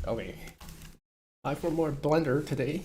Okay. Time for more Blender today.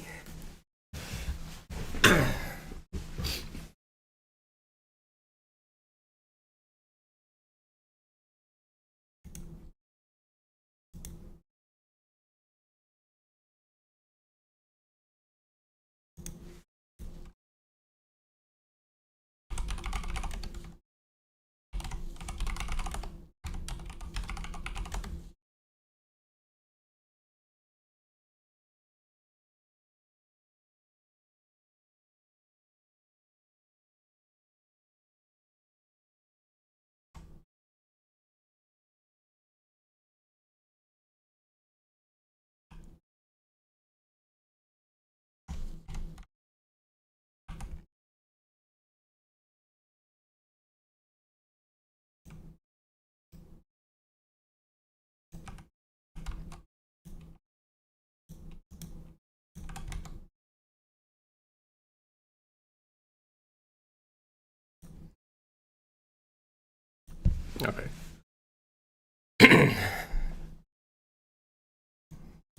Okay.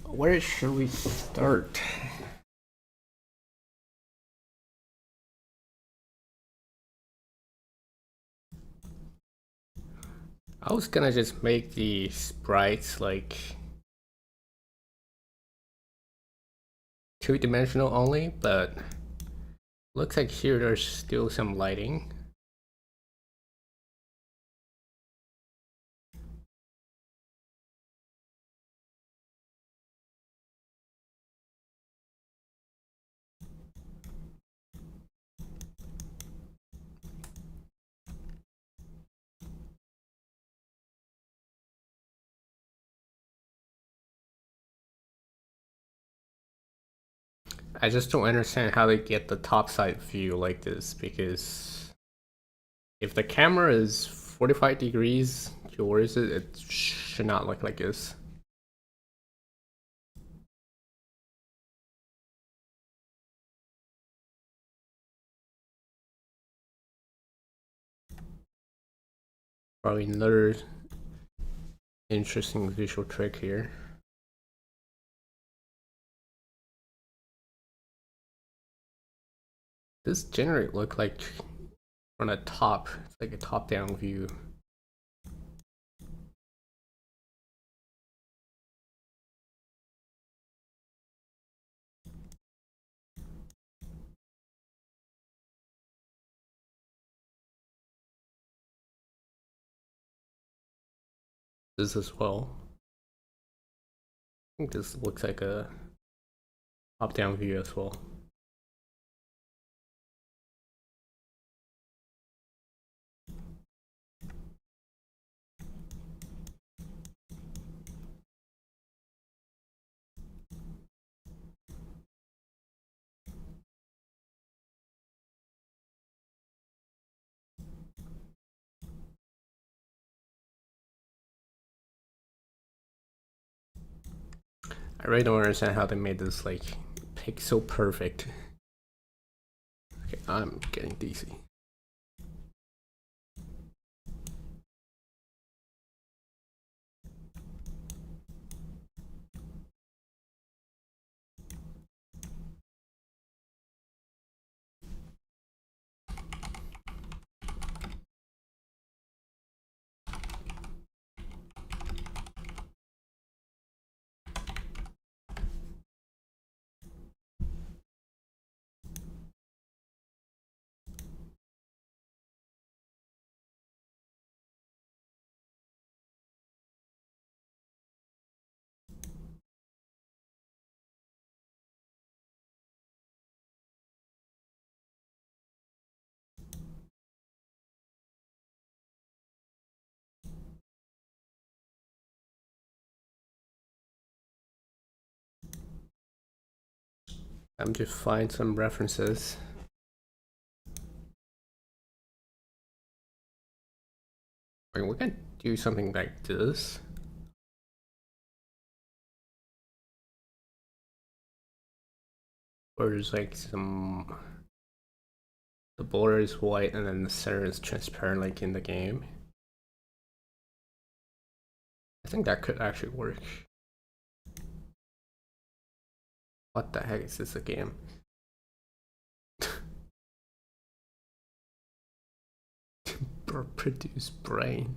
Where should we start? I was gonna just make the sprites like two-dimensional only, but looks like here there's still some lighting. I just don't understand how they get the top side view like this, because if the camera is 45 degrees towards it, it should not look like this. Probably another interesting visual trick here. This generally look like from the top, it's like a top-down view. This as well. I think this looks like a top-down view as well. I really don't understand how they made this like pixel perfect. Okay, I'm getting dizzy. I'm just find some references. I mean, we can do something like this. Or there's like some, the border is white and then the center is transparent like in the game. I think that could actually work. What the heck is this again? Produce brain.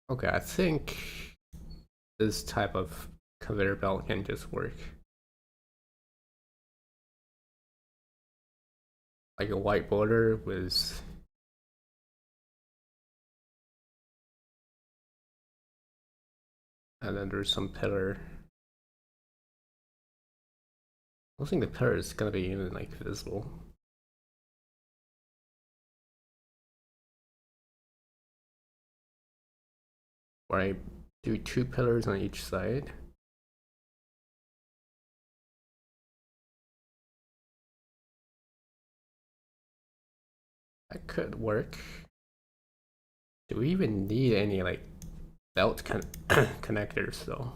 Okay, I think this type of conveyor belt can just work. Like a white border with and then there's some pillar. I don't think the pillar is gonna be even like visible. Where I do 2 pillars on each side. That could work. Do we even need any like belt connectors though?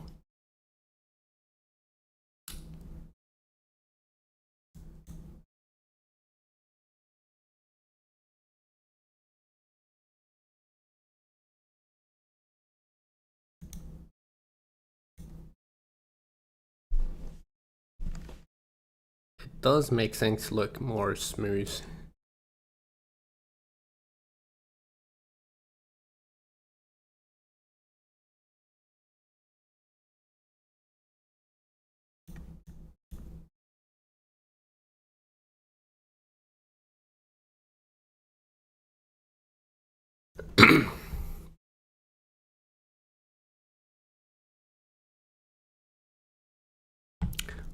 It does make things look more smooth.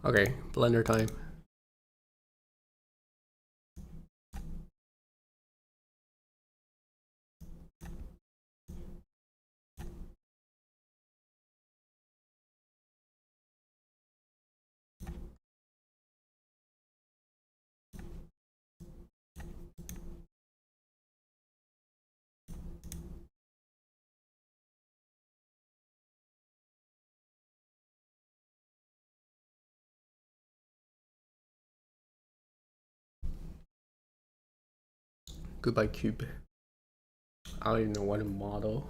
Okay, blender time. Goodbye cube. I don't even know what a model.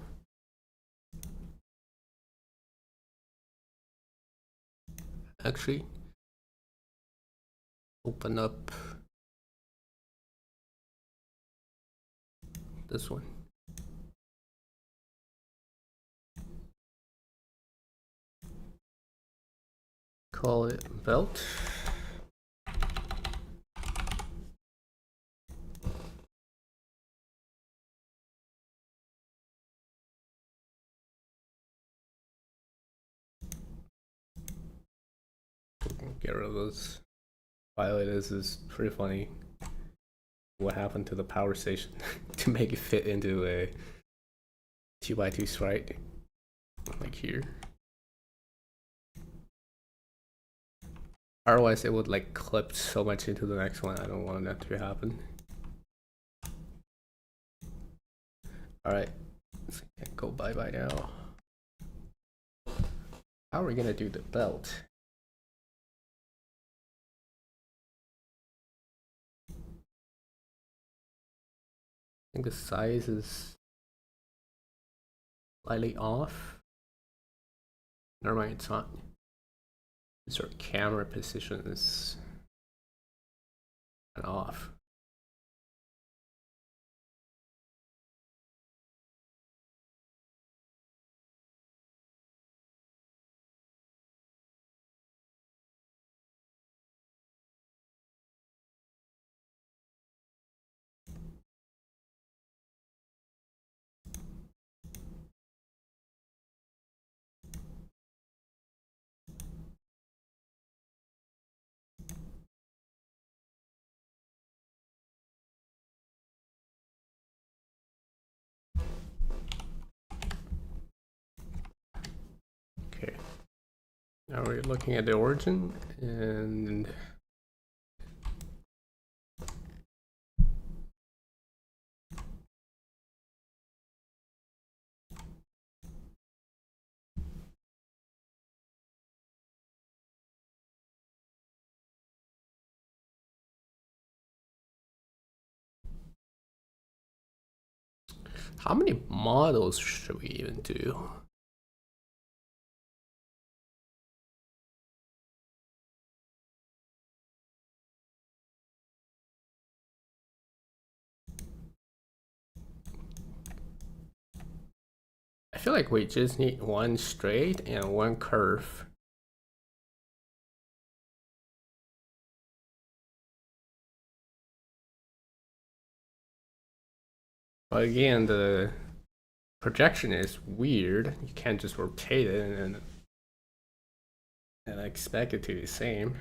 Actually, open up this one. Call it belt. Get rid of those. By this is pretty funny. What happened to the power station to make it fit into a 2x2 sprite, like here. Otherwise, it would like clip so much into the next one. I don't want that to happen. All right, so I can go bye bye now. How are we gonna do the belt? I think the size is slightly off. Never mind, it's not. This our camera position is off. Okay. Now we're looking at the origin and How many models should we even do? I feel like we just need one straight and one curve. But again, the projection is weird. You can't just rotate it and expect it to be the same.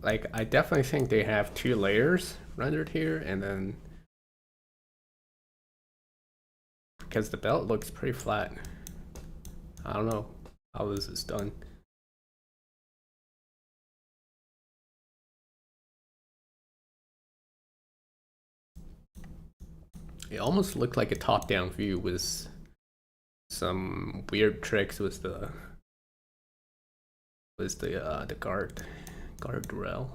Like, I definitely think they have 2 layers rendered here, and then because the belt looks pretty flat. I don't know how this is done. It almost looked like a top-down view with some weird tricks with the guardrail.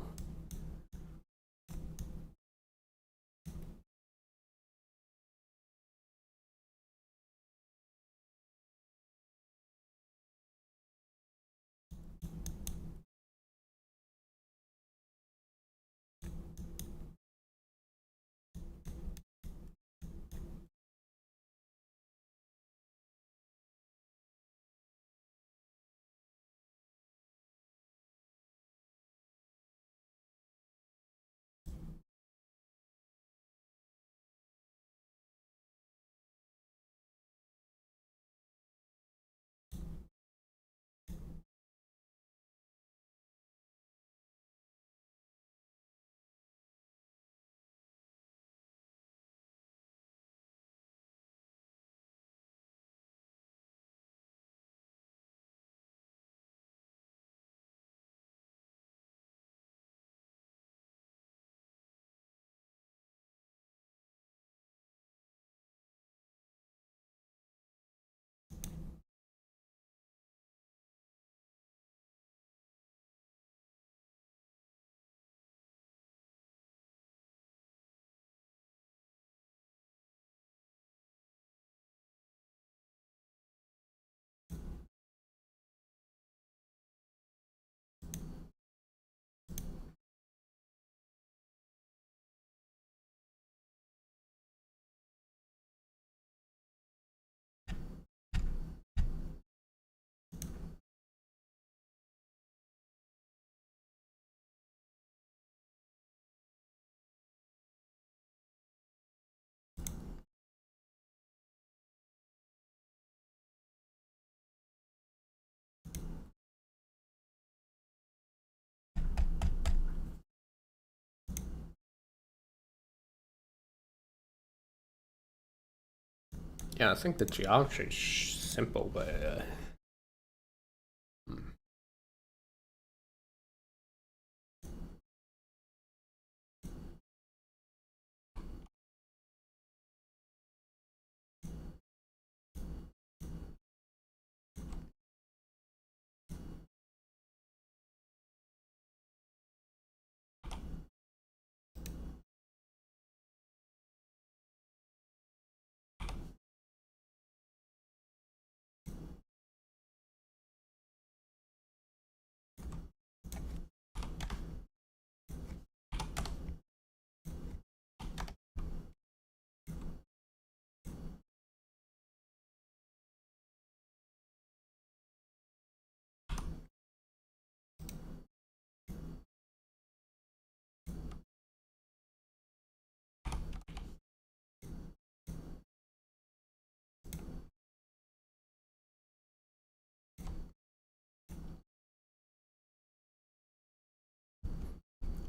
Yeah, I think the geometry is simple, but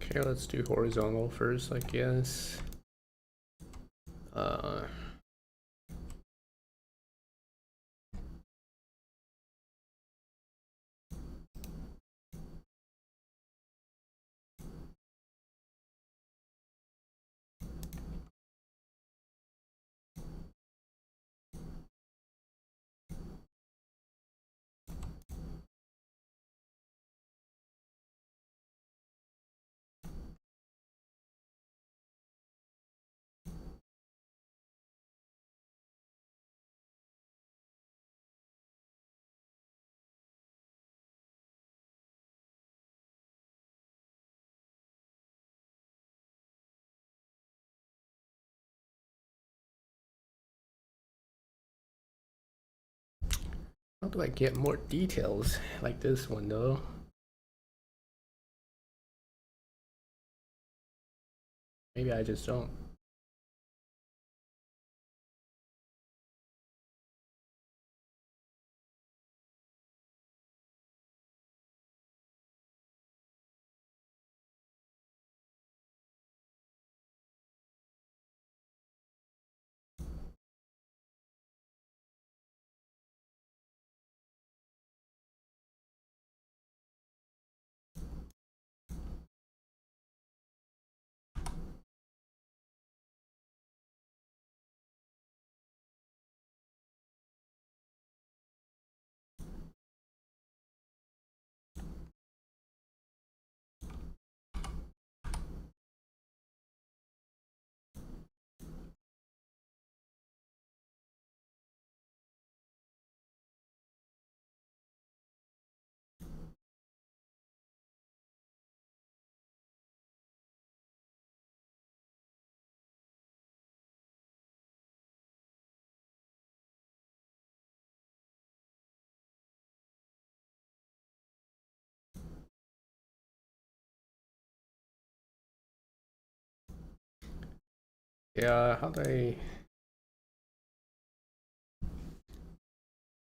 okay, let's do horizontal first, I guess. Uh, How do I get more details like this one though? Maybe I just don't. Yeah, how do I...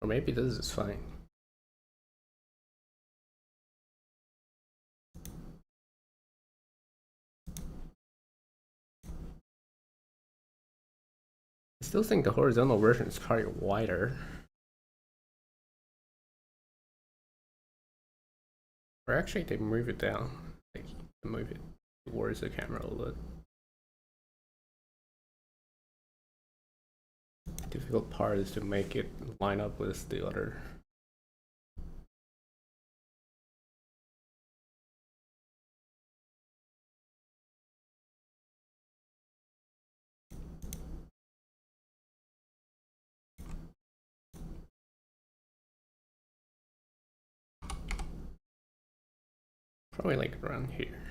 Or maybe this is fine. I still think the horizontal version is probably wider. Or actually, they move it down. Like, move it towards the camera a little. Difficult part is to make it line up with the other. Probably like around here.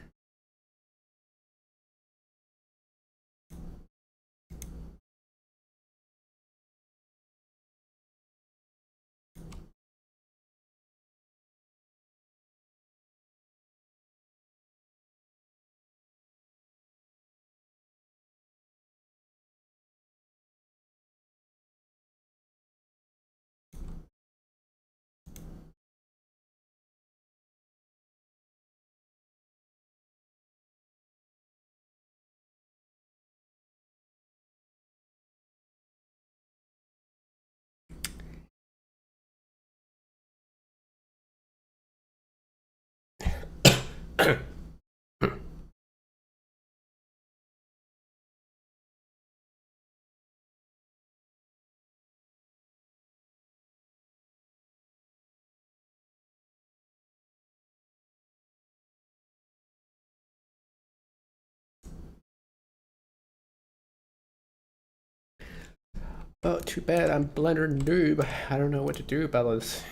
Oh, too bad I'm Blender noob. I don't know what to do about this.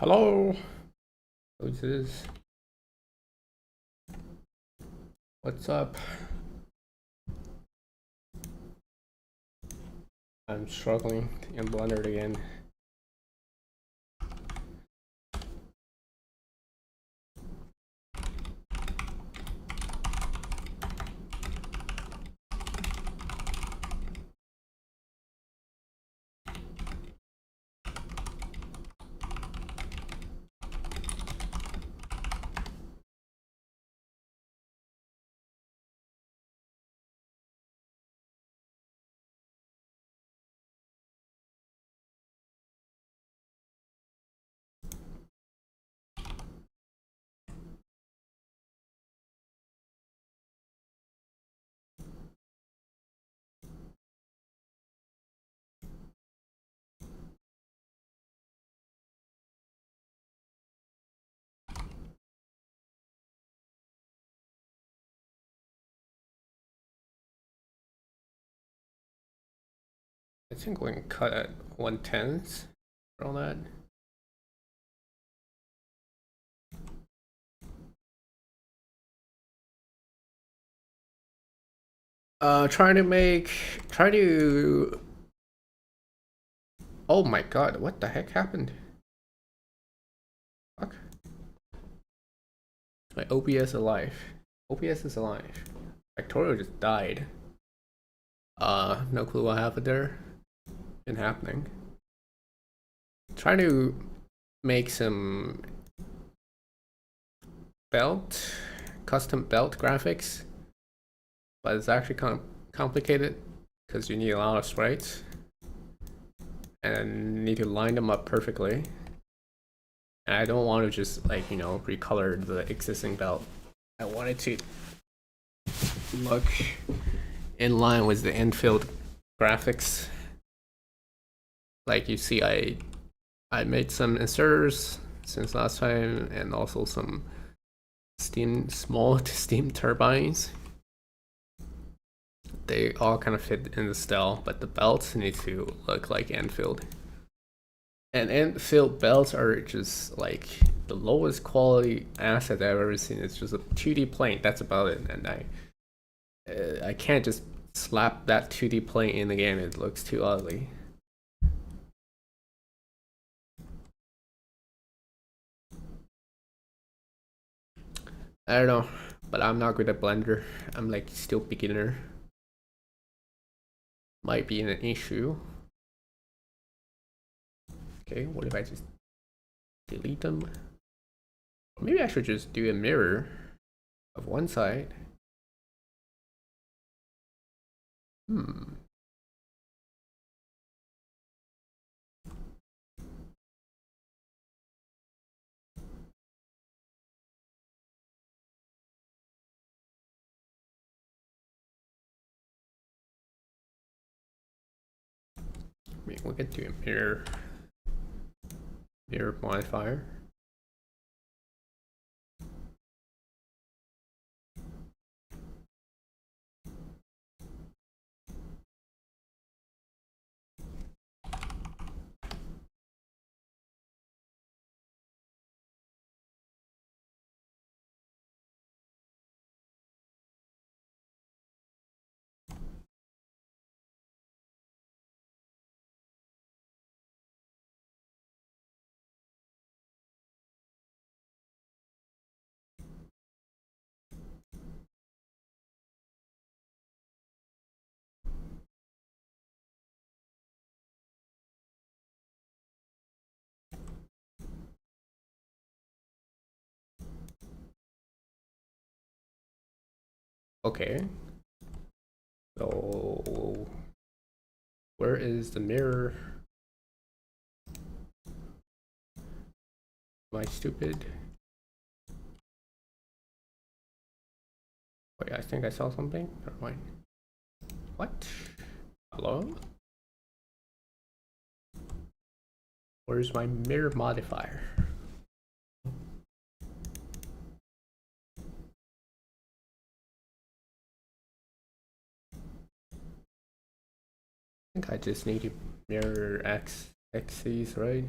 Hello? Who's this? What's up? I'm struggling in Blender again. I think we can cut at 1/10 for all that. Try to. Oh my god, what the heck happened? Fuck. My OBS alive. OBS is alive. Factorio just died. No clue what happened there. Been happening. Trying to make some custom belt graphics, but it's actually kind of complicated because you need a lot of sprites and need to line them up perfectly. And I don't want to just recolor the existing belt. I want it to look in line with the infield graphics. Like you see, I made some inserters since last time, and also some small steam turbines. They all kind of fit in the style, but the belts need to look like Enfield. And Enfield belts are just like the lowest quality asset I've ever seen. It's just a 2D plane. That's about it. And I can't just slap that 2D plane in the game. It looks too ugly. I don't know, but I'm not good at Blender. I'm like still beginner. Might be an issue. Okay, what if I just delete them? Or maybe I should just do a mirror of one side. We can do a mirror modifier. Okay. So where is the mirror? Am I stupid? Wait, I think I saw something. Never mind. What? Hello? Where's my mirror modifier? I think I just need to mirror axes, right?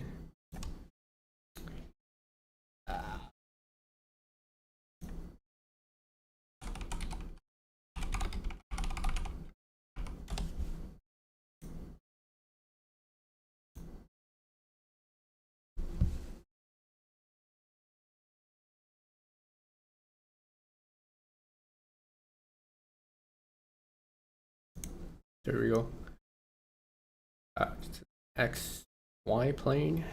There we go. X, Y plane.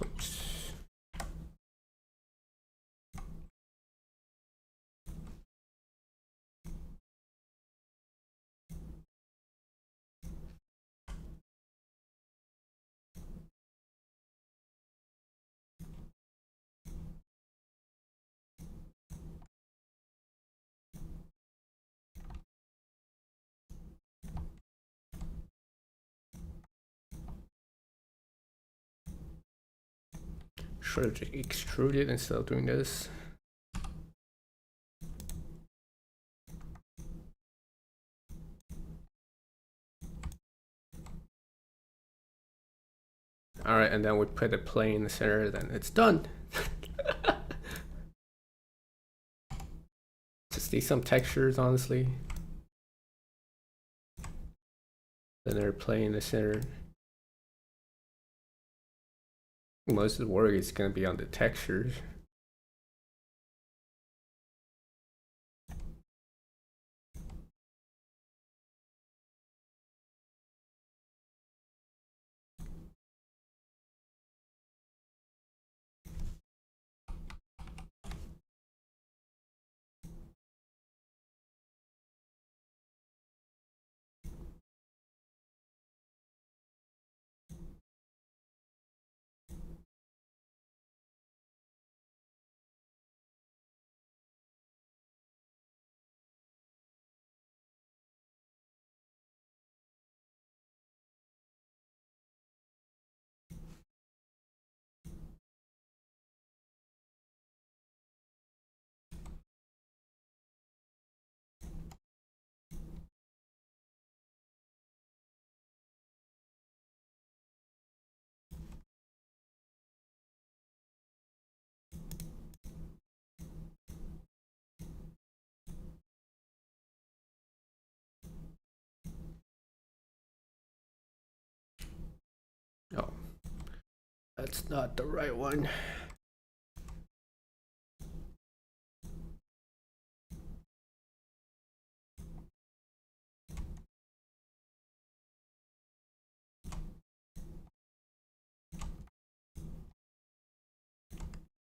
Oops. Should have just extruded instead of doing this. All right, and then we put a plane in the center, then it's done. Just need some textures, honestly. Then they're playing in the center. Most of the work is gonna be on the textures. Oh, that's not the right one.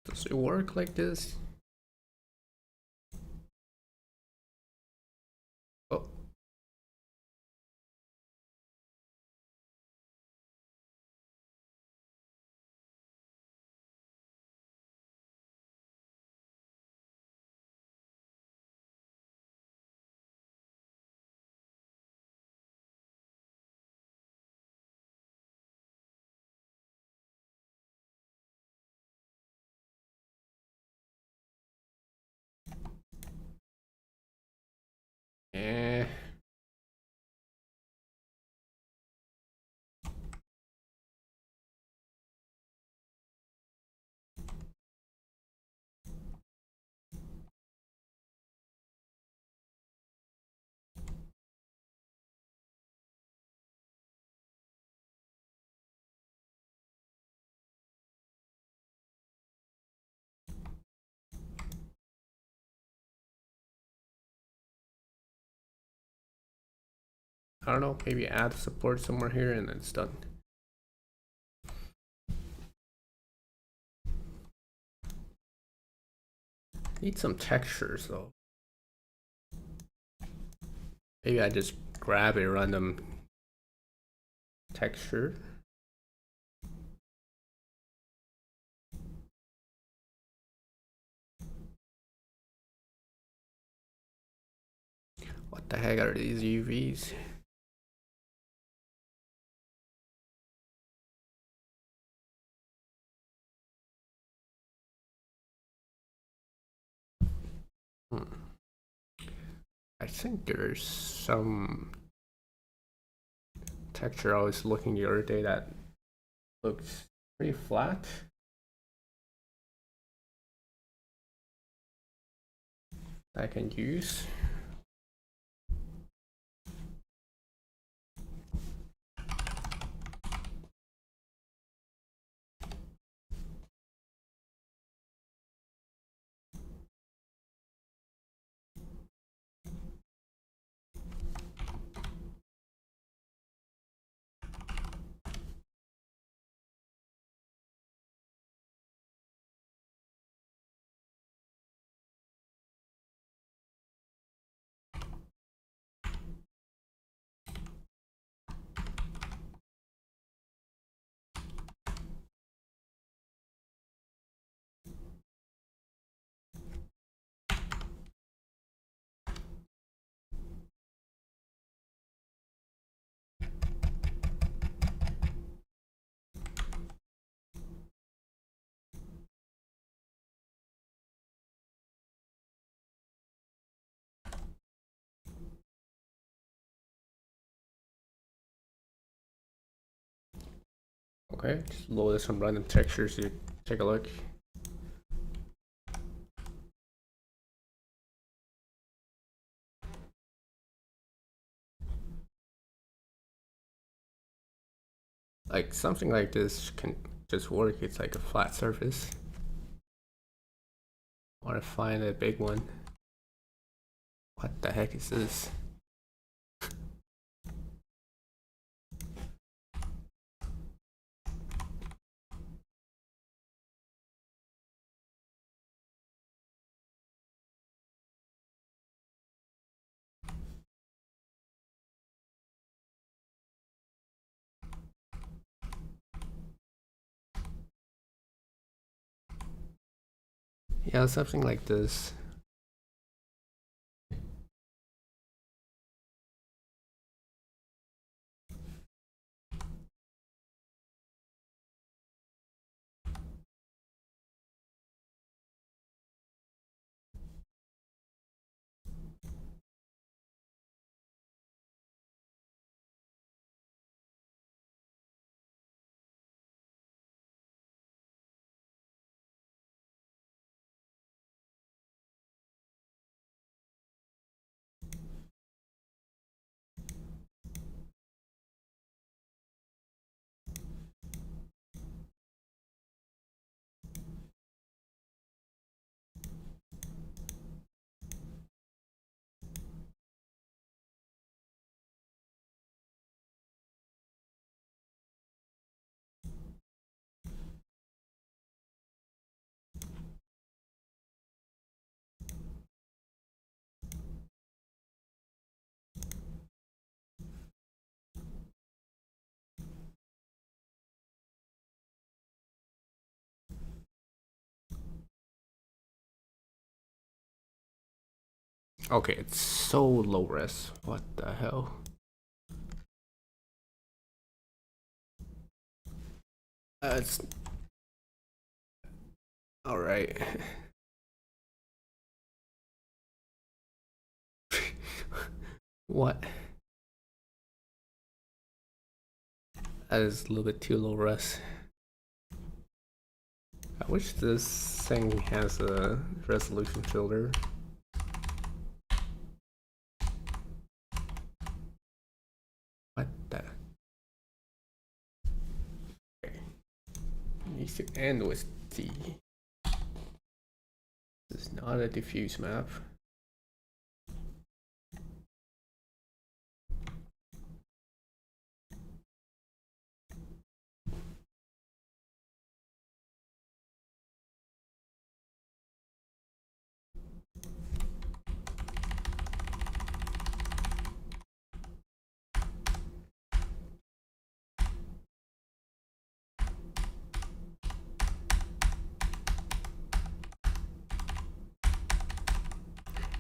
Does it work like this? Oh, I don't know, maybe add support somewhere here and then it's done. Need some textures though. Maybe I just grab a random texture. What the heck are these UVs? I think there's some texture I was looking the other day that looks pretty flat. I can use. Okay, just load some random textures to take a look. Like something like this can just work. It's like a flat surface. I want to find a big one. What the heck is this? Yeah, something like this. Okay, it's so low res. What the hell? It's all right. What? That is a little bit too low res. I wish this thing has a resolution filter. What the? Okay. Needs to end with T. This is not a diffuse map.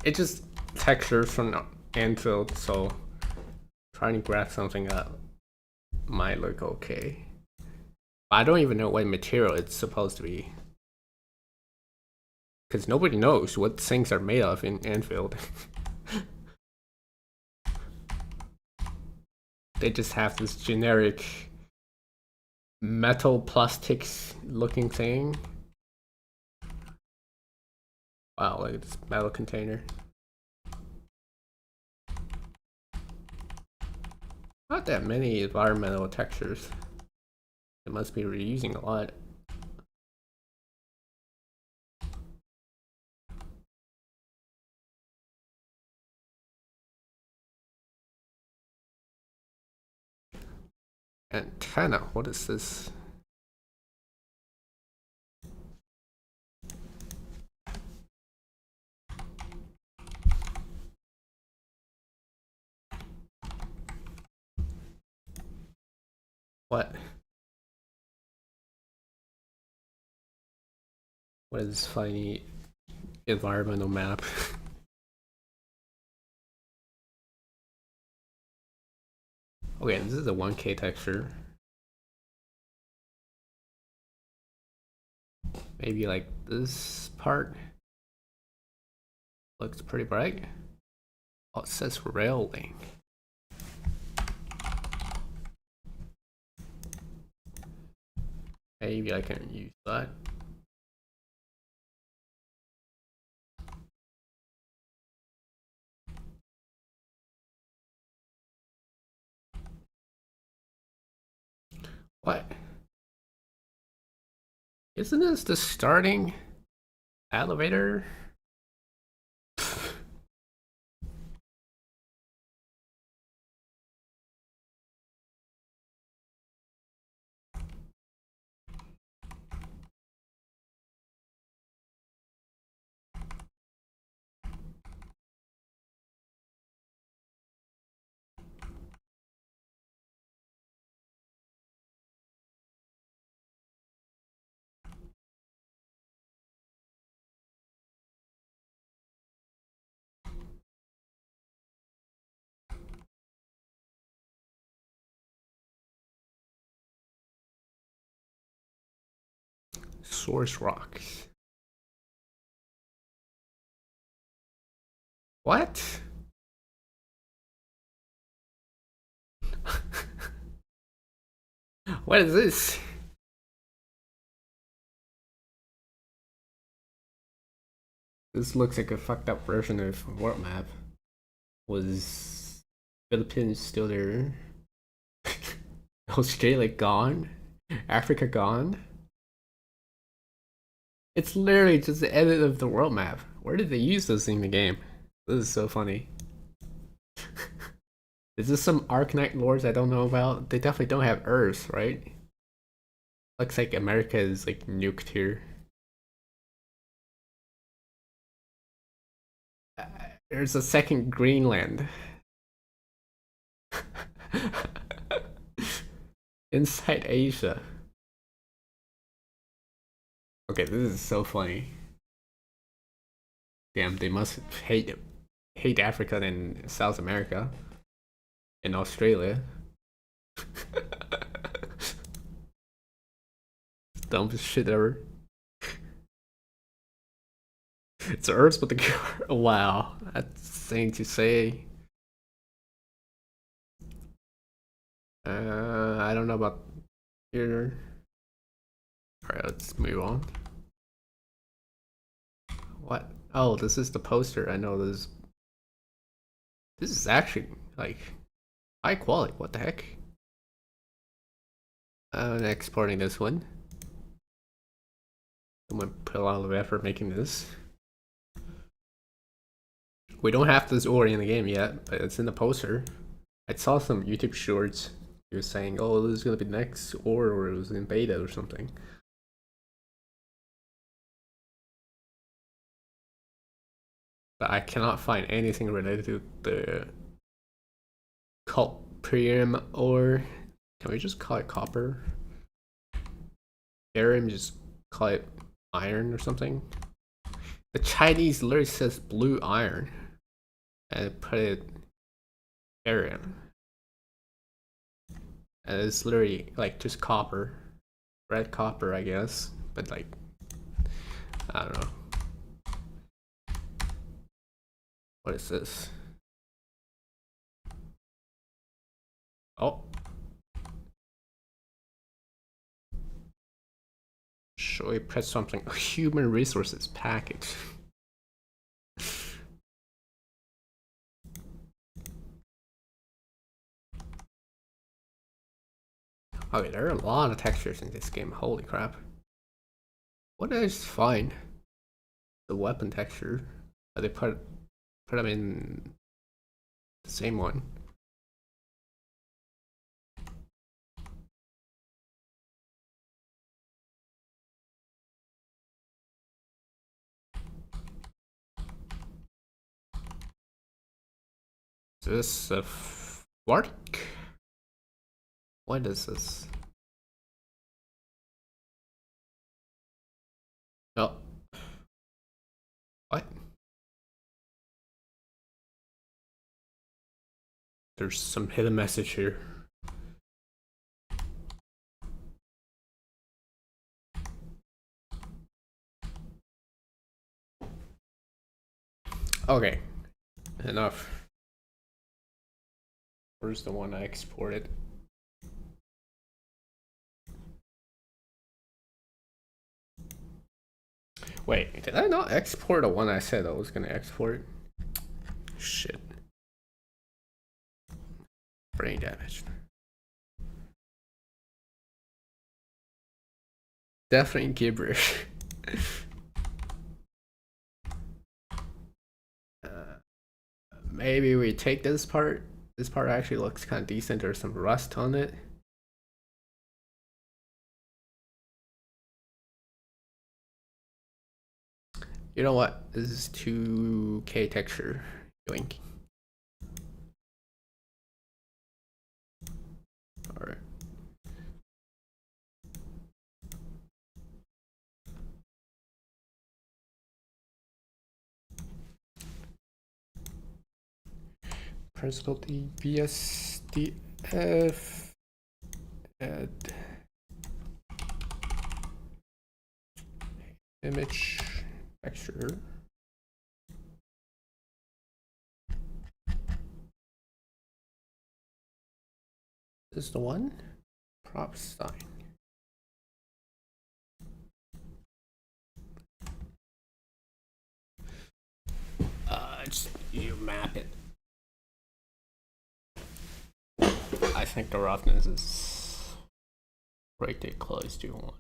It just textures from Anfield, so trying to graph something up might look okay. I don't even know what material it's supposed to be. Because nobody knows what things are made of in Anfield. They just have this generic metal plastics looking thing. Wow, look at this metal container. Not that many environmental textures. It must be reusing a lot. Antenna, what is this? What? What is this funny environmental map? Okay, this is a 1K texture. Maybe like this part looks pretty bright. Oh, it says railing. Maybe I can use that. What? Isn't this the starting elevator? Source rocks. What? What is this? This looks like a fucked up version of world map. Was Philippines still there? Australia gone? Africa gone? It's literally just the edit of the world map. Where did they use this in the game? This is so funny. Is this some Arknight lores I don't know about? They definitely don't have Earth, right? Looks like America is like nuked here. There's a second Greenland. Inside Asia. Okay, this is so funny. Damn, they must hate Africa and South America and Australia. Dumbest shit ever. It's Earth with the wow, that's thing to say. I don't know about here. Alright, let's move on. What? Oh, this is the poster. I know this. This is actually like high quality. What the heck? I'm exporting this one. I'm gonna put a lot of effort making this. We don't have this ore in the game yet, but it's in the poster. I saw some YouTube shorts. He was saying, "Oh, this is gonna be next ore, or it was in beta or something." But I cannot find anything related to the Coprium ore. Can we just call it copper? Barium, just call it iron or something. The Chinese literally says blue iron and put it barium. And it's literally like just copper. Red copper, I guess. But like, I don't know. What is this? Oh. Should we press something? Human resources package. Okay, there are a lot of textures in this game. Holy crap. What did I just find? The weapon texture. They put them in the same one. Is this a fork? What is this? Oh. What? There's some hidden message here. Okay. Enough. Where's the one I exported? Wait, did I not export the one I said I was gonna export? Shit. Brain damage. Definitely gibberish. Maybe we take this part. This part actually looks kind of decent. There's some rust on it. You know what? This is 2K texture. Yoink. Alright. Principal DBSDF add image texture. This is the one. Prop sign. Just you map it. I think the roughness is pretty close to one.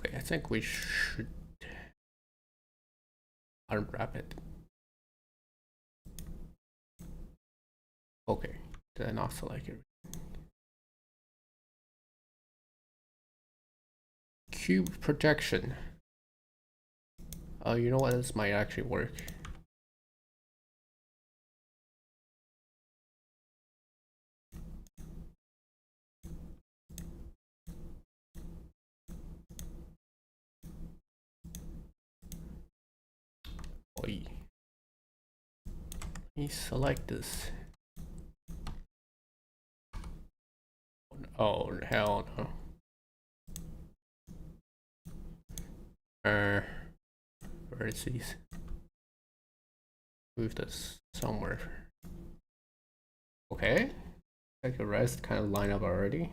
Okay, I think we should unwrap it. Okay, did I not select it? Cube projection. Oh, you know what? This might actually work. Oi. Let me select this. Oh, hell no. Where is these? Move this somewhere. Okay. Like the rest kind of line up already.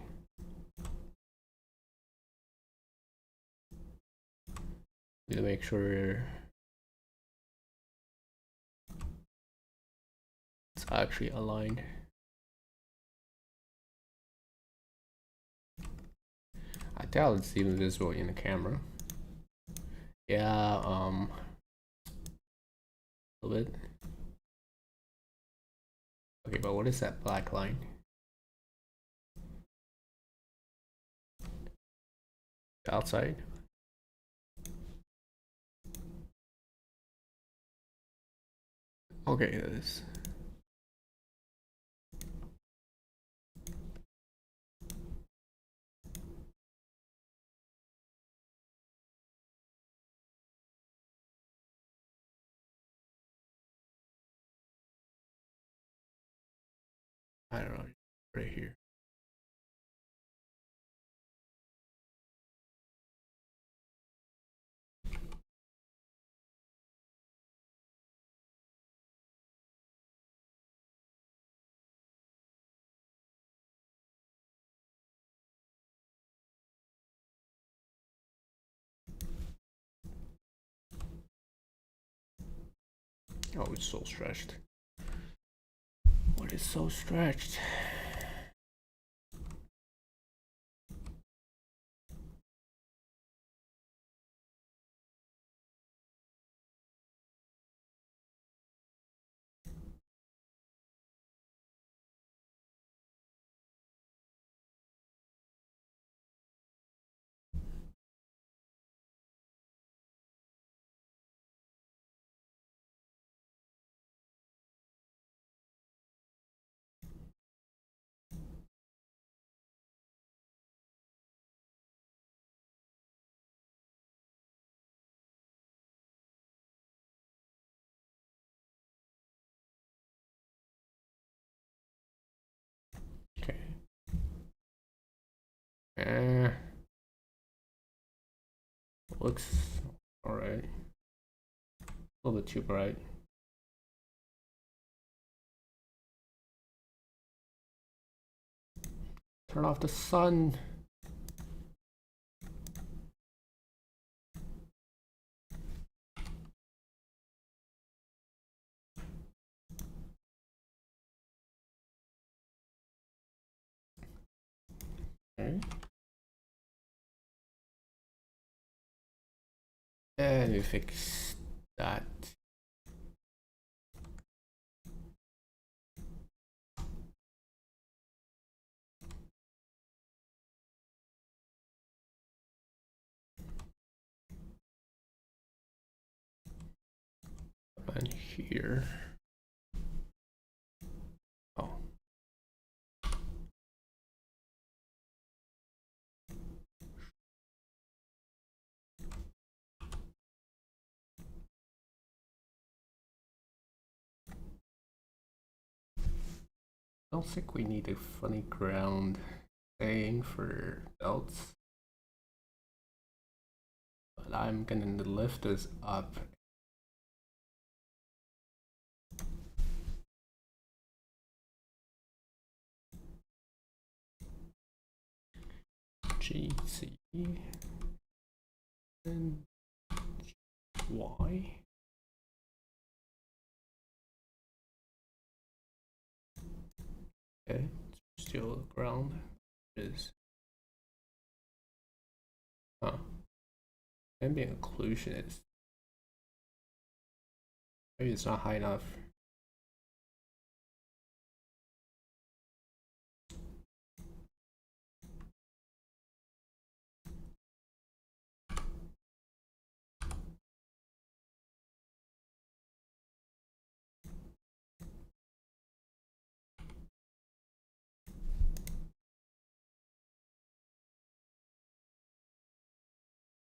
Need to make sure it's actually aligned. I doubt it's even visible in the camera. Yeah, a little bit. Okay, but what is that black line? Outside? Okay, it is. I don't know, right here. Oh, it's so stretched. What is so stretched? Okay. Looks alright. A little bit too bright. Turn off the sun. Okay. And we fix that. And here. Oh. I don't think we need a funny ground thing for belts. But I'm gonna lift this up. GC and Y. Okay, still the ground is. Huh. Ambient occlusion is. Maybe it's not high enough.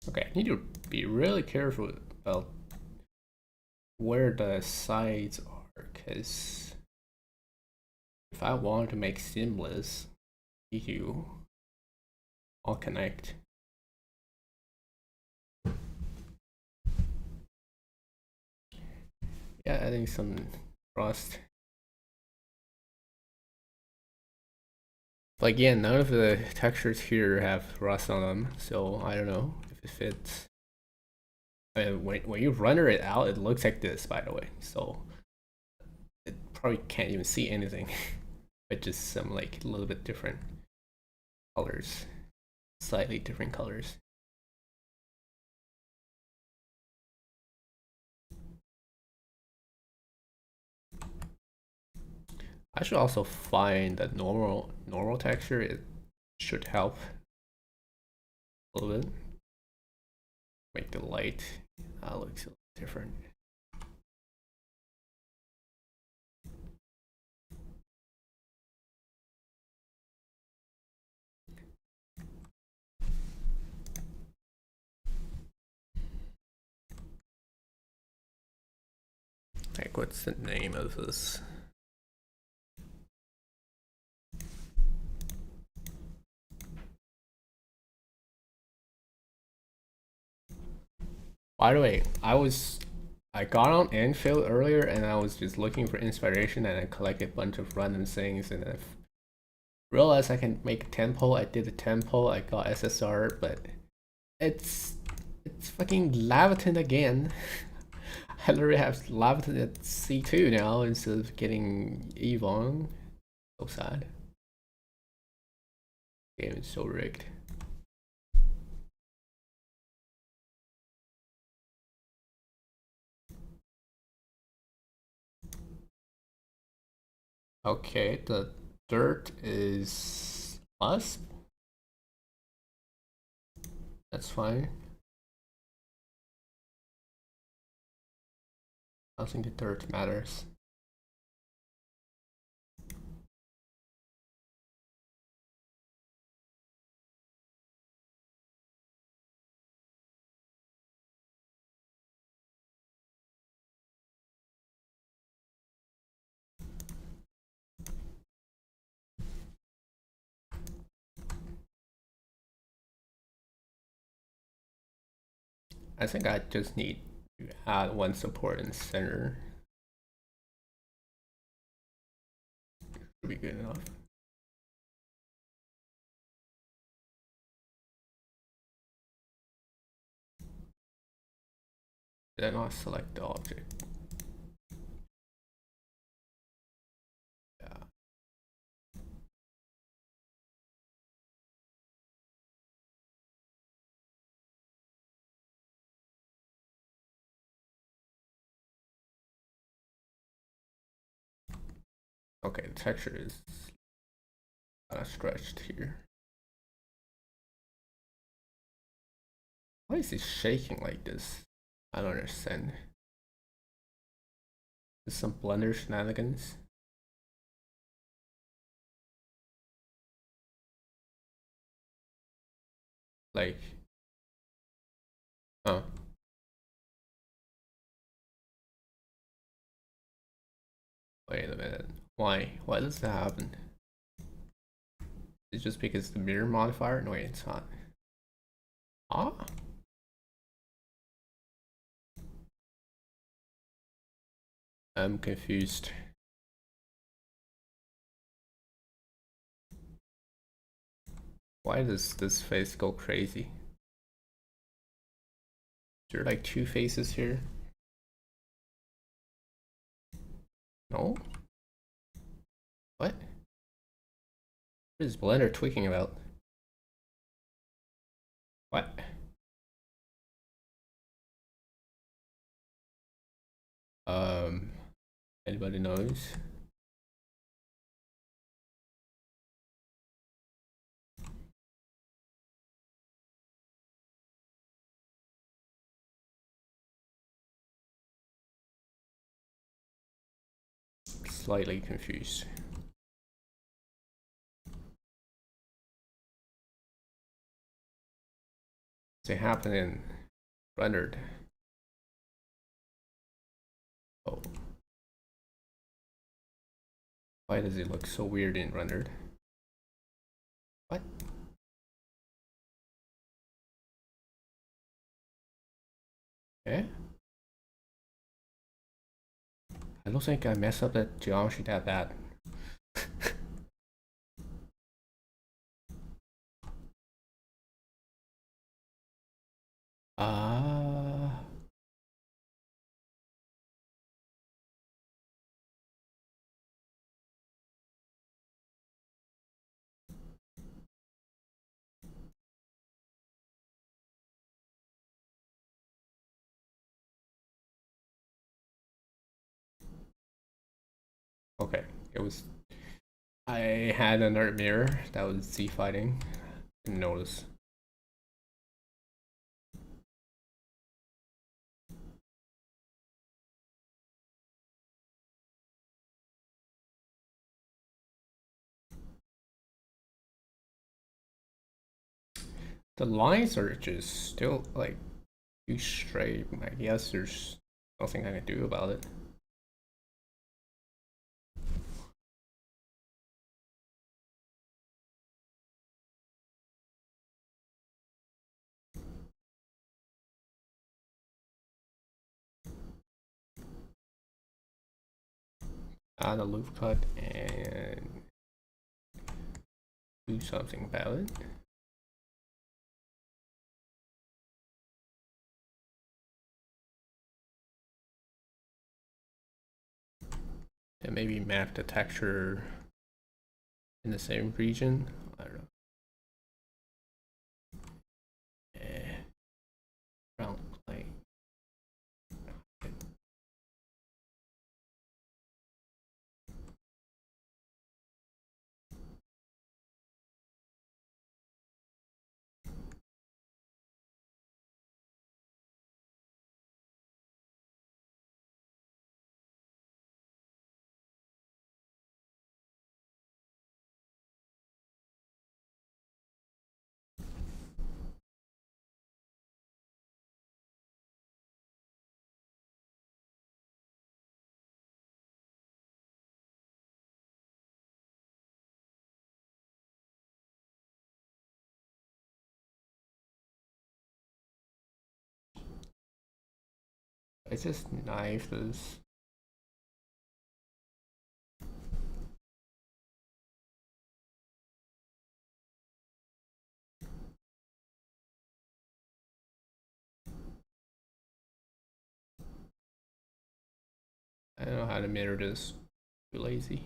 Okay, I need to be really careful about where the sides are, because if I want to make seamless, I need to all connect. Yeah, adding some rust. But again, none of the textures here have rust on them, so I don't know if it fits. I mean, when you render it out, it looks like this, by the way. So it probably can't even see anything, but just some like a little bit different colors. slightly different colors. I should also find the normal texture. It should help a little bit. Make the light looks a little different. Like, what's the name of this? By the way, I got on Anfield earlier and I was just looking for inspiration and I collected a bunch of random things and I realized I can make a tempo. I did a tempo, I got SSR, but it's fucking Laviton again. I literally have Laviton at C2 now instead of getting Evon. So sad. Game is so rigged. Okay, the dirt is plus. That's fine. I don't think the dirt matters. I think I just need to add one support in the center. Should be good enough. Did I not select the object? Yeah. Okay, the texture is kind of stretched here. Why is it shaking like this? I don't understand. Is some Blender shenanigans? Like, huh? Wait a minute. Why? Why does that happen? Is it just because the mirror modifier? No, wait, it's not. Ah? I'm confused. Why does this face go crazy? Is there like two faces here? No? What? What is Blender tweaking about? What? Um, Anybody knows? Slightly confused. They happen in rendered. Oh. Why does it look so weird in rendered? What? Eh? I don't think I messed up that geometry that bad. Ah. Okay, it was. I had another mirror that was Z fighting. Didn't notice. The lines are just still like too straight. I guess there's nothing I can do about it. Add a loop cut and do something about it. And maybe map the texture in the same region. I don't know. Round plane. I just knife this. I don't know how to mirror this. Too lazy.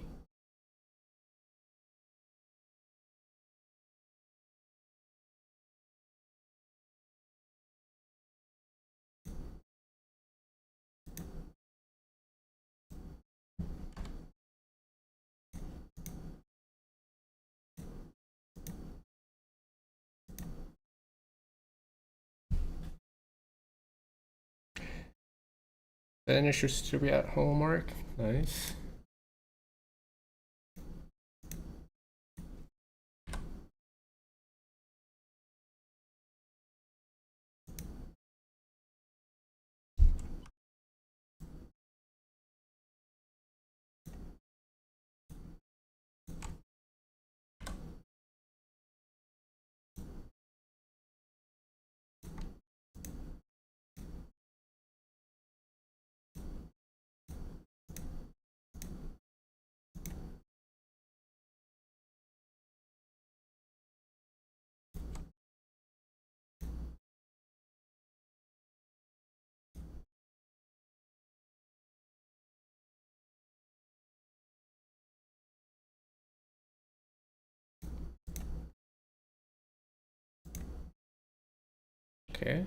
Finish your stupid at homework. Nice. Okay.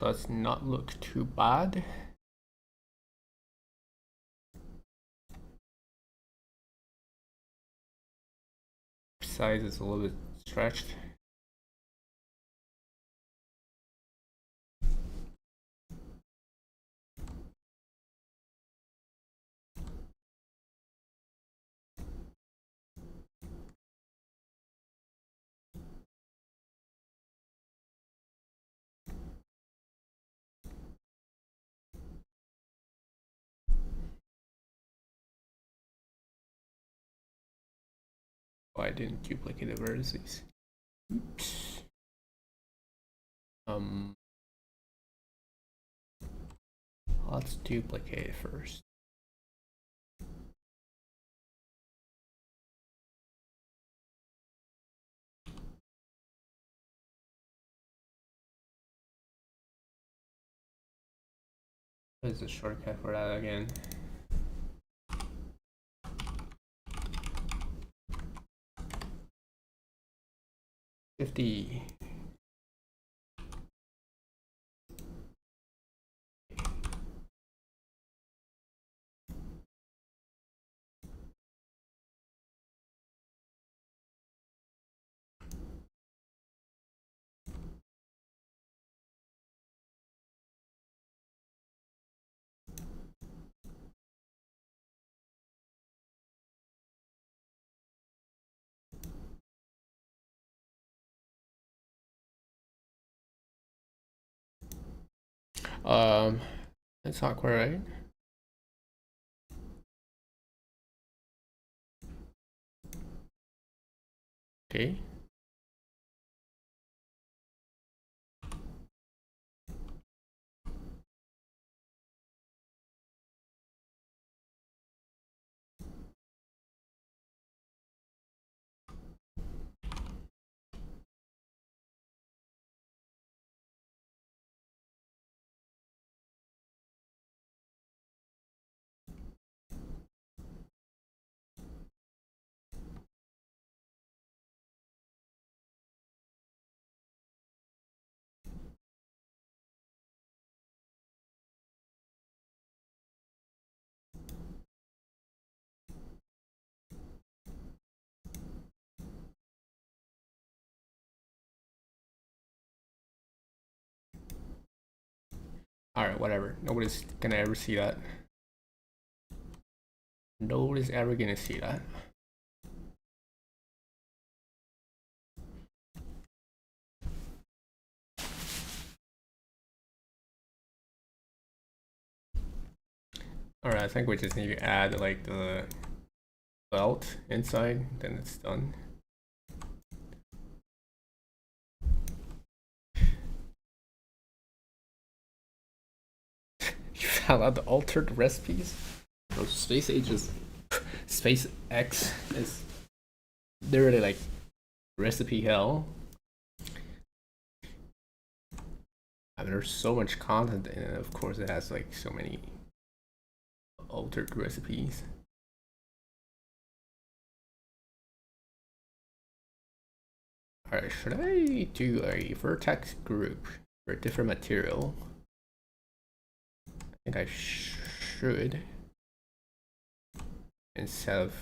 Does not look too bad. Size is a little bit stretched. Oh, I didn't duplicate the vertices. Oops. Let's duplicate it first. What is the shortcut for that again? $50. That's not quite right. Okay. Alright, whatever. Nobody's gonna ever see that. Nobody's ever gonna see that. Alright, I think we just need to add like the belt inside, then it's done. You found out the altered recipes? Bro, Space Age is Space X is literally like recipe hell. I mean, there's so much content in it. Of course, it has like so many altered recipes. Alright, should I do a vertex group for a different material? I think I should. Instead of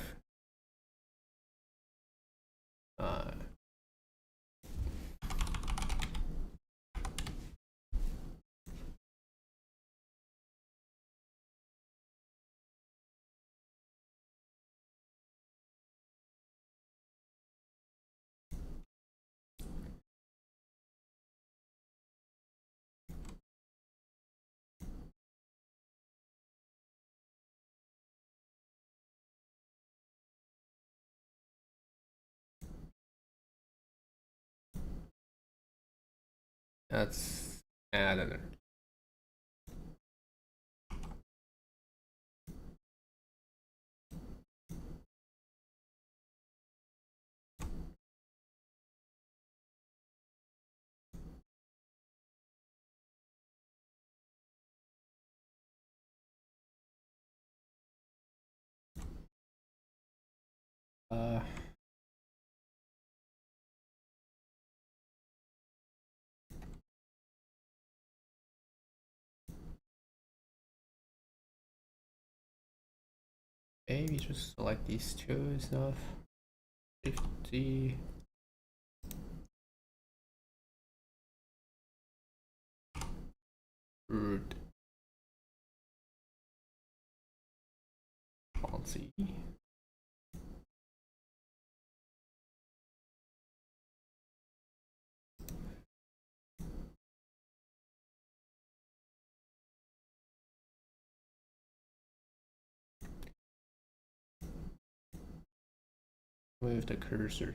let's add another. Maybe just select these two is enough. 50. Root. Fancy. Move the cursor.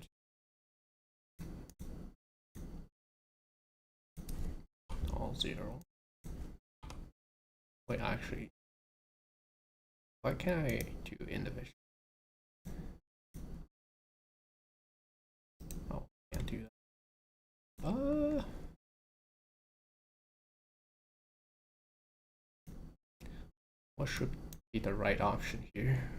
All 0. Wait, actually, why can't I do individual? Oh, can't do that. What should be the right option here?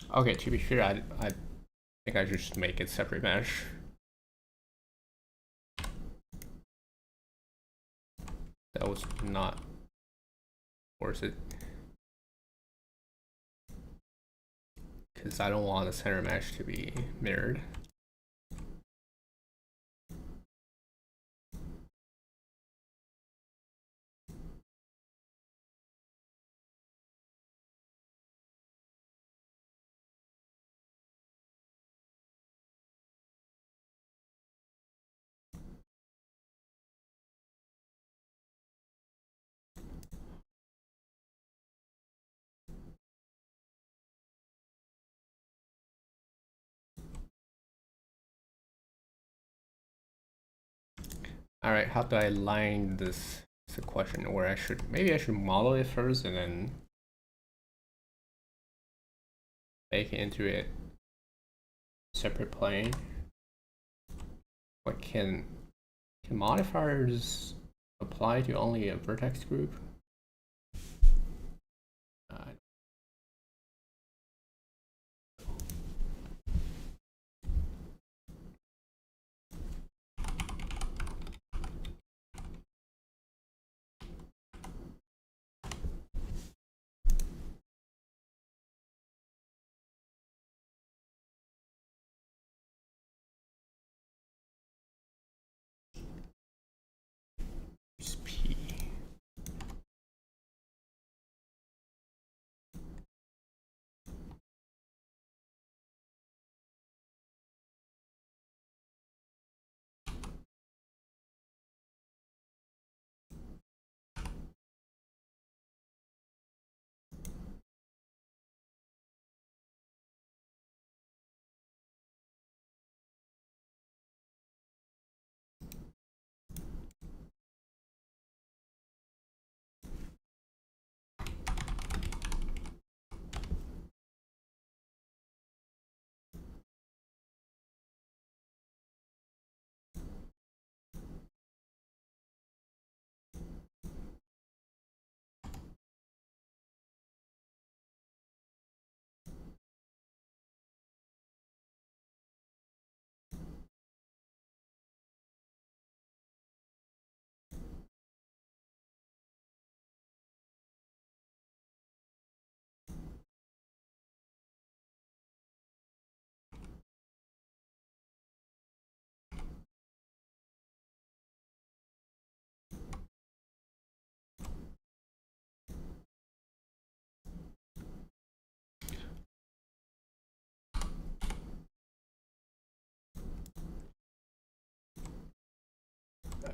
Okay, to be fair, I think I should just make it separate mesh. That was not worth it. Because I don't want the center mesh to be mirrored. Alright, how do I line this? It's a question, or maybe I should model it first and then make it into a separate plane. What can modifiers apply to only a vertex group? P.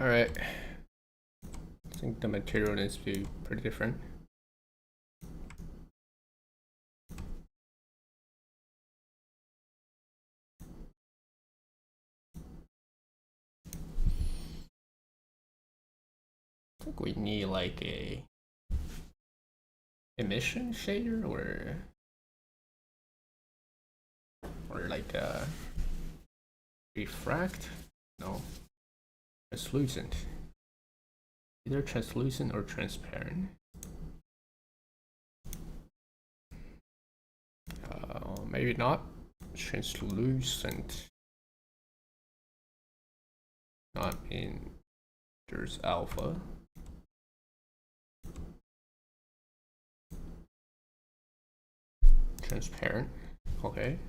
Alright. I think the material needs to be pretty different. I think we need like a emission shader or like a refract? No. Translucent. Either translucent or transparent. Maybe not. Translucent. Not in. There's alpha. Transparent. Okay.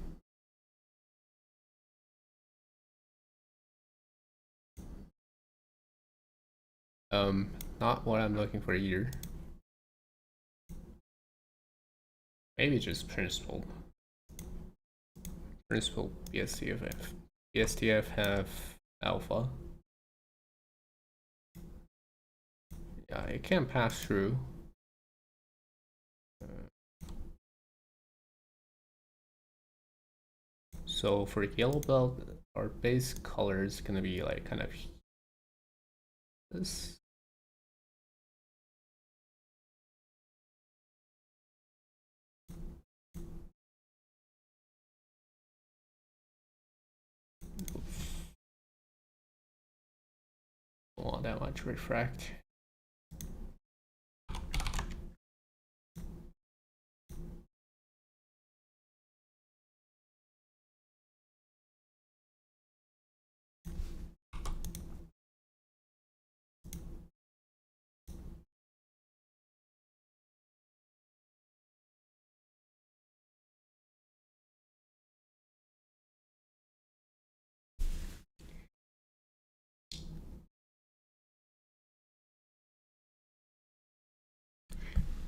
Not what I'm looking for either. Maybe just principal. Principal BSTF. BSTF have alpha. Yeah, it can pass through. So for yellow belt, our base color is gonna be like kind of this. Don't want that much refract.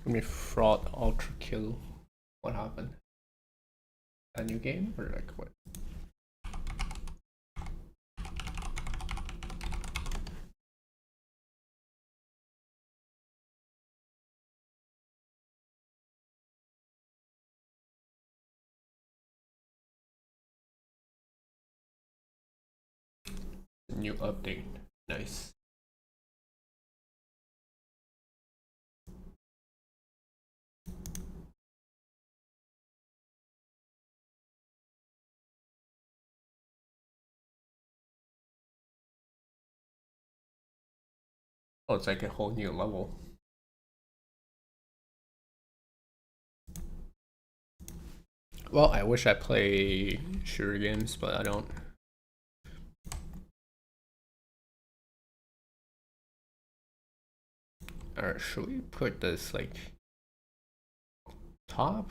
Let me fraud ultra kill. What happened? A new game or like what? New update. Nice. Oh, it's like a whole new level. Well, I wish I play shooter games, but I don't. Alright, should we put this like top?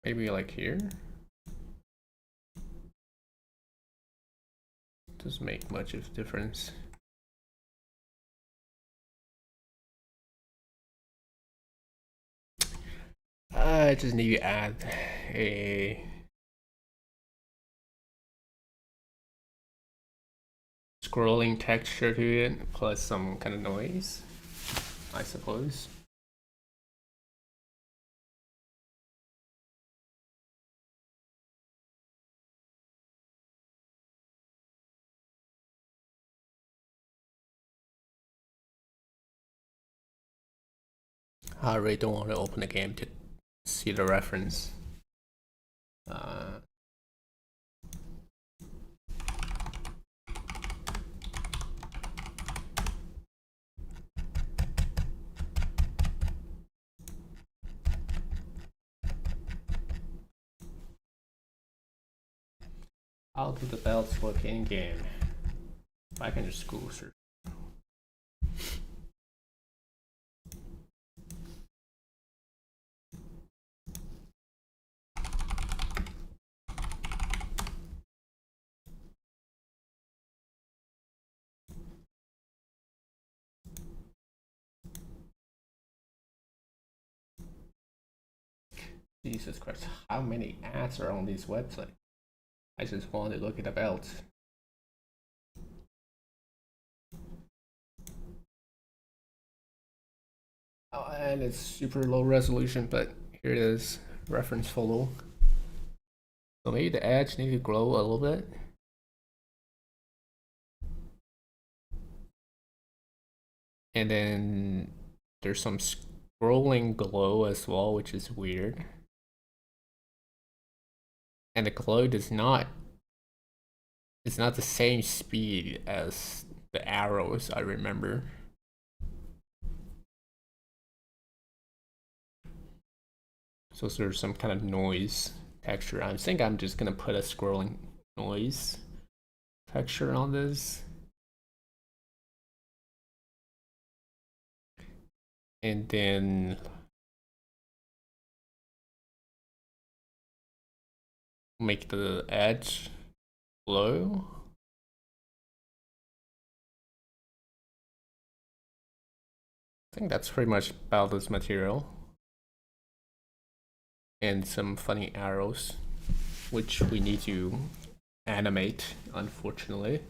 Maybe like here? Doesn't make much of a difference. I just need to add a scrolling texture to it, plus some kind of noise, I suppose. I really don't want to open the game to see the reference. How do the belts work in game? I can just Google search. Jesus Christ, how many ads are on this website? I just want to look at the belts. Oh, and it's super low resolution, but here it is, reference photo. So maybe the edge need to glow a little bit. And then there's some scrolling glow as well, which is weird. And the glow does not, it's not the same speed as the arrows, I remember. So there's some kind of noise texture. I think I'm just gonna put a scrolling noise texture on this. And then make the edge glow. I think that's pretty much about this material. And some funny arrows, which we need to animate, unfortunately.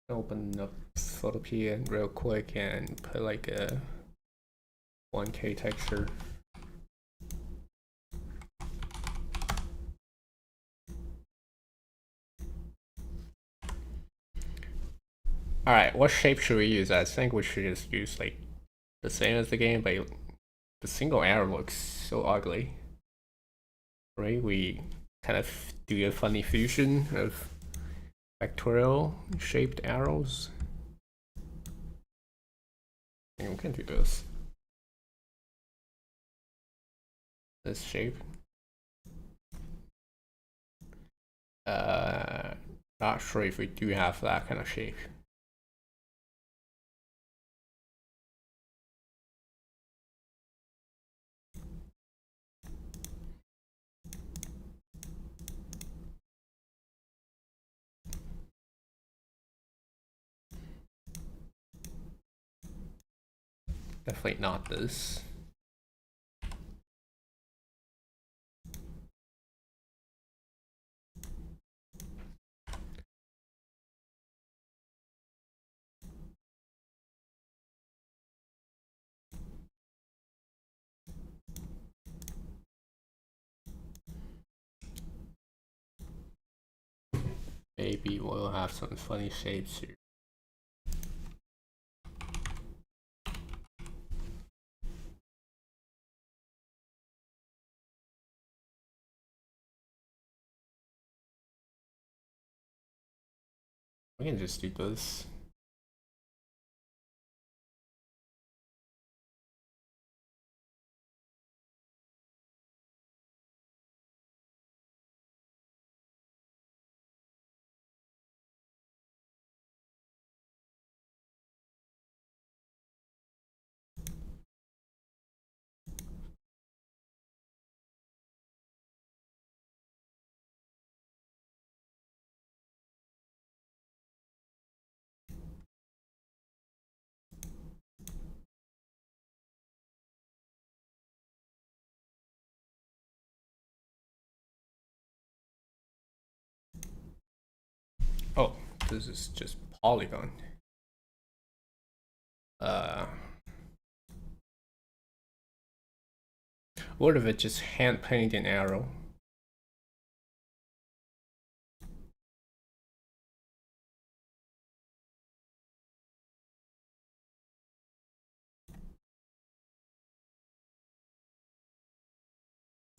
Open up Photopea real quick and put like a 1K texture. Alright, what shape should we use? I think we should just use like the same as the game, but the single arrow looks so ugly. Right? We kind of do a funny fusion of Factorio shaped arrows. And we can do this. This shape. Not sure if we do have that kind of shape. Definitely not this. Maybe we'll have some funny shapes here. We can just do this. Oh, this is just polygon. What if it just hand paint an arrow?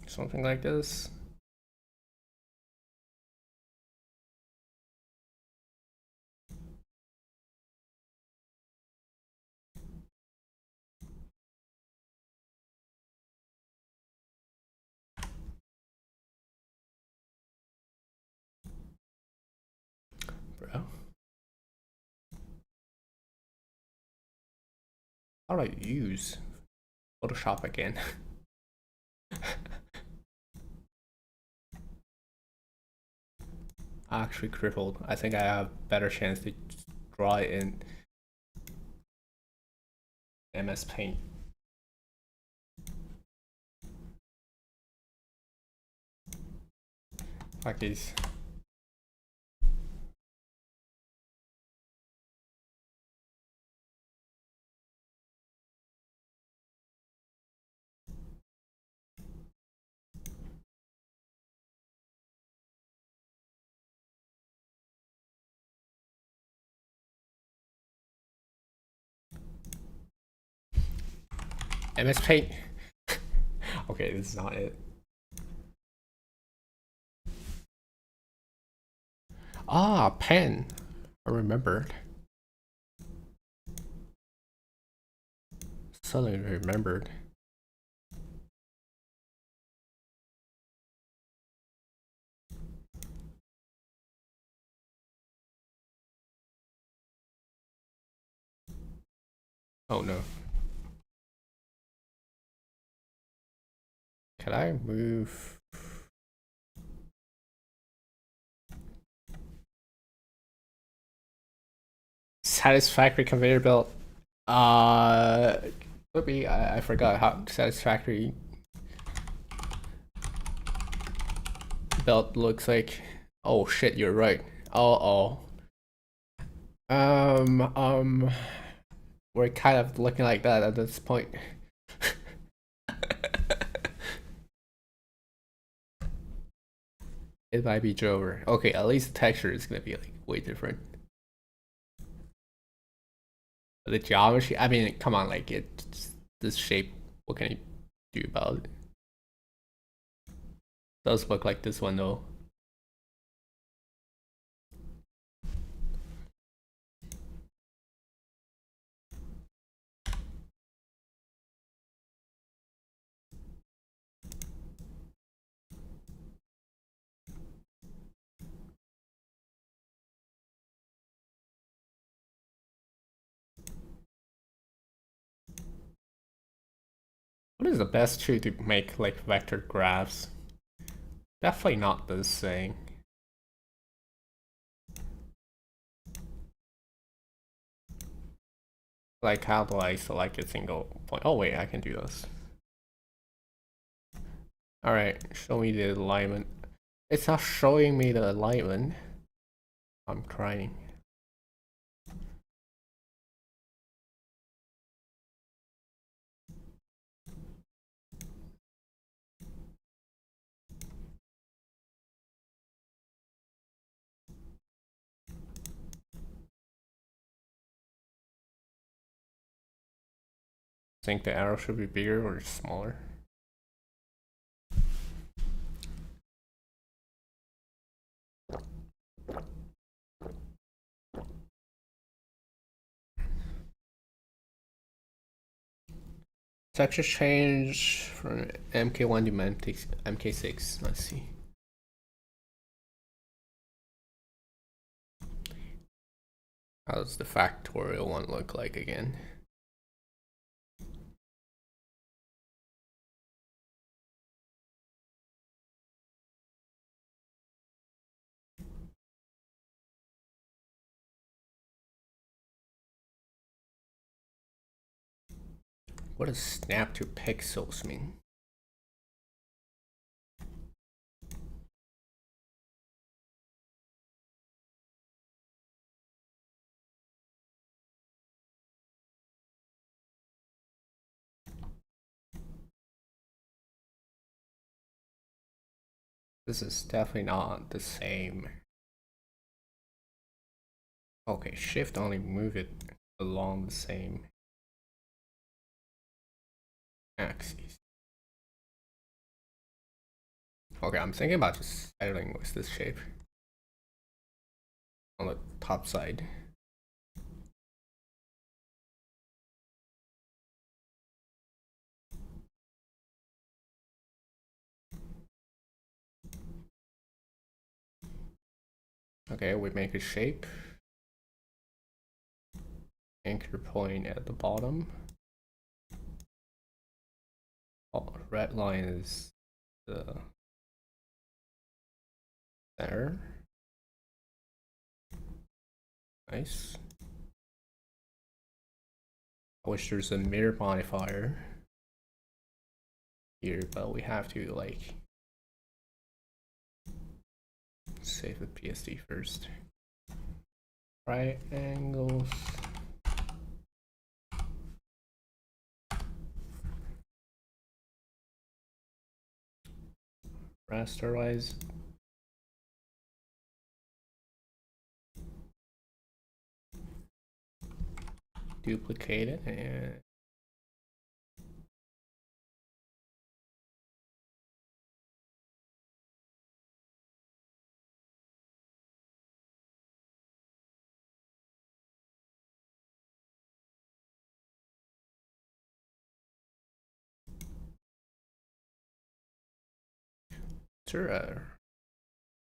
Something like this. Bro. How do I use Photoshop again? Actually crippled. I think I have better chance to draw it in MS Paint. Fuck these. MS Paint. Okay, this is not it. Ah, pen. I remembered. Suddenly remembered. Oh no. Can I move? Satisfactory conveyor belt. Maybe I forgot how satisfactory belt looks like. Oh shit, you're right. Oh. We're kind of looking like that at this point. It might be Jover. Okay, at least the texture is gonna be like way different. The geometry, I mean, come on, like this shape, what can you do about it? Does look like this one though. What is the best tool to make like vector graphs? Definitely not this thing. Like, how do I select a single point? Oh wait, I can do this. Alright, show me the alignment. It's not showing me the alignment. I'm crying. Think the arrow should be bigger or smaller? Texture change from MK1 to MK6. Let's see. How does the Factorio one look like again? What does snap to pixels mean? This is definitely not the same. Okay, shift only move it along the same axis. Okay, I'm thinking about just settling with this shape on the top side. Okay, we make a shape. Anchor point at the bottom. Oh, red line is the center. Nice. I wish there's a mirror modifier here, but we have to like save the PSD first. Right angles. Rasterize. Duplicate it and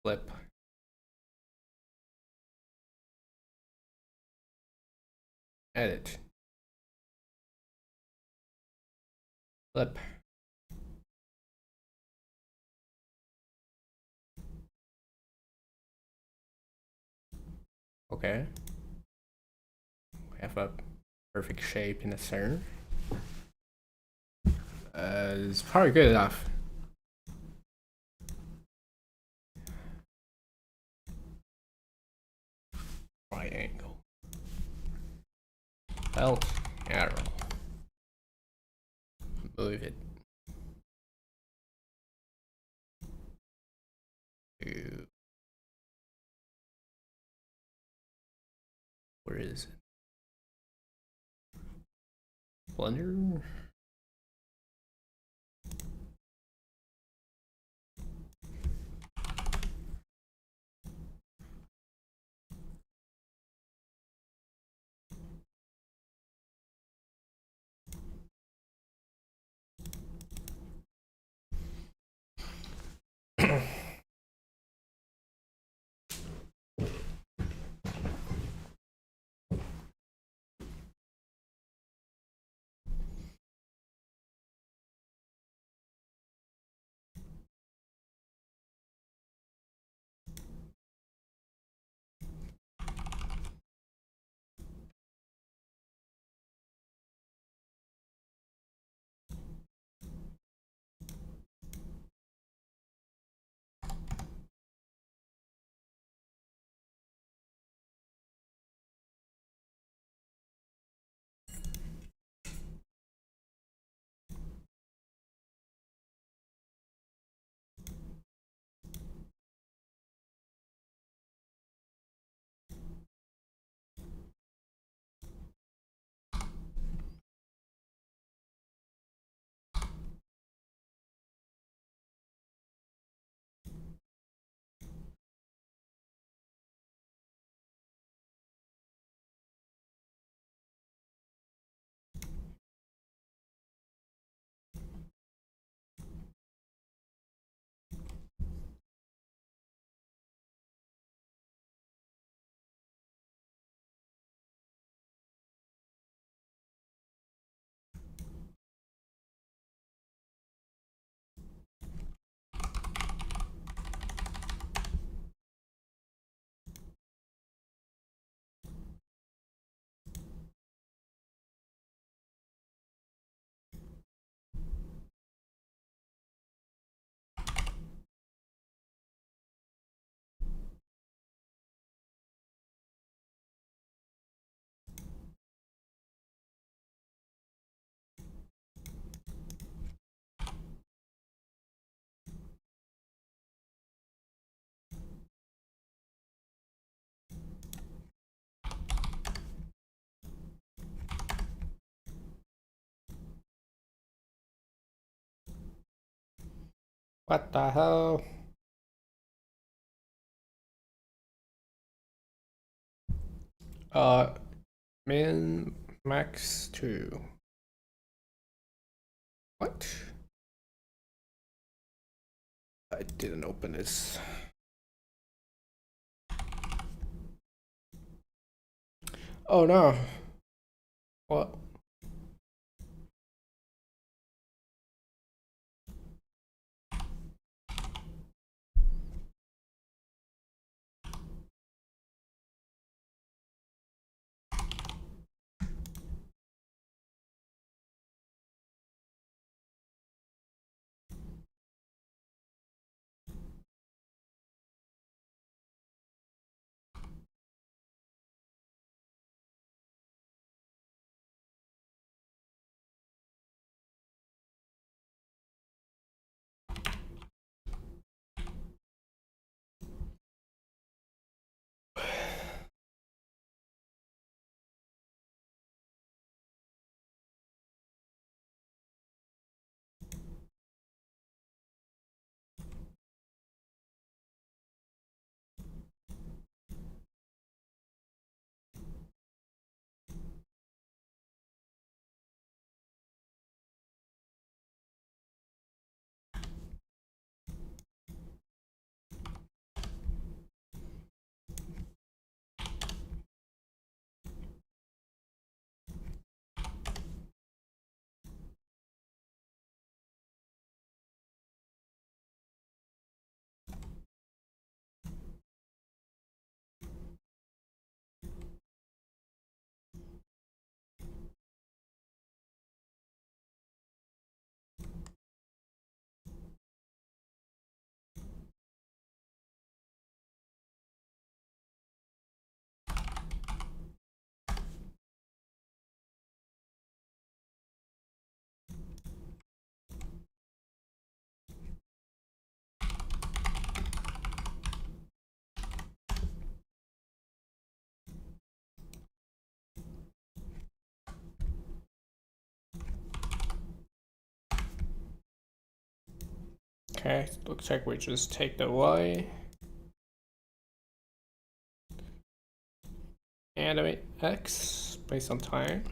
flip. Edit. Flip. Okay. We have a perfect shape in the center. It's probably good enough. Right angle. Belt arrow. Move it to, where is it? Blender. What the hell? Uh, min max 2. What? I didn't open this. Oh no. What? Okay, looks like we just take the Y. Animate X based on time.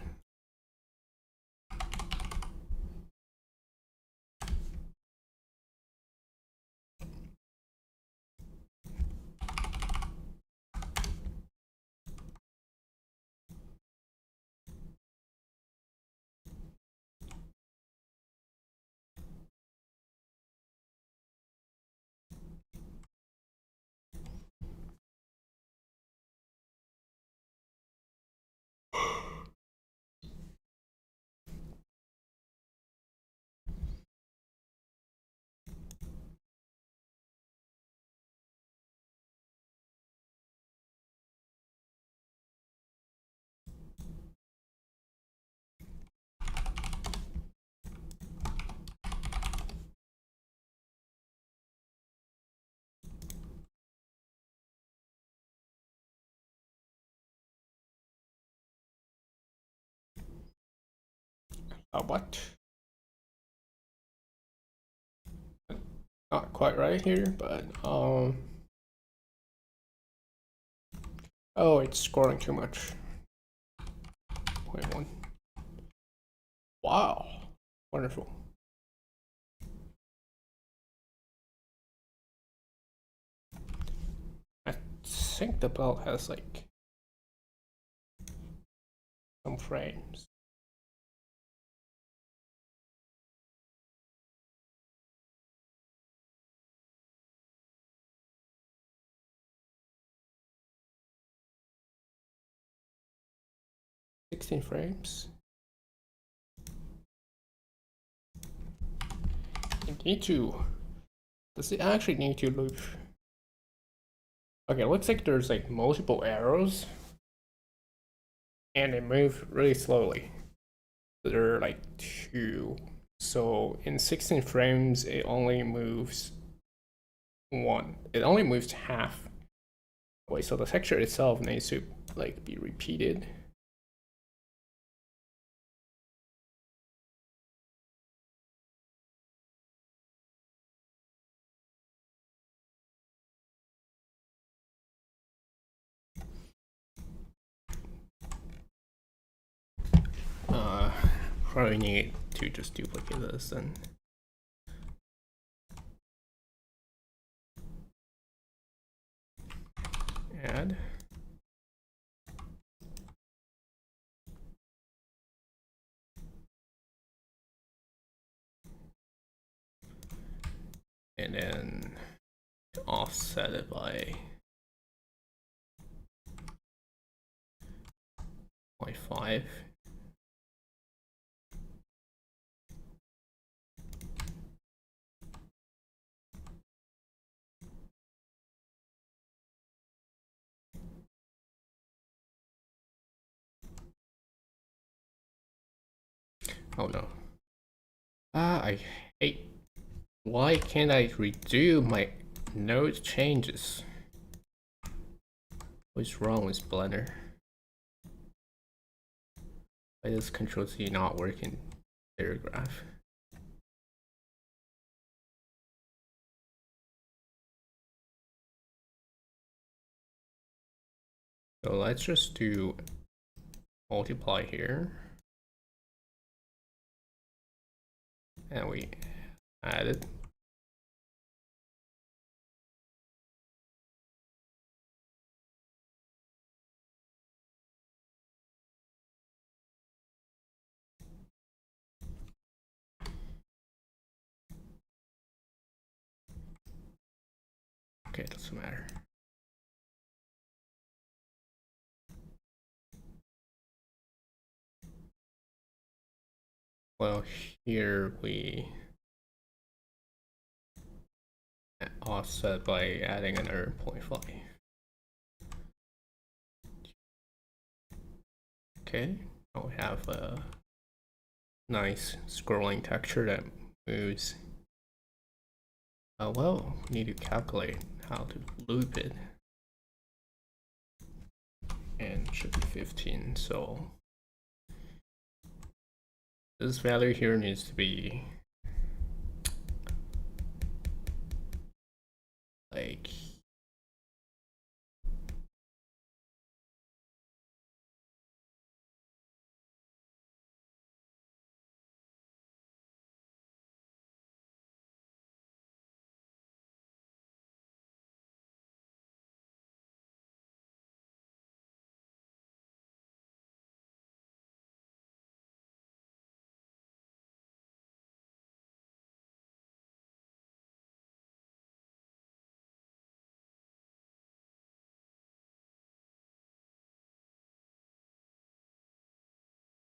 What? Not quite right here, but oh, it's scrolling too much. 0.1. Wow, wonderful. I think the belt has like some frames. Frames. You need to. Does it actually need to loop? Okay, it looks like there's like multiple arrows, and they move really slowly. There are like 2. So in 16 frames, it only moves 1. It only moves half. Wait, so the texture itself needs to like be repeated. probably need to just duplicate this and add. And then offset it by 0.5. Oh no. I hate. Why can't I redo my node changes? What's wrong with Blender? Why does Control Z not work in paragraph? So let's just do multiply here. And we add it. Okay, doesn't matter. Well, here we offset by adding another 0.5. Okay, now we have a nice scrolling texture that moves. Well, we need to calculate how to loop it. And it should be 15, so this value here needs to be like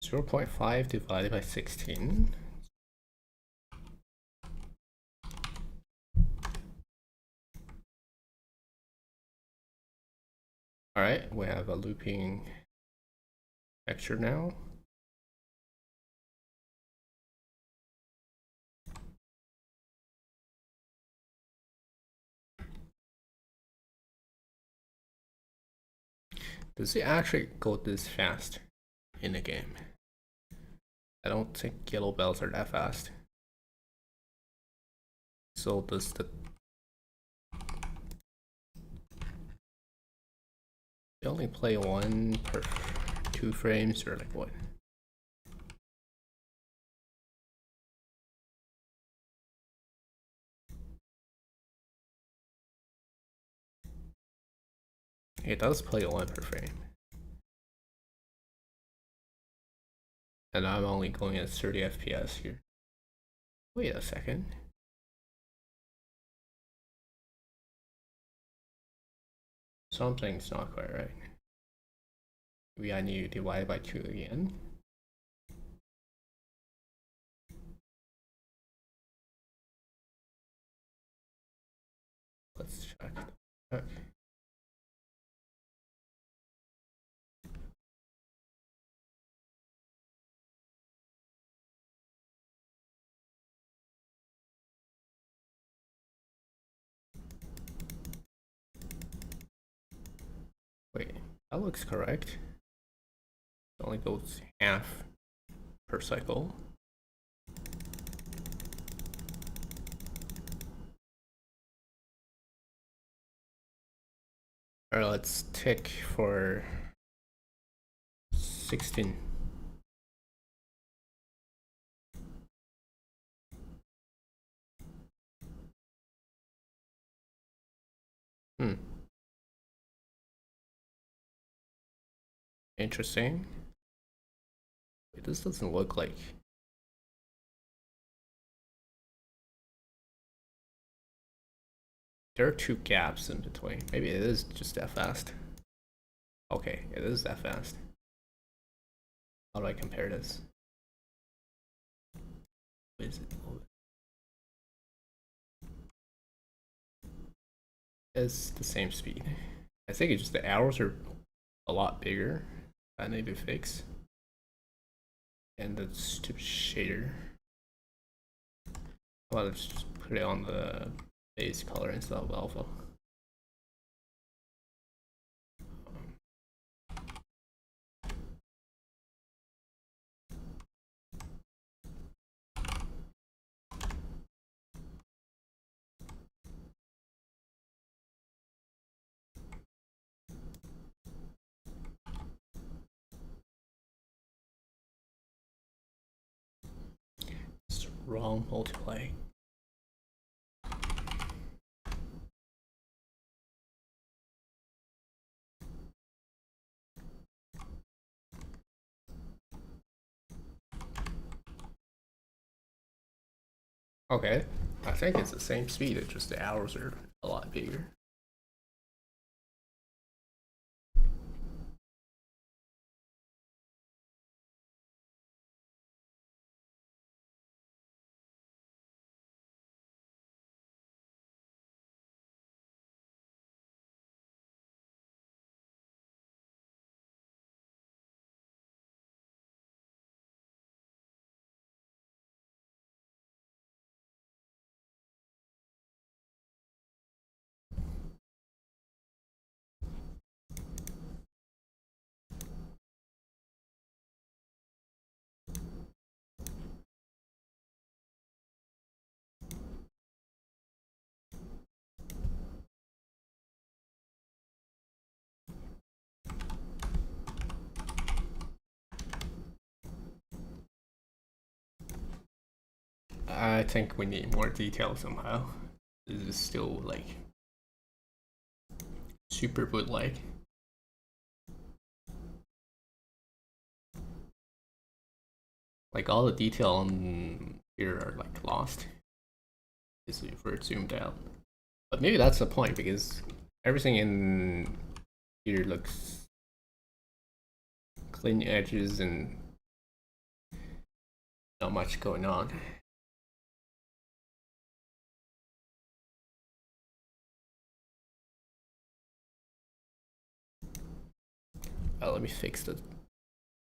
.5 divided by 16. All right, we have a looping texture now. Does it actually go this fast in the game? I don't think yellow bells are that fast. So does the they only play one per 2 frames or like what? It does play one per frame. And I'm only going at 30 FPS here. Wait a second. Something's not quite right. Maybe I need to divide by 2 again. Let's check. Okay. Wait, that looks correct. It only goes half per cycle. Alright, let's tick for 16. Interesting. This doesn't look like. There are two gaps in between. Maybe it is just that fast. Okay, it is that fast. How do I compare this? What is it? It's the same speed. I think it's just the arrows are a lot bigger. I need to fix. And the stupid shader. Well, let's just put it on the base color instead of alpha. It's wrong multiply. Okay, I think it's the same speed, it's just the hours are a lot bigger. I think we need more detail somehow. This is still like super bootleg. Like all the detail on here are like lost. If we're zoomed out. But maybe that's the point because everything in here looks clean edges and not much going on. Let me fix the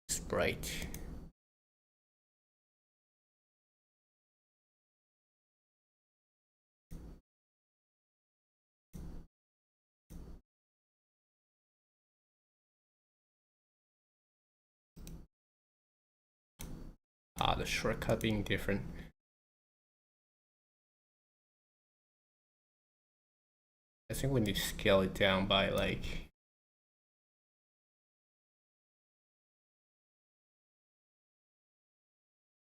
sprite. The shortcut being different. I think we need to scale it down by like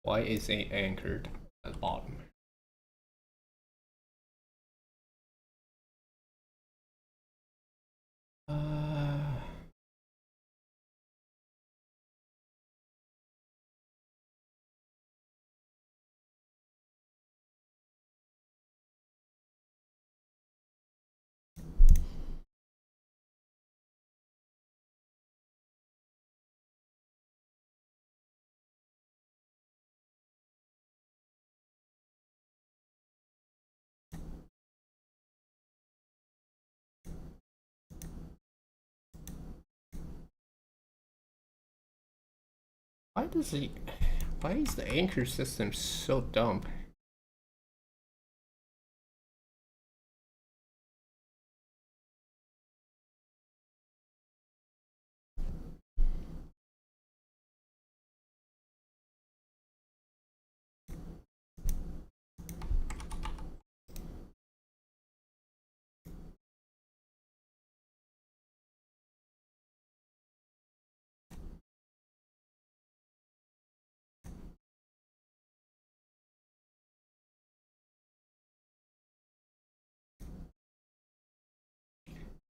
why is it anchored at the bottom? Why is the anchor system so dumb?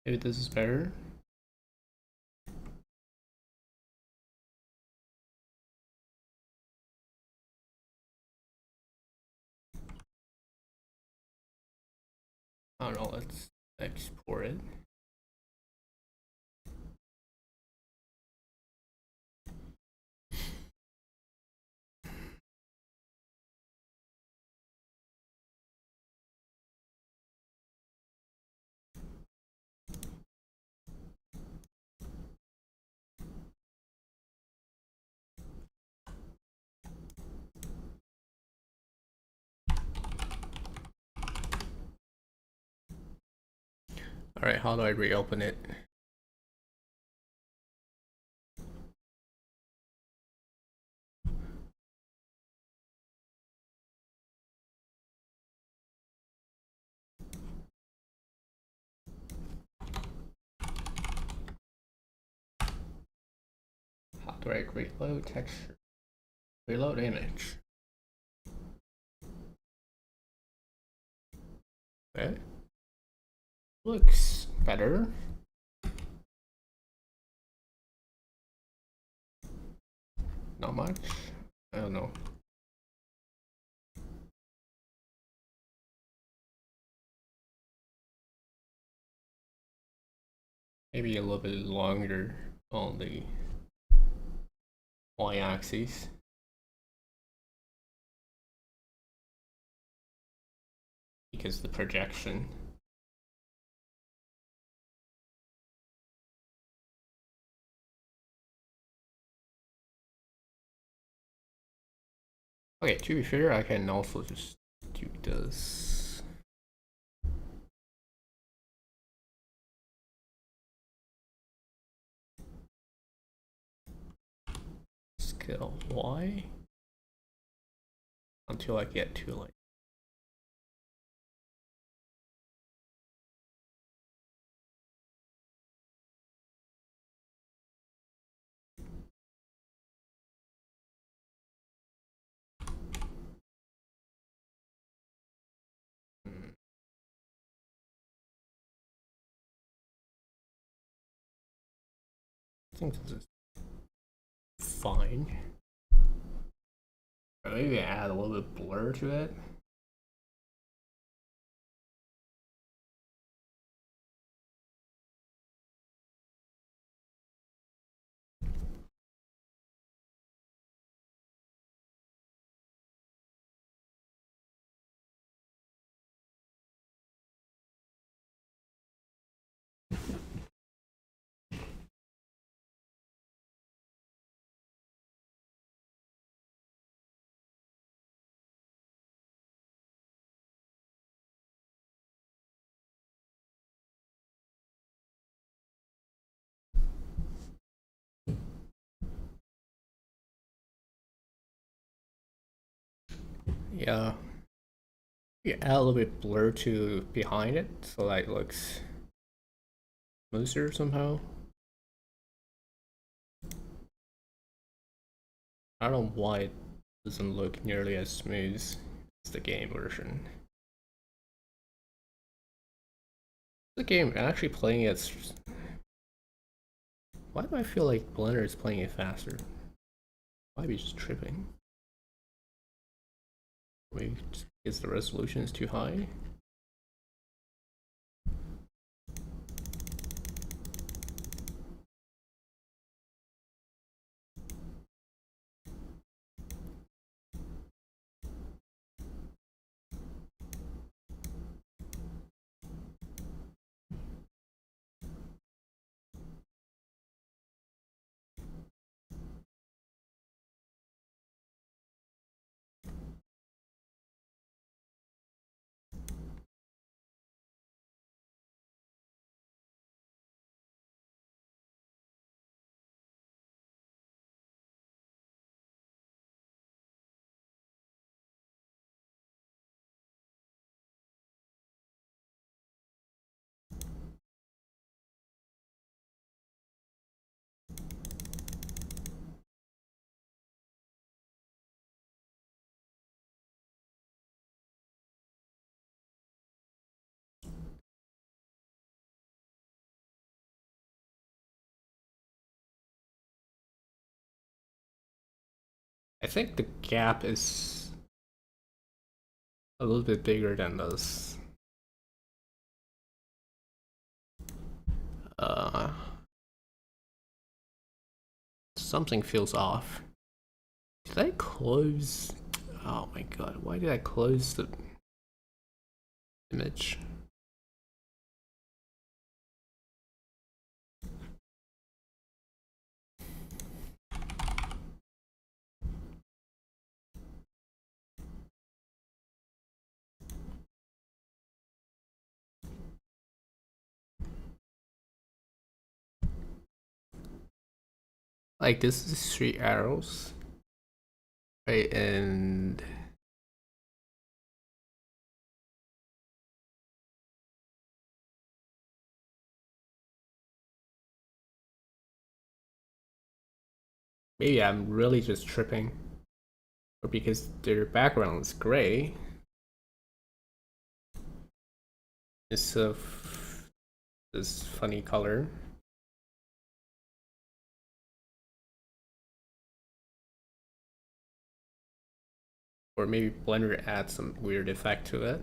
Maybe this is better. I don't know, let's export it. Alright, how do I reopen it? How do I reload texture? Reload image. Okay. Looks better. Not much. I don't know. Maybe a little bit longer on the y-axis. Because the projection. Okay, to be fair, I can also just do this. Scale Y until I get to like I think this is fine. Or maybe add a little bit blur to it. Yeah. You add a little bit blur to behind it so that it looks smoother somehow. I don't know why it doesn't look nearly as smooth as the game version. The game actually playing it. Why do I feel like Blender is playing it faster? Might be just tripping. Maybe just because the resolution is too high. I think the gap is a little bit bigger than this. Uh, something feels off. Did I close? Oh my god, why did I close the image? Like this is 3 arrows, right? And maybe I'm really just tripping, or because their background is gray instead of this funny color. Or maybe Blender adds some weird effect to it.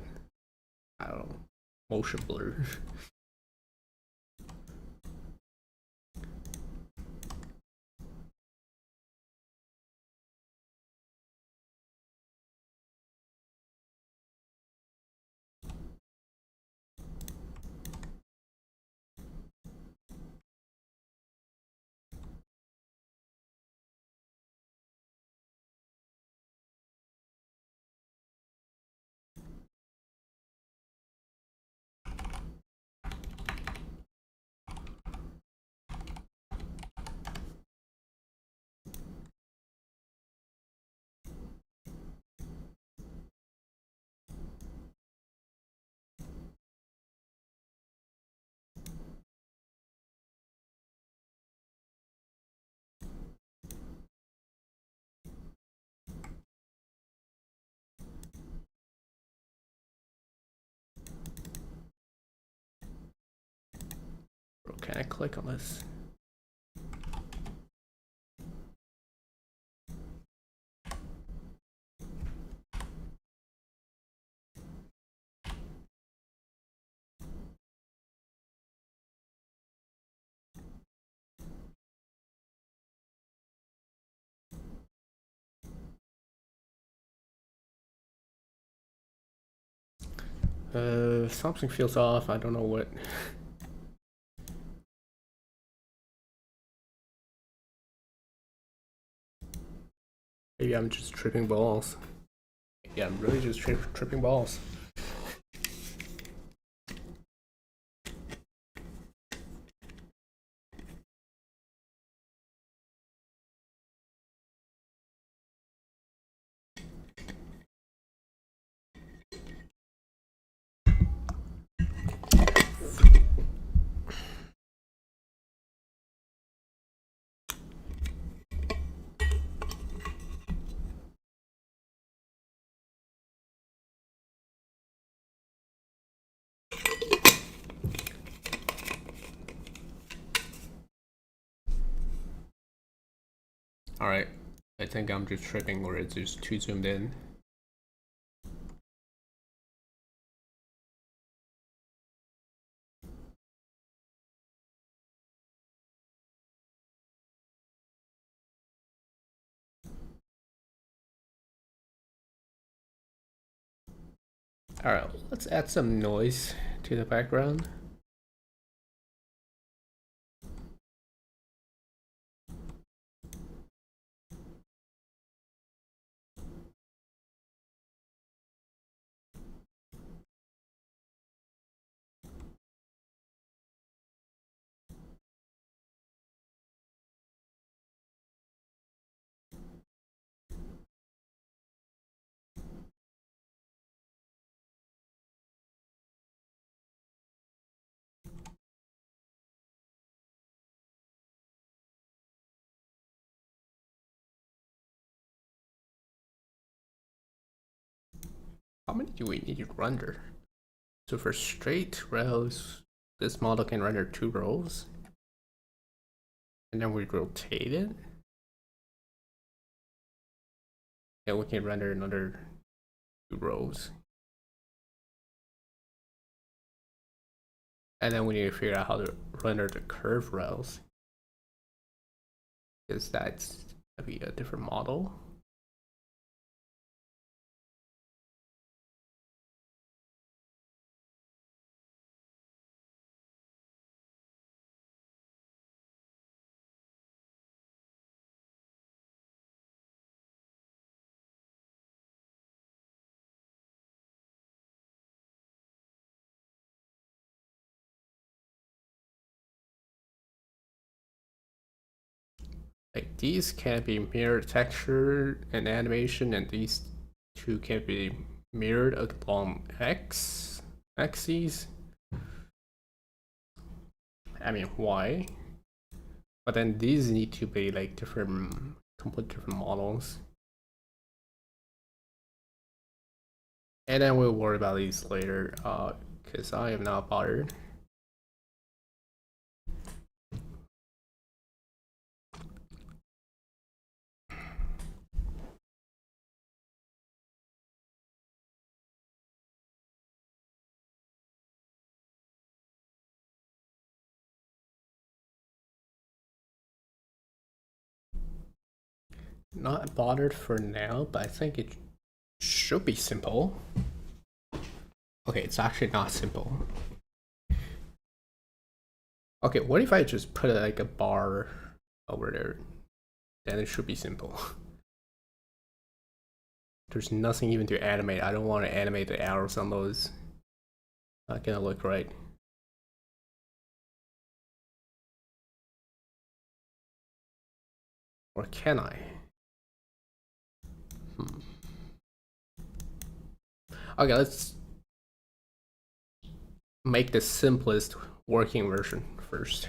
I don't know. Motion blur. Bro, can I click on this? Something feels off. I don't know what. Maybe I'm just tripping balls. Yeah, I'm really just tripping balls. Alright, I think I'm just tripping or it's just too zoomed in. Alright, let's add some noise to the background. How many do we need to render? So for straight rows, this model can render 2 rows. And then we rotate it. And we can render another 2 rows. And then we need to figure out how to render the curve rails, because that's gonna be a different model. Like these can be mirrored texture and animation, and these two can be mirrored along axes. I mean, why? But then these need to be like different, completely different models. And then we'll worry about these later, because I am not bothered. Not bothered for now, but I think it should be simple. Okay, it's actually not simple. Okay, what if I just put like a bar over there? Then it should be simple. There's nothing even to animate. I don't want to animate the arrows on those. Not gonna look right. Or can I? Okay, let's make the simplest working version first.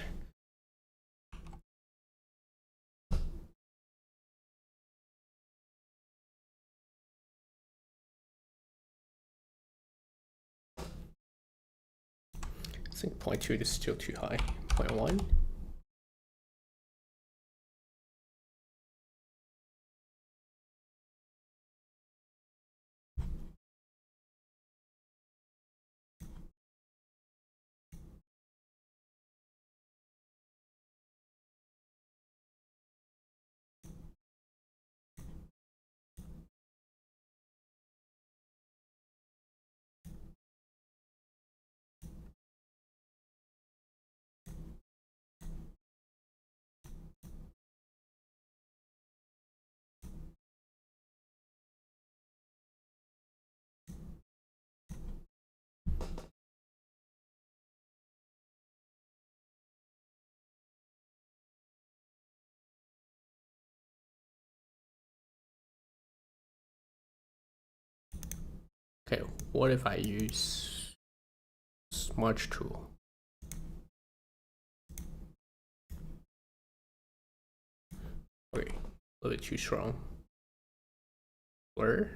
I think 0.2 is still too high. 0.1. Okay, what if I use smudge tool? Okay, a little bit too strong. Blur.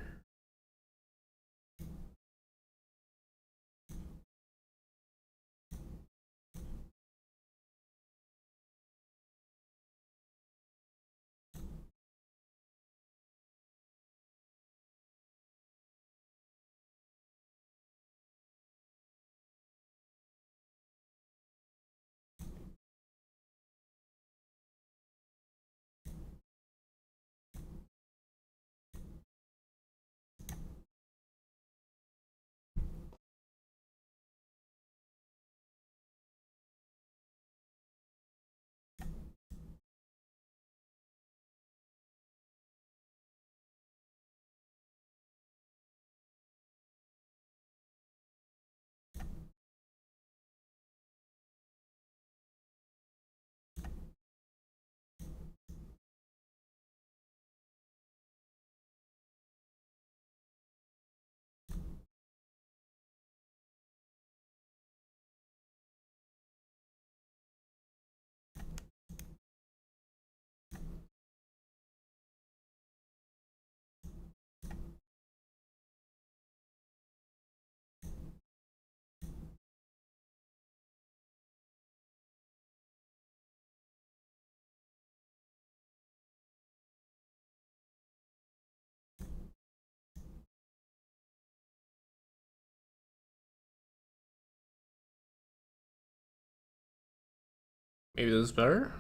Maybe this is better?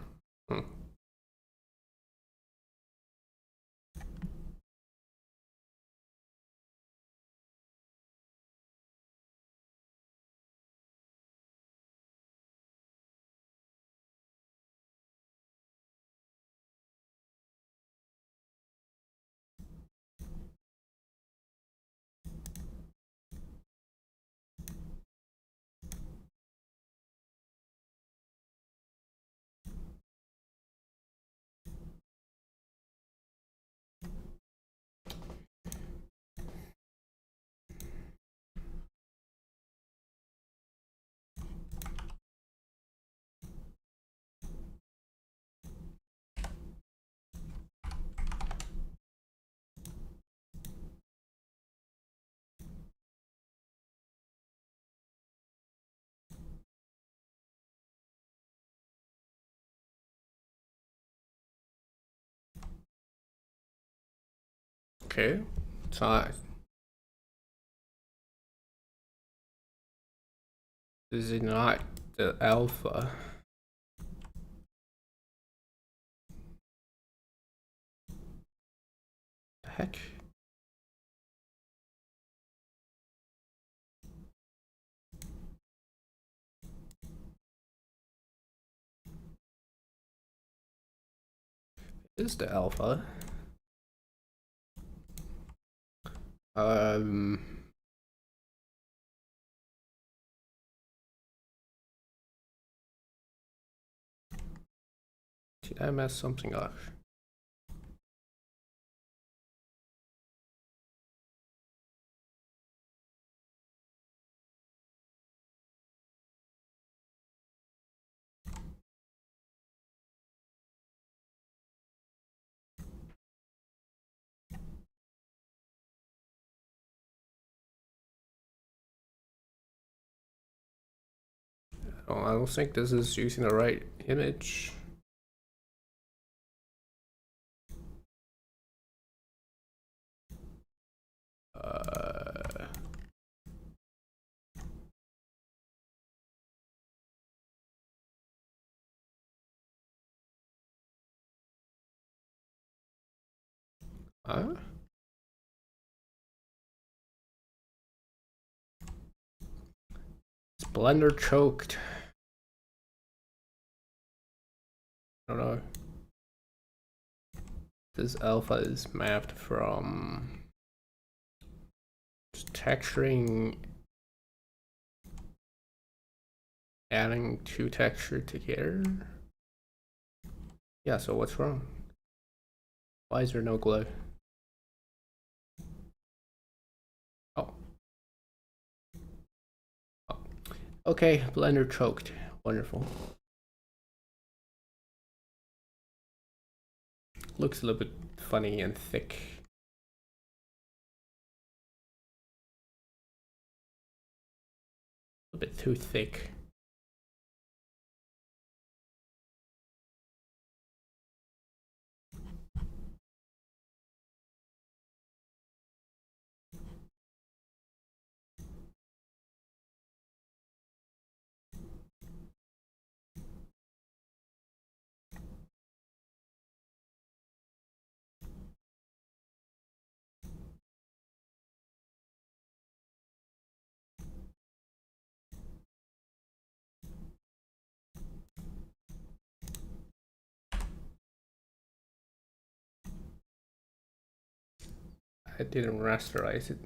Okay, so this is not the alpha. The heck? This is the alpha. Did I mess something up? Oh, I don't think this is using the right image. Huh? It's Blender choked. I don't know. This alpha is mapped from just texturing, adding two texture together. Yeah, so what's wrong? Why is there no glow? Oh. Oh. Okay, Blender choked. Wonderful. Looks a little bit funny and thick. A bit too thick. I didn't rasterize it.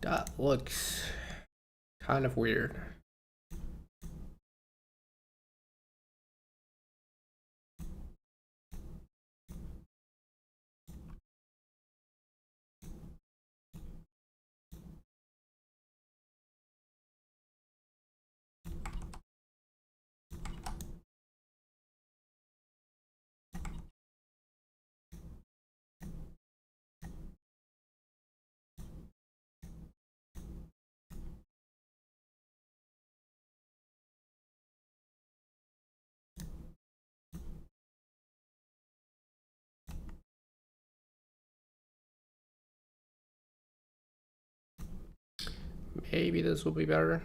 That looks kind of weird. Maybe this will be better.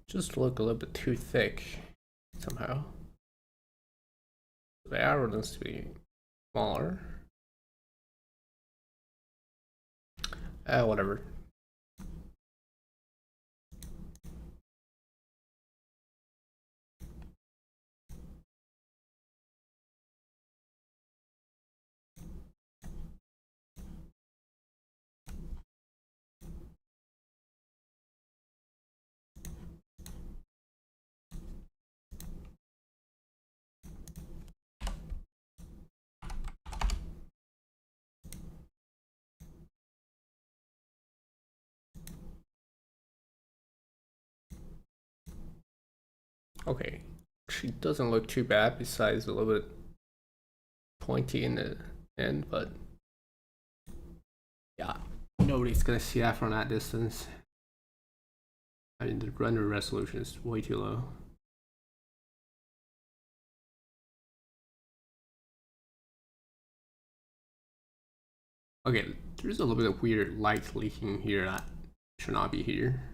Just look a little bit too thick somehow. The arrow needs to be smaller. Whatever. Okay, she doesn't look too bad besides a little bit pointy in the end, but yeah, nobody's gonna see that from that distance. I mean, the render resolution is way too low. Okay, there's a little bit of weird light leaking here that should not be here.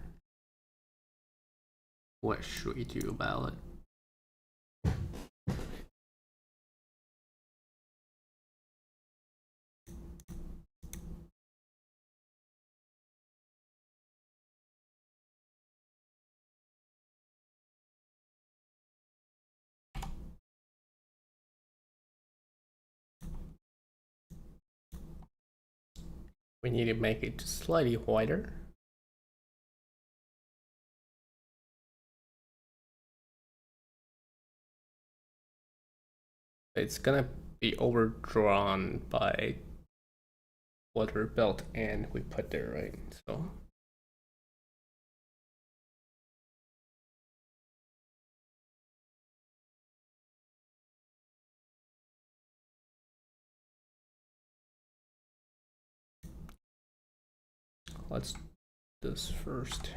What should we do about it? We need to make it slightly whiter. It's gonna be overdrawn by whatever belt and we put there, right? So let's do this first.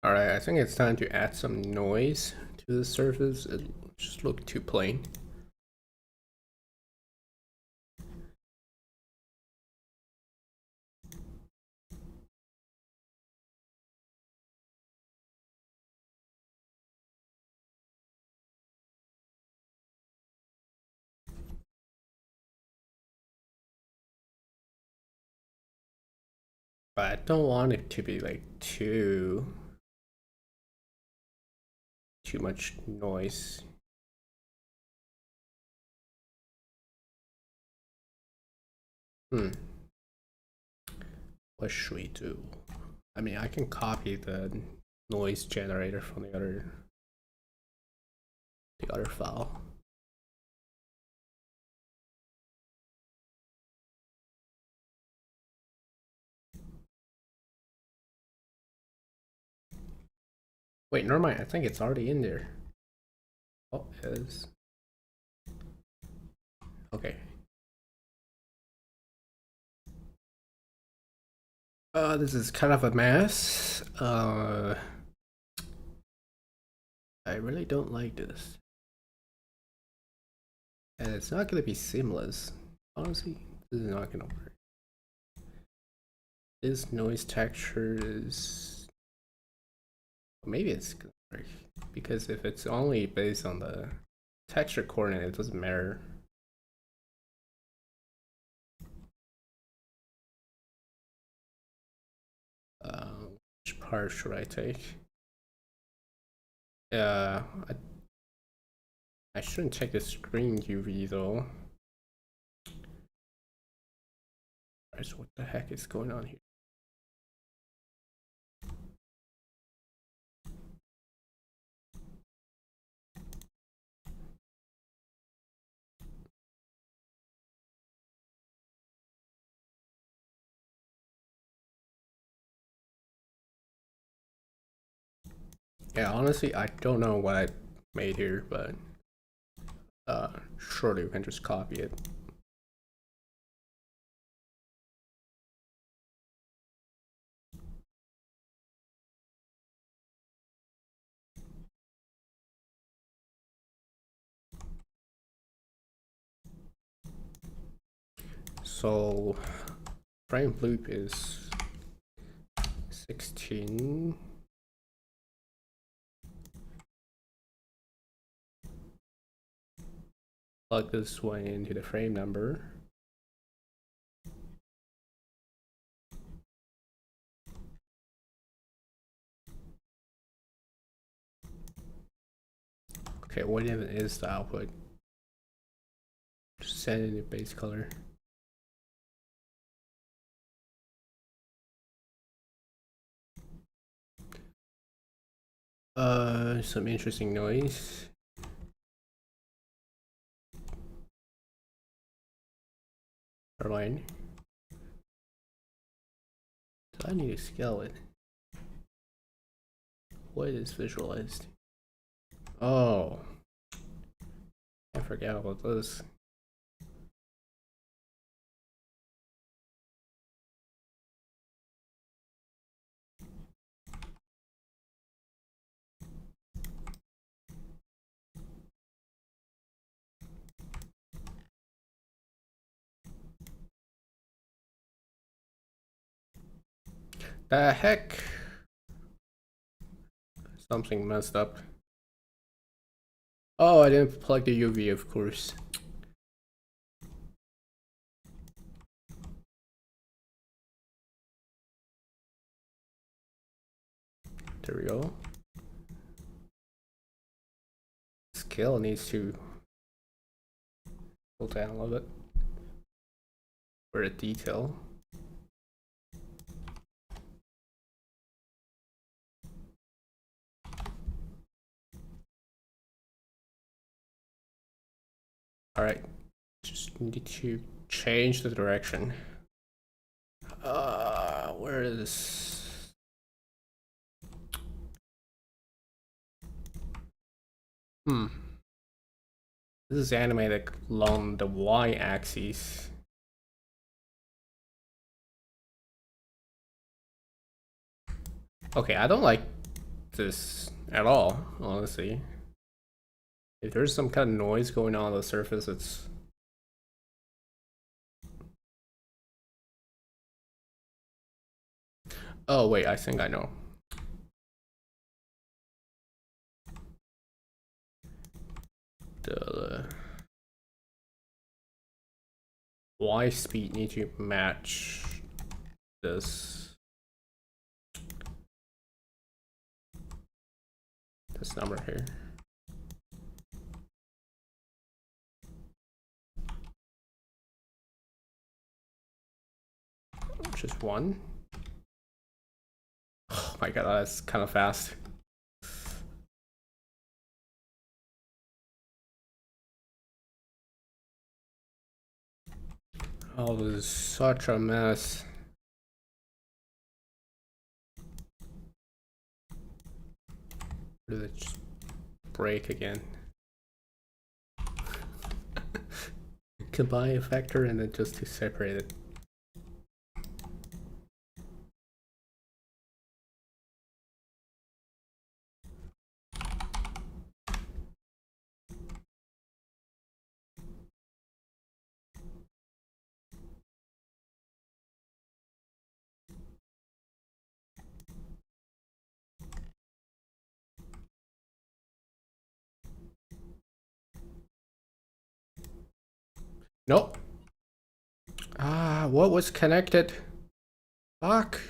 All right, I think it's time to add some noise to the surface. It just looked too plain. But I don't want it to be like too much noise. What should we do? I mean, I can copy the noise generator from the other file. Wait, never mind. I think it's already in there. Oh, it is. Okay. This is kind of a mess. I really don't like this. And it's not gonna be seamless. Honestly, this is not gonna work. This noise texture is... maybe it's gonna work. Because if it's only based on the texture coordinate, it doesn't matter. Which part should I take? I shouldn't check the screen UV though. Alright, so what the heck is going on here? Yeah, honestly, I don't know what I made here, but surely we can just copy it. So frame loop is 16. Plug this one into the frame number. Okay, what even is the output? Just send in the base color. Some interesting noise. Line. So I need to scale it. What is visualized? Oh, I forgot about this. The heck? Something messed up. Oh, I didn't plug the UV, of course. There we go. Scale needs to go down a little bit for the detail. All right, just need to change the direction. Where is... This is animated along the y-axis. Okay, I don't like this at all, honestly. If there's some kind of noise going on the surface, it's... Oh wait, I think I know. The Y speed need to match this number here. Just 1. Oh my god, that's kind of fast. Oh, this is such a mess. Did it just break again? Combine a factor and then just to separate it. Nope. Ah, what was connected? Fuck.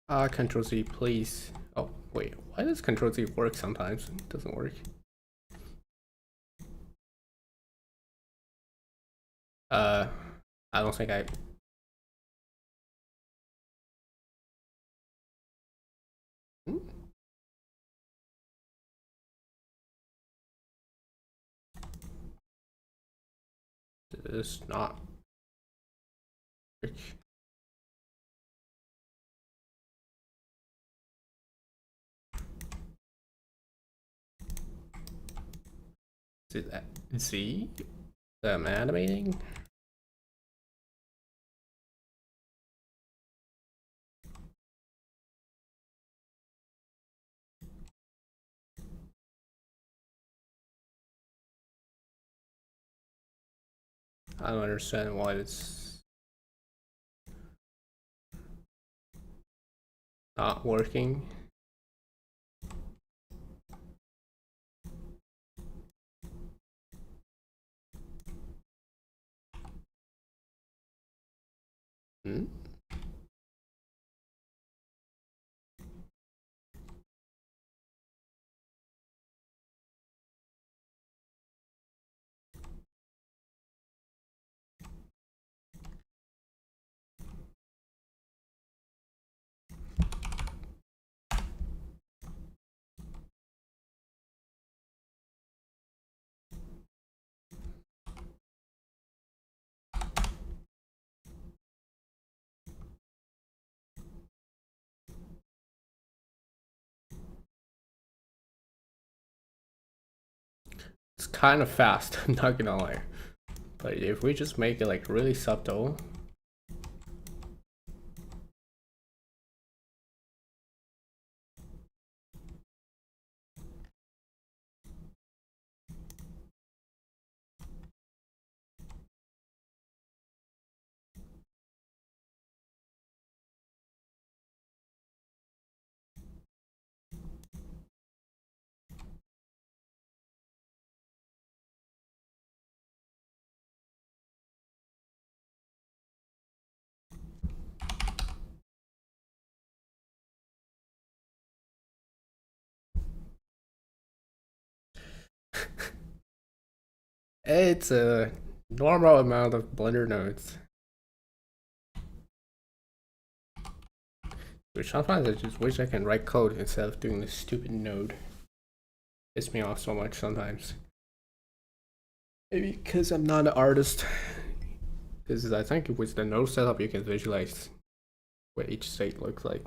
Ah, Control Z, please. Oh, wait. Why does Control Z work sometimes? It doesn't work. I don't think I... Hmm? This is not work. Is that Z? I'm animating? I don't understand why it's not working. Hmm? It's kind of fast, I'm not gonna lie. But if we just make it like really subtle, it's a normal amount of Blender nodes. Which sometimes I just wish I can write code instead of doing this stupid node. Pisses me off so much sometimes. Maybe because I'm not an artist. Because I think with the node setup you can visualize what each state looks like.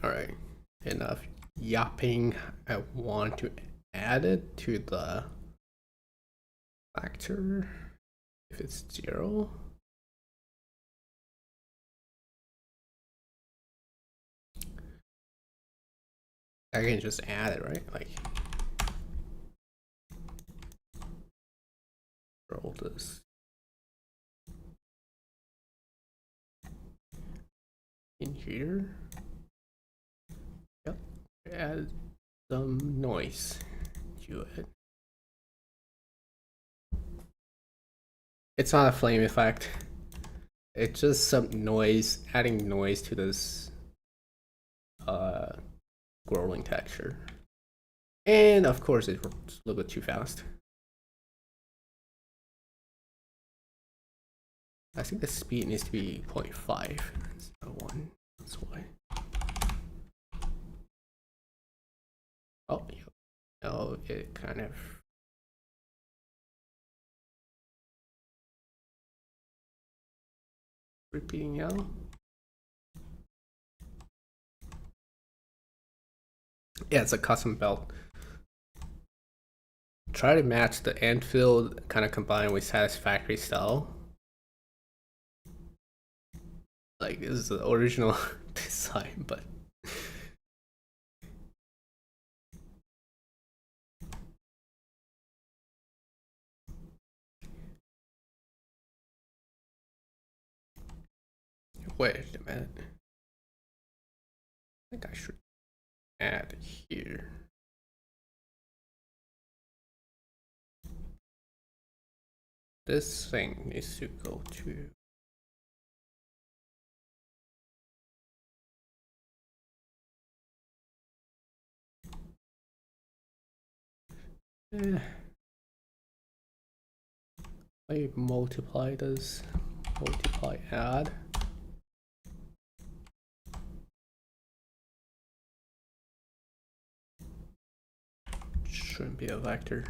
Alright, enough yapping. I want to add it to the factor if it's 0. I can just add it, right? Like, roll this in here. Yep, add some noise to it. It's not a flame effect. It's just some noise, adding noise to this growing texture. And of course it's a little bit too fast. I think the speed needs to be 0.5 instead of 1. That's why. Oh, yeah. Oh, it kind of repeating now. Yeah, it's a custom belt. Try to match the Enfield kind of combined with Satisfactory style. Like, this is the original design, but wait a minute. think I should add here. This thing needs to go to I multiply this, multiply add. Shouldn't be a vector.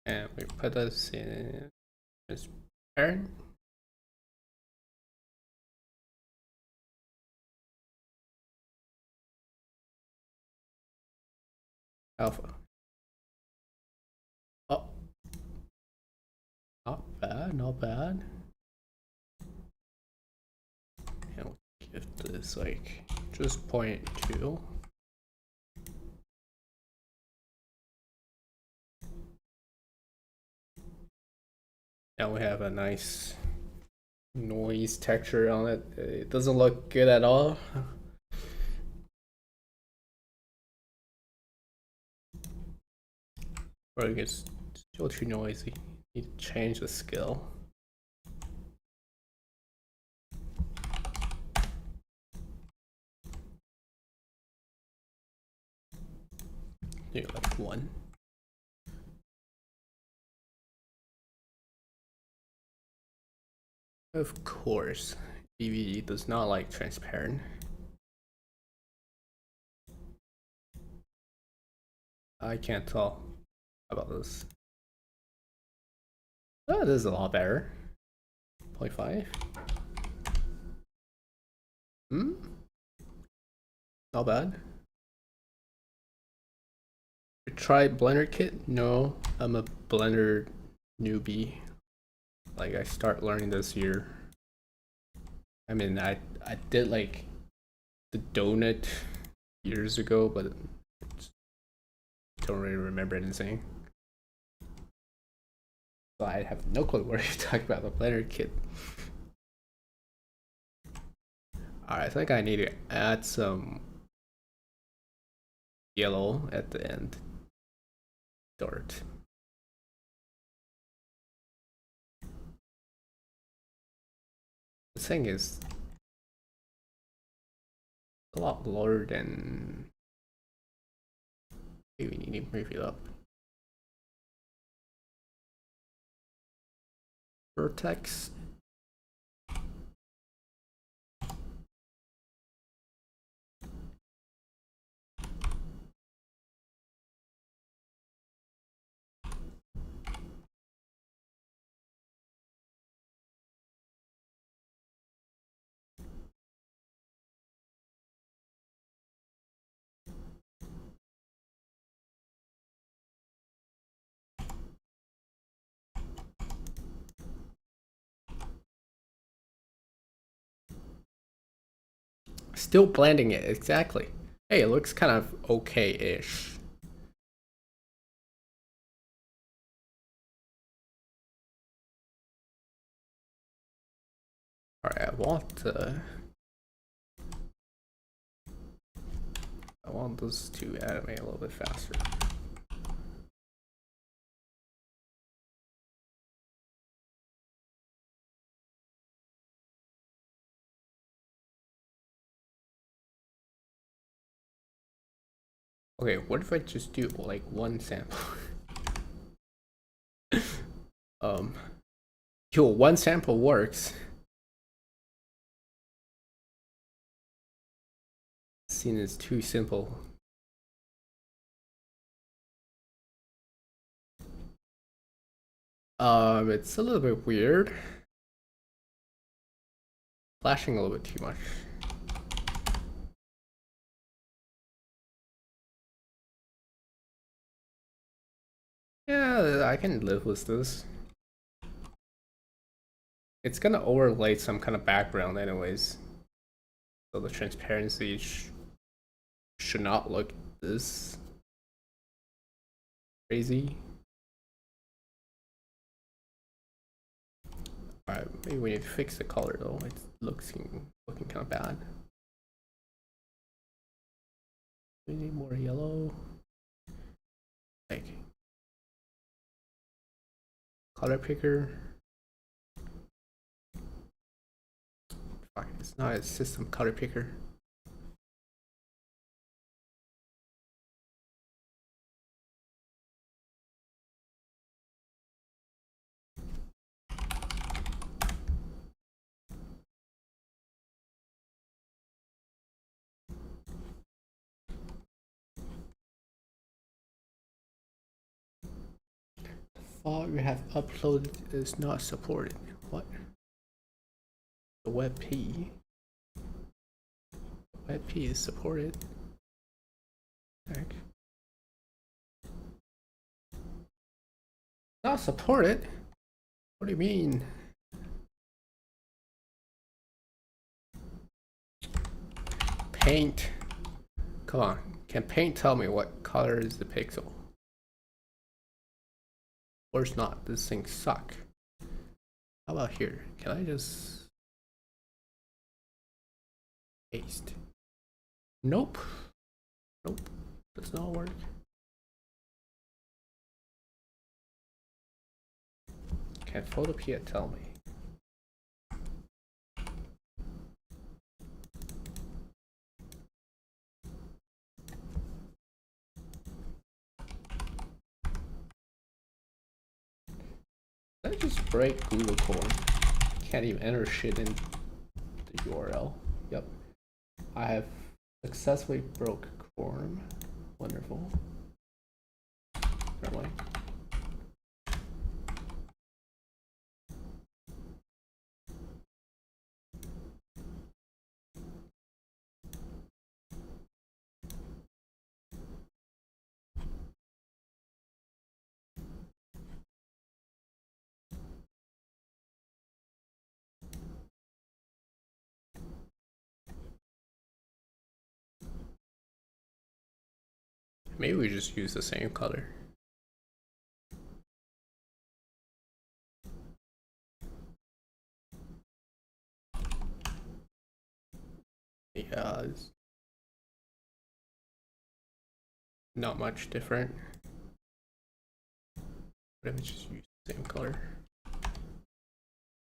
And we put this in this parent. Alpha. Oh, not bad, not bad. And we'll give this like just 0.2. Now we have a nice noise texture on it. It doesn't look good at all. Or it's still too noisy. Need to change the scale. Do like 1. Of course, DVD does not like transparent. I can't tell about this. Oh, this is a lot better. 0.5. Not bad. You tried Blender Kit? No, I'm a Blender newbie. Like I start learning this year. I mean, I did like the donut years ago, but don't really remember anything. So I have no clue what you talk about the Blender Kit. Alright, I think I need to add some yellow at the end. Dart. The thing is a lot lower than maybe we need to move it up. Vertex. Still blending it, exactly. Hey, it looks kind of okay-ish. Alright, I want this to animate a little bit faster. Okay, what if I just do like one sample? Yo, one sample works. Scene is too simple. It's a little bit weird. Flashing a little bit too much. Yeah, I can live with this. It's gonna overlay some kind of background anyways. So the transparency should not look this crazy. Alright, maybe we need to fix the color though. It's looking kind of bad. We need more yellow. Like color picker. Fuck, it's not a system color picker. The file you have uploaded is not supported. What? The WebP. The WebP is supported. Heck. Not supported? What do you mean? Paint. Come on. Can Paint tell me what color is the pixel? Or it's not. This thing suck. How about here? Can I just paste? Nope. Nope. Does not work. Can Photopea tell me? Did I just break Google Chrome? Can't even enter shit in the URL. Yep. I have successfully broke Chrome. Wonderful. Never mind. Maybe we just use the same color. Yeah, it's not much different. What if we just use the same color?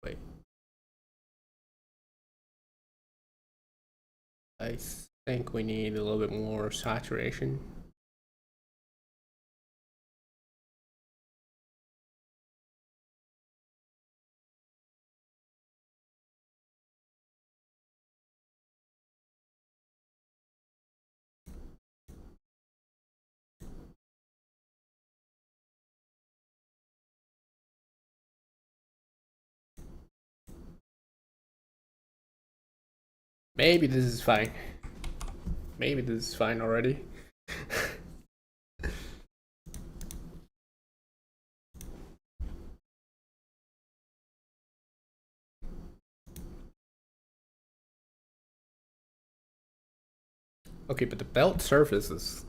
Wait. I think we need a little bit more saturation. Maybe this is fine. Maybe this is fine already. Okay, but the belt surface is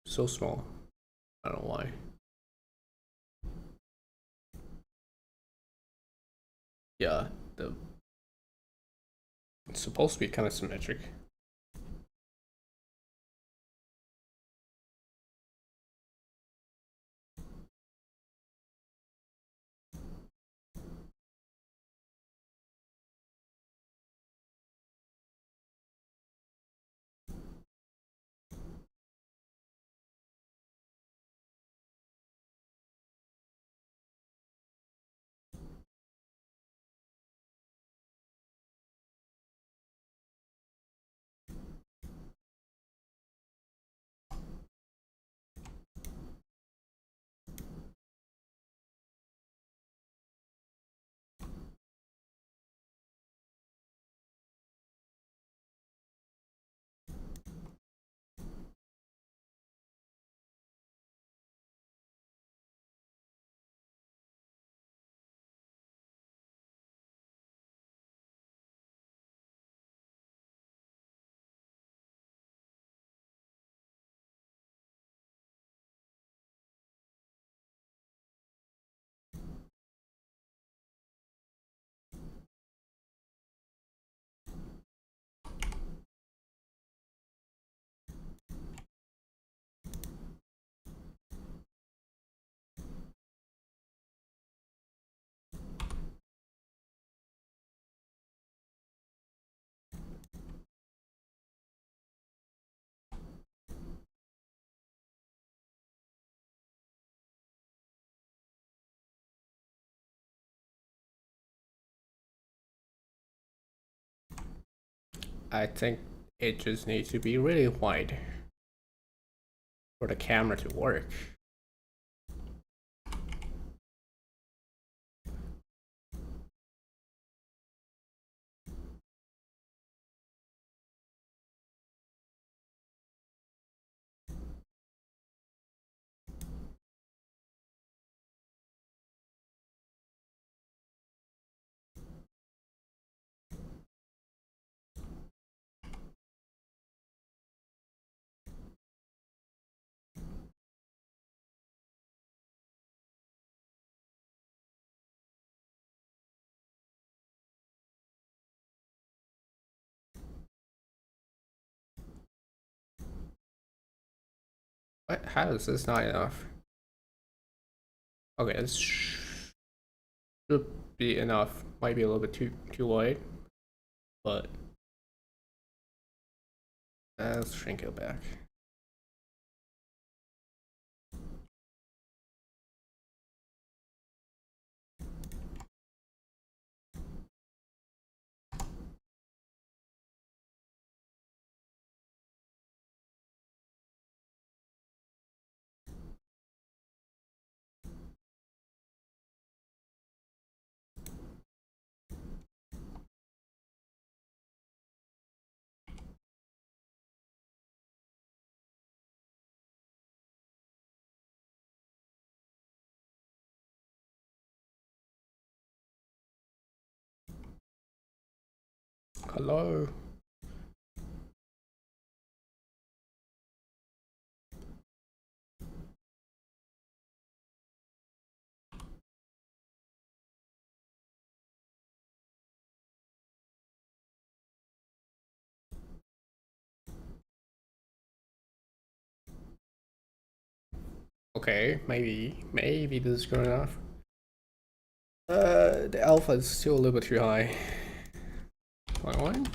so small. I don't know why. Yeah, it's supposed to be kind of symmetric. I think it just needs to be really wide for the camera to work. What? How is this not enough? Okay, this should be enough. Might be a little bit too wide, but let's shrink it back. Hello. Okay, maybe this is good enough. The alpha is still a little bit too high. 21?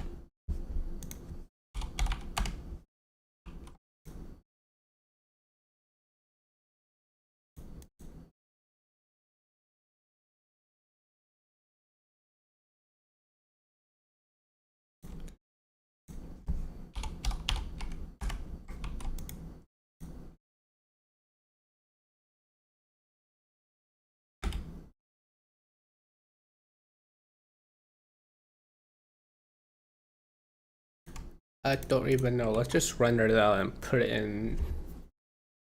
I don't even know. Let's just render that out and put it in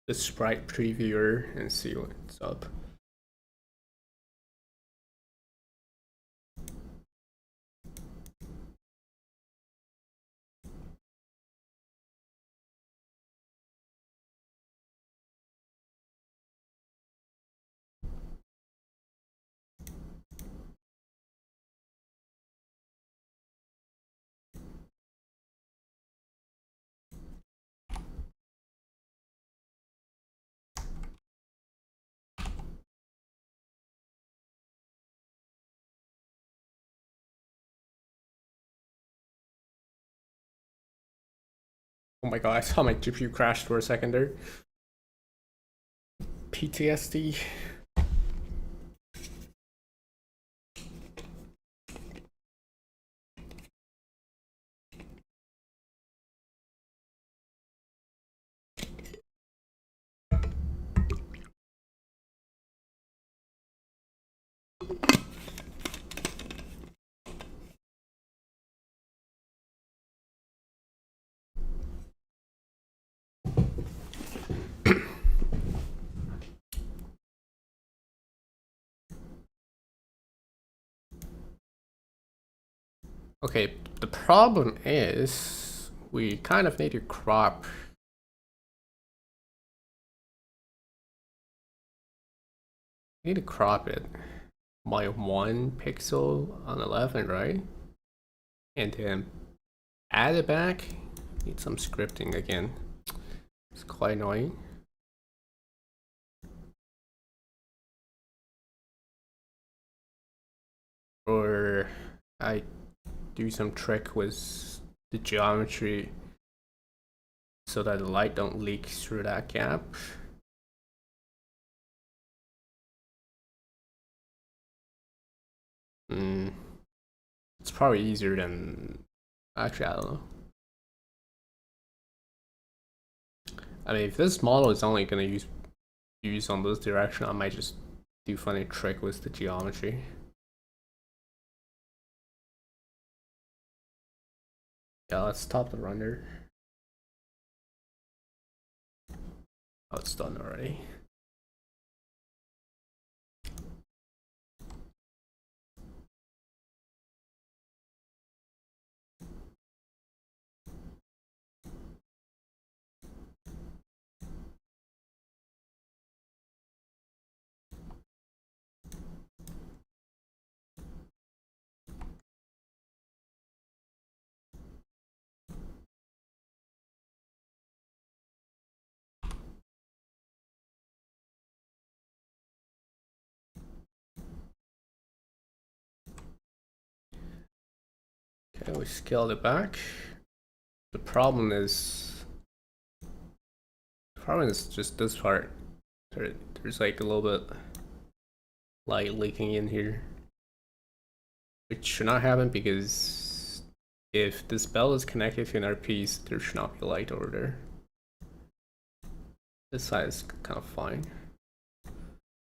the sprite previewer and see what's up. Oh my god, I saw my GPU crash for a second there. PTSD. Okay, the problem is we kind of need to crop. We need to crop it by 1 pixel on the left and right, and then add it back. Need some scripting again. It's quite annoying. Or I do some trick with the geometry so that the light don't leak through that gap. It's probably easier than Actually, I don't know. I mean, if this model is only gonna use on this direction, I might just do funny trick with the geometry. Yeah, let's stop the render. Oh, it's done already. Okay, we scaled it back. The problem is just this part. There's like a little bit light leaking in here, which should not happen because if this bell is connected to another piece, there should not be light over there. This side is kind of fine,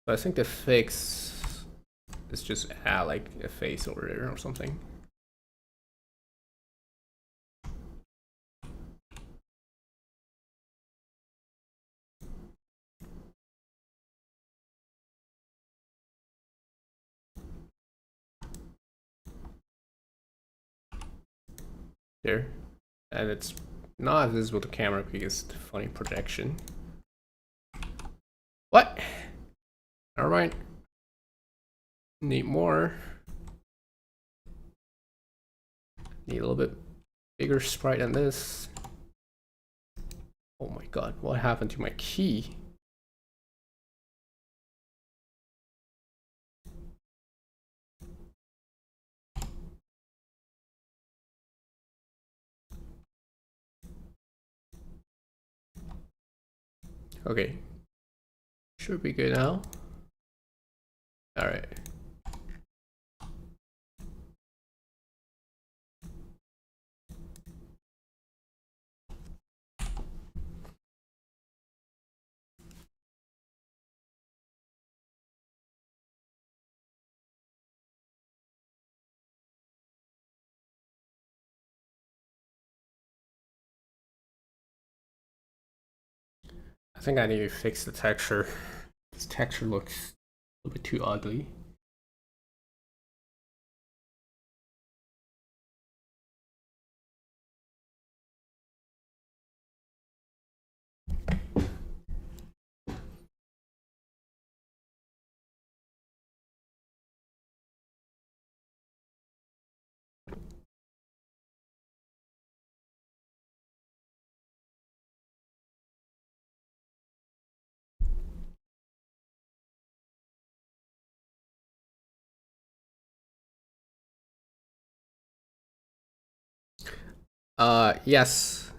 but I think the fix is just add like a face over there or something. There, and it's not visible to camera because the funny projection. What? All right. Need more. Need a little bit bigger sprite than this. Oh my god, what happened to my key? Okay. Should be good now. Alright. I think I need to fix the texture. This texture looks a little bit too ugly. Yes.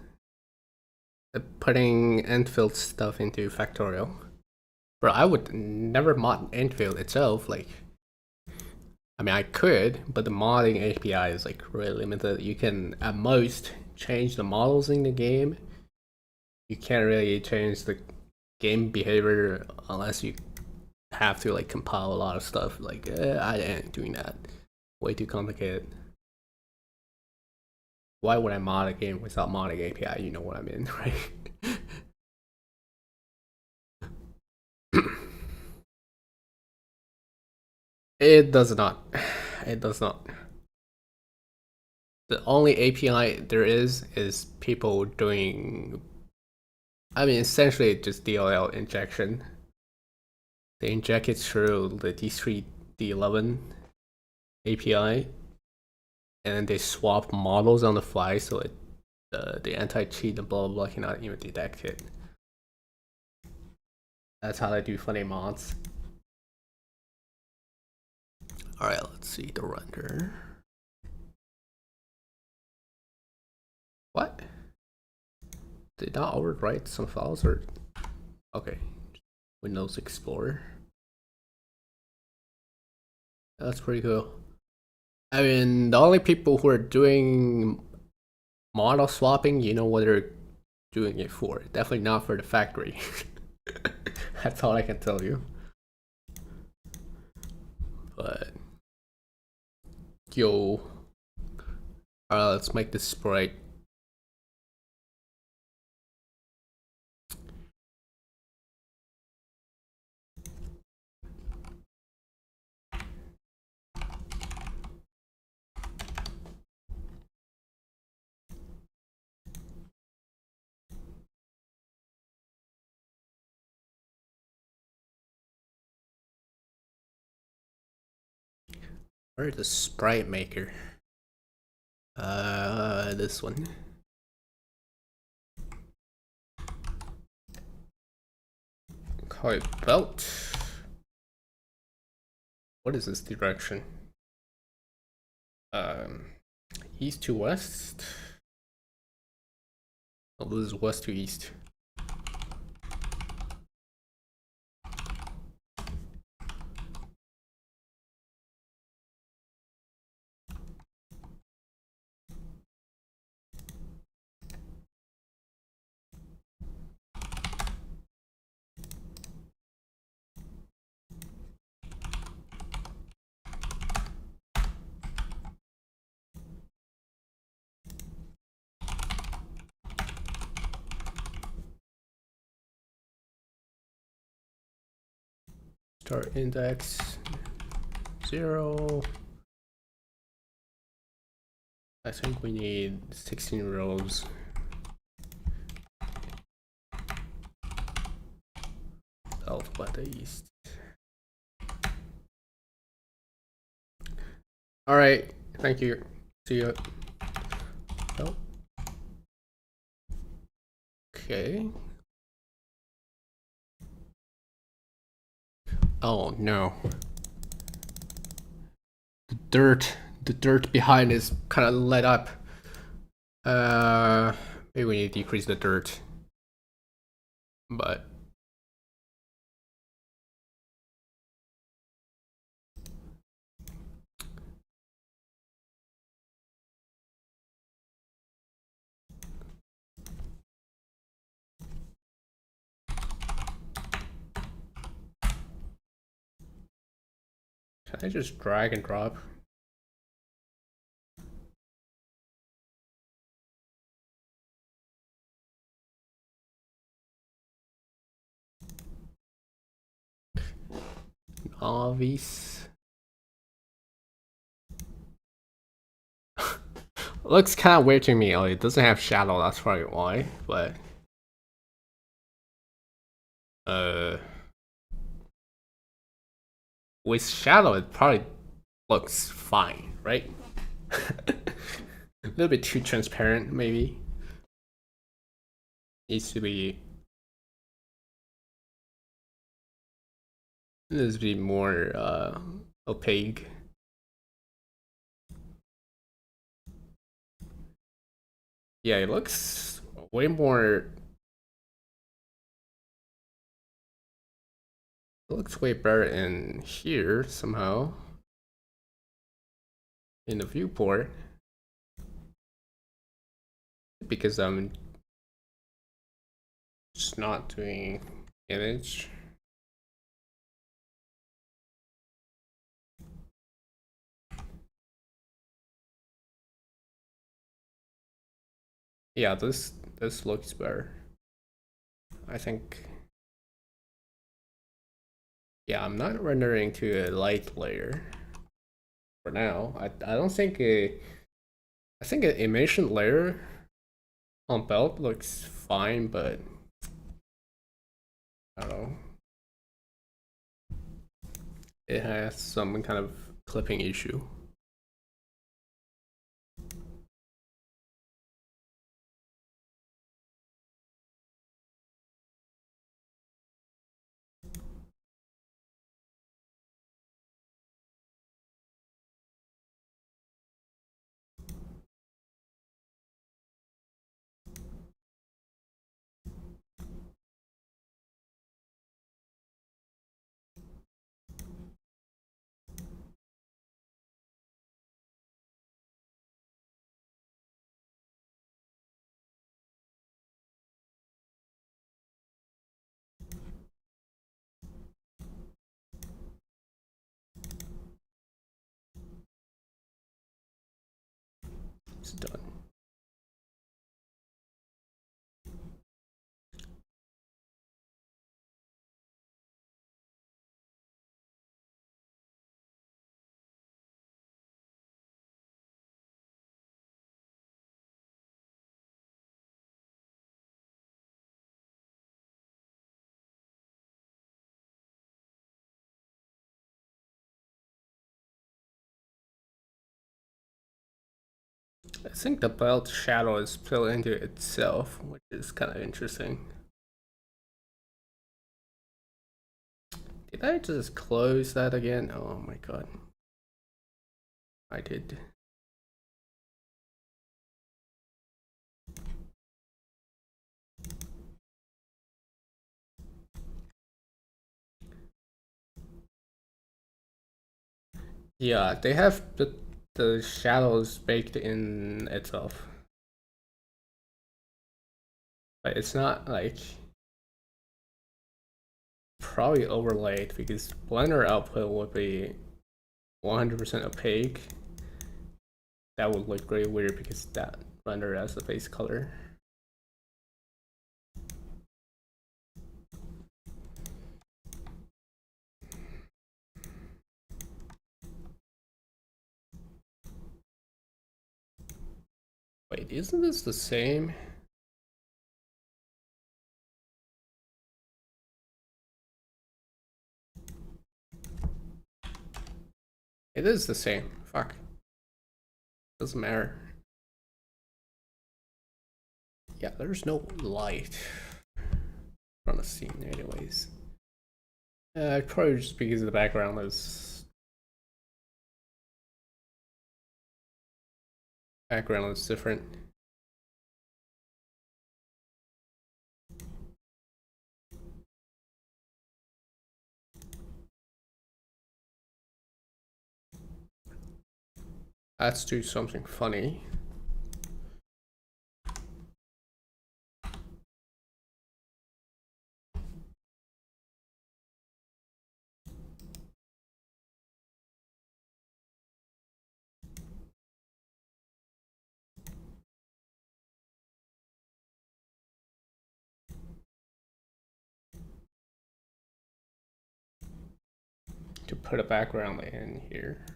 Putting infill stuff into Factorio. Bro, I would never mod infill itself. Like, I mean, I could, but the modding API is like really limited. You can at most change the models in the game. You can't really change the game behavior unless you have to like compile a lot of stuff. Like, I ain't doing that. Way too complicated. Why would I mod a game without modding API? You know what I mean, right? It does not. It does not. The only API there is people doing, I mean, essentially just DLL injection. They inject it through the D3, D11 API, and then they swap models on the fly so it, the anti-cheat and blah blah blah cannot even detect it. That's how they do funny mods. Alright, let's see the render. What? Did not overwrite some files or? Okay, Windows Explorer. That's pretty cool. I mean, the only people who are doing model swapping, you know what they're doing it for. Definitely not for the factory. That's all I can tell you. But yo, let's make this sprite. Where's the sprite maker? This one. Call it belt. What is this direction? East to west. Oh, this is west to east. Start index 0. I think we need 16 rows. South by the east. All right, thank you. See you. Oh. Okay. Oh no. The dirt behind is kind of lit up. Maybe we need to decrease the dirt. But can I just drag and drop? Obvious. Looks kind of weird to me. Oh, it doesn't have shadow. That's probably why. But with shadow, it probably looks fine, right? A little bit too transparent, maybe. Needs to be. Needs to be more opaque. Yeah, it looks way more. It looks way better in here somehow. In the viewport. Because I'm just not doing image. Yeah, this looks better. I think. Yeah, I'm not rendering to a light layer for now. I don't think I think an emission layer on belt looks fine, but I don't know. It has some kind of clipping issue. it's done. I think the belt shadow is built into itself, which is kind of interesting. Did I just close that again? Oh my god. I did. Yeah, they have the shadows baked in itself. But it's not like probably overlaid because Blender output would be 100% opaque. That would look really weird because that Blender has the base color. Wait, isn't this the same? It is the same. Fuck. Doesn't matter. Yeah, there's no light from the scene anyways. Probably just because the background is different. Let's do something funny. To put a background in here.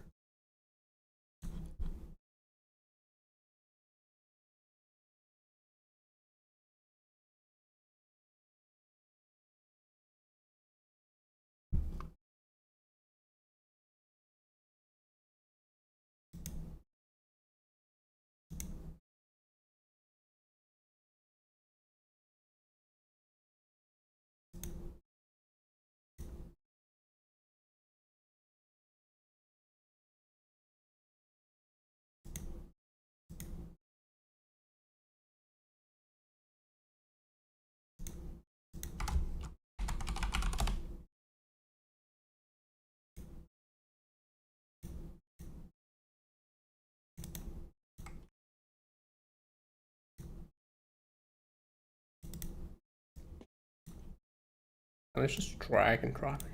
Let's just drag and drop it.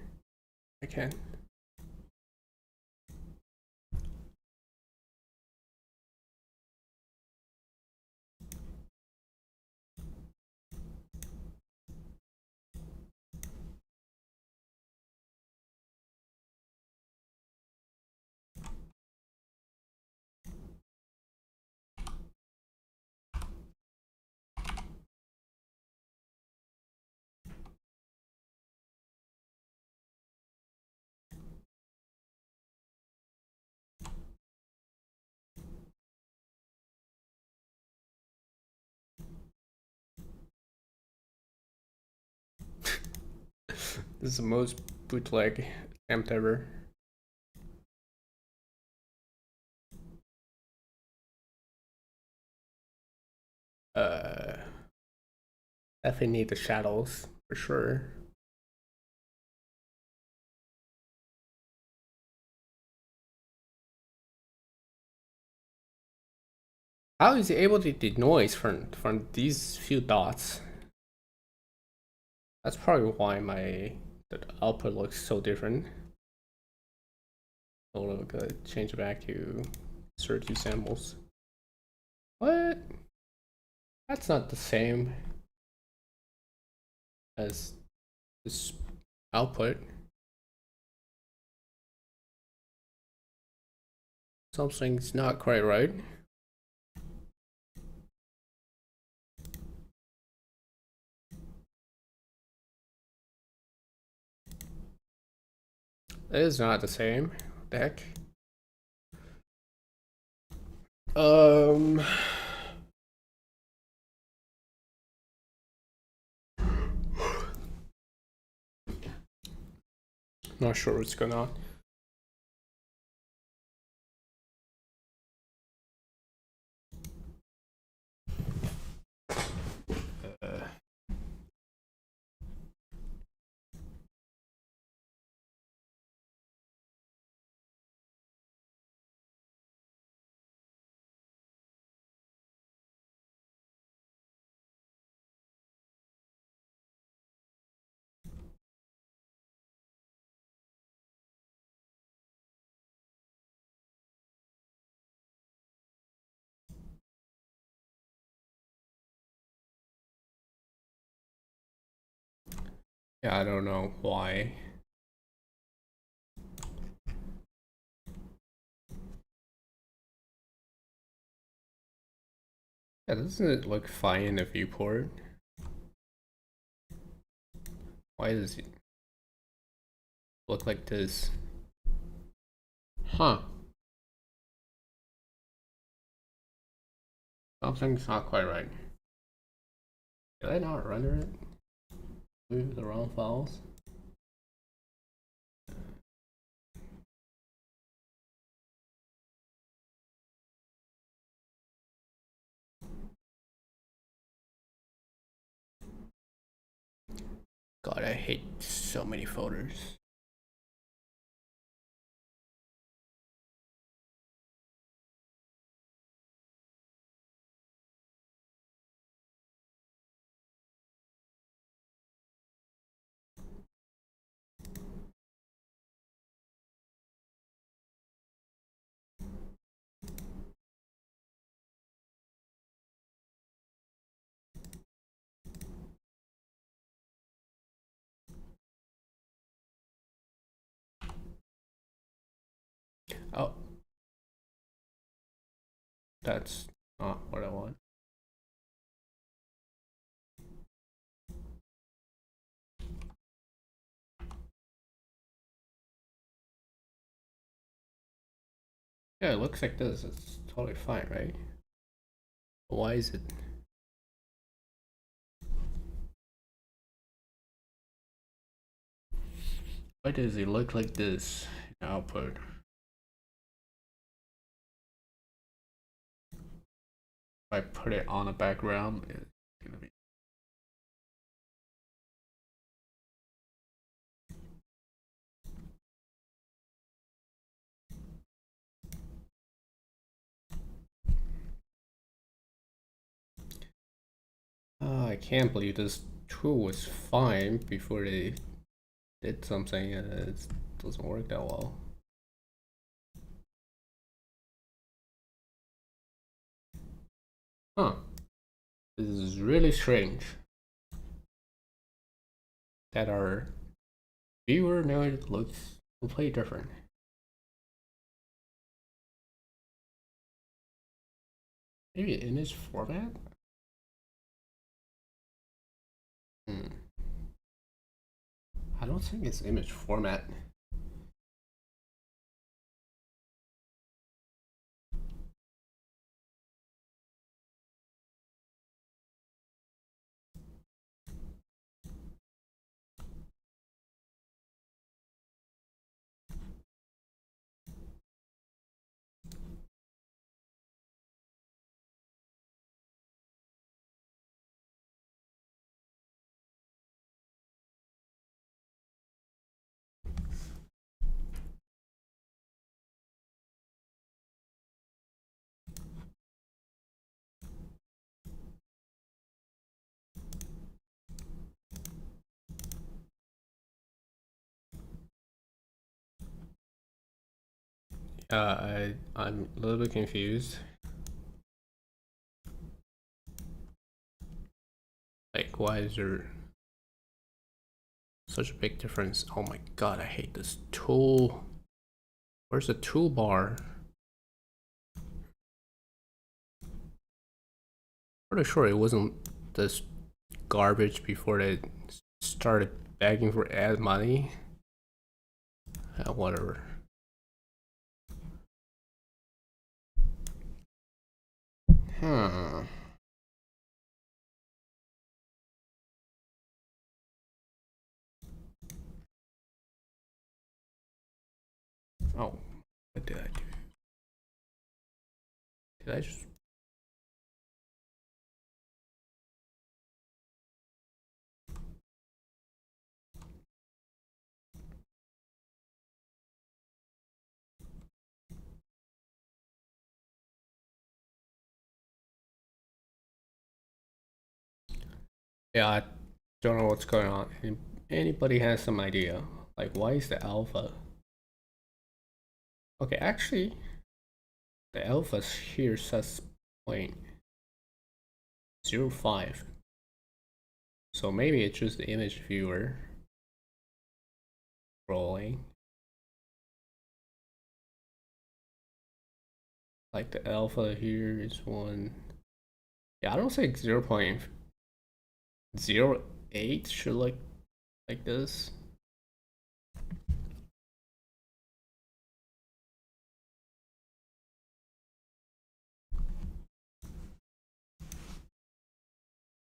I can. This is the most bootleg attempt ever. Definitely need the shadows for sure. How is he able to denoise from these few dots? That's probably why the output looks so different. So we're gonna change it back to 32 samples. What? That's not the same as this output. Something's not quite right. It is not the same. What the heck? Not sure what's going on. Yeah, I don't know why. Yeah, doesn't it look fine in the viewport? Why does it look like this? Huh. Something's not quite right. Did I not render it with the wrong files? God, I hate so many folders. Oh, that's not what I want. Yeah, it looks like this. It's totally fine, right? Why is it? Why does it look like this in output? If I put it on a background, it's gonna be. I can't believe this tool was fine before they did something and it doesn't work that well. Huh. This is really strange. That our viewer now it looks completely different. Maybe image format? Hmm. I don't think it's image format. I'm a little bit confused. equalizer. Such a big difference. Oh my god, I hate this tool. Where's the toolbar? Pretty sure it wasn't this garbage before they started begging for ad money. Whatever. Hmm. Oh, what did I do? Did I just... Yeah, I don't know what's going on. Anybody has some idea? Like, why is the alpha? Okay, actually, the alpha here says 0.05. So maybe it's just the image viewer rolling. Like the alpha here is 1. Yeah, I don't think 0.08 should look like this.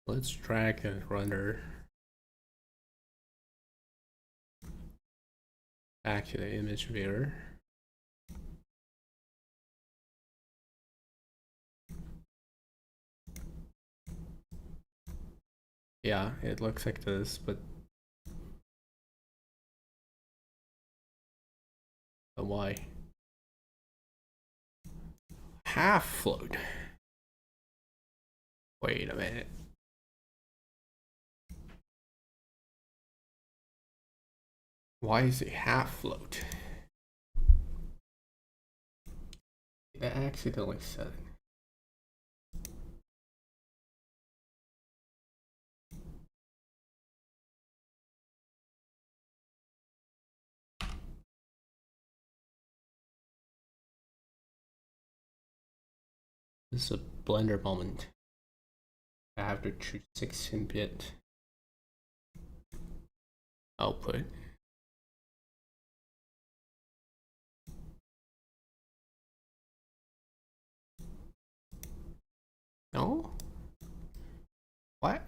Let's drag a render back to the image viewer. Yeah, it looks like this, but why? Half float. Wait a minute. Why is it half float? I accidentally said it. This is a Blender moment. I have to choose 16-bit output. No? What?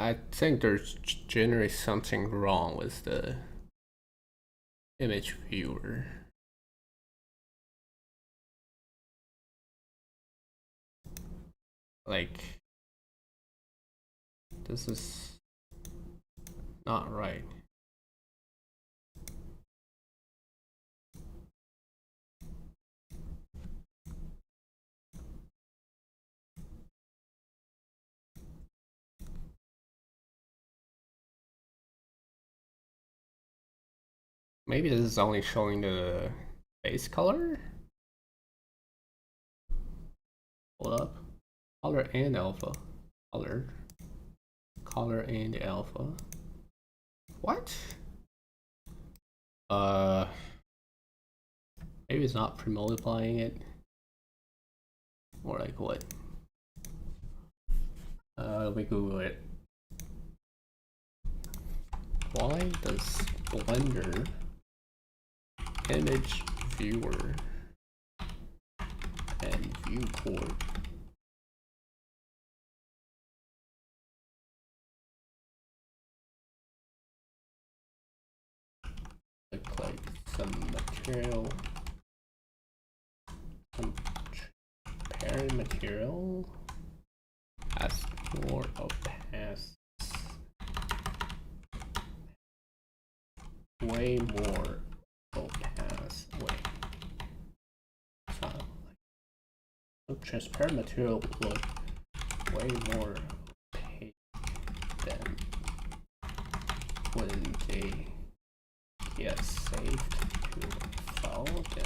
I think there's generally something wrong with the image viewer. Like, this is not right. Maybe this is only showing the base color? Hold up. Color and alpha. Color and alpha. What? Maybe it's not pre-multiplying it. Or like what? Let me Google it. Why does Blender image viewer and viewport look like some material, some parent material has more opaque, way more opaque. Wait, transparent material look way more opaque than when they get saved to a file then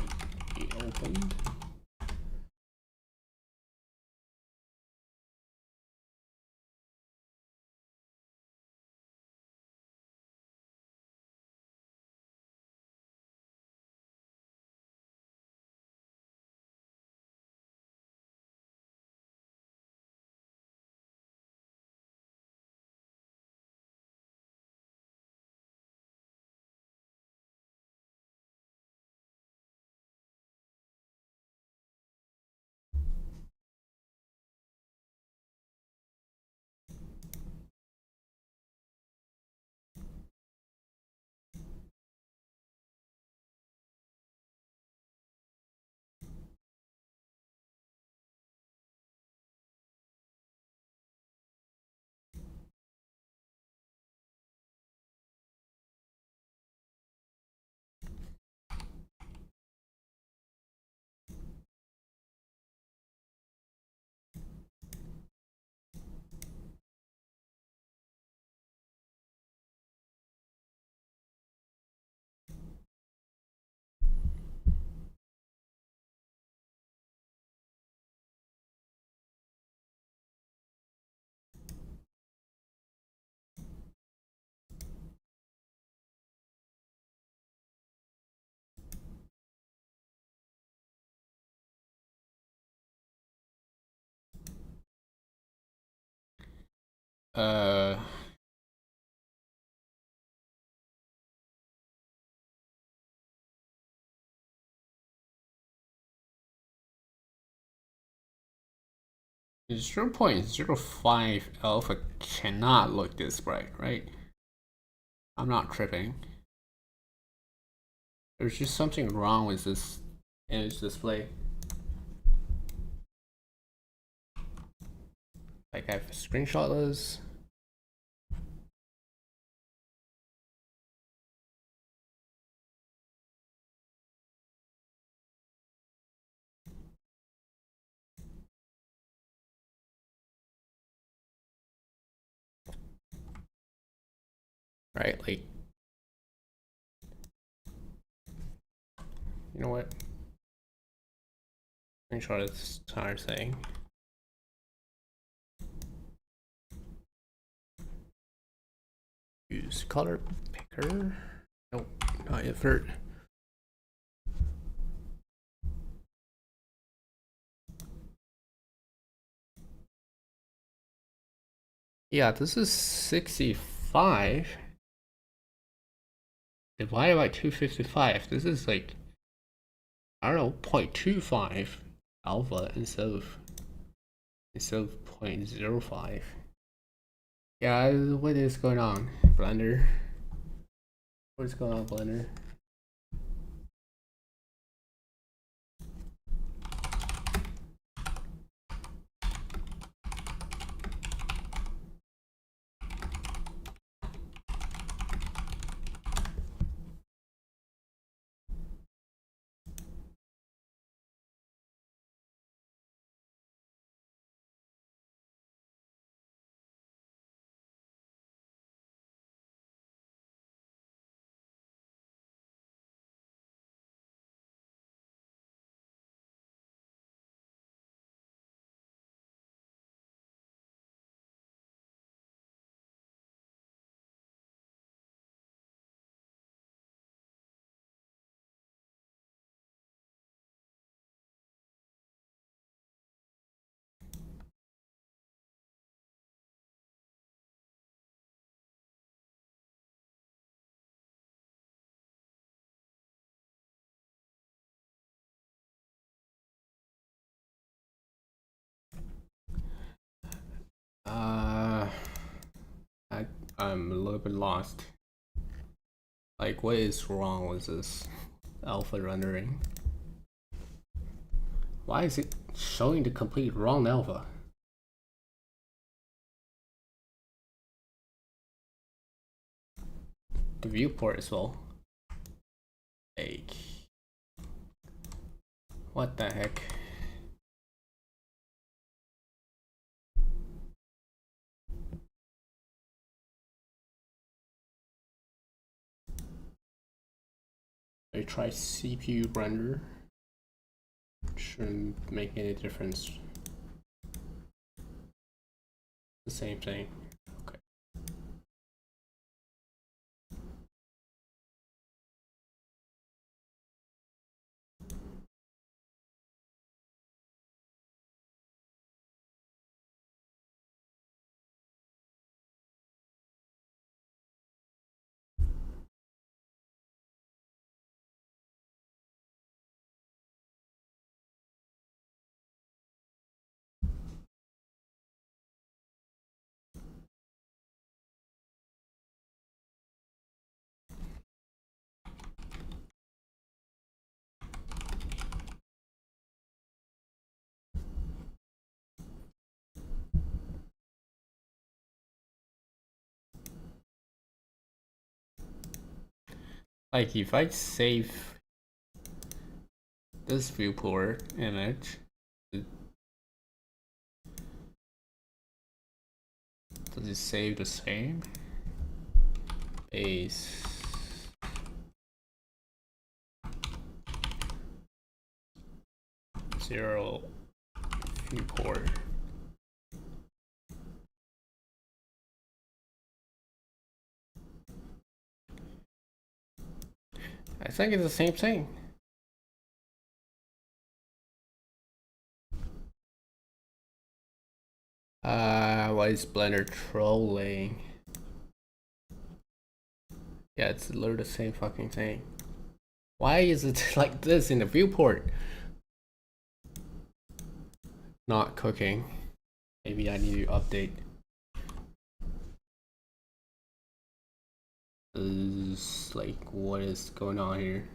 be opened. Uh, Zero point zero 0.05 alpha cannot look this bright, right? I'm not tripping. There's just something wrong with this image display. Like I've screenshot this. Right, like, you know what? Screenshot this entire thing. Use color picker. Nope, not invert. Yeah, this is 65 divided by 255. This is like, I don't know, 0.25 alpha instead of 0.05. Yeah, what is going on, Blender? What is going on, Blender? I'm a little bit lost. Like, what is wrong with this alpha rendering? Why is it showing the complete wrong alpha? The viewport as well. Like, what the heck? I try CPU render. Shouldn't make any difference. The same thing. Okay. Like if I save this viewport image, does it save the same? Base zero viewport. I think it's the same thing. Why is Blender trolling? Yeah, it's literally the same fucking thing. Why is it like this in the viewport? Not cooking. Maybe I need to update. Like, what is going on here?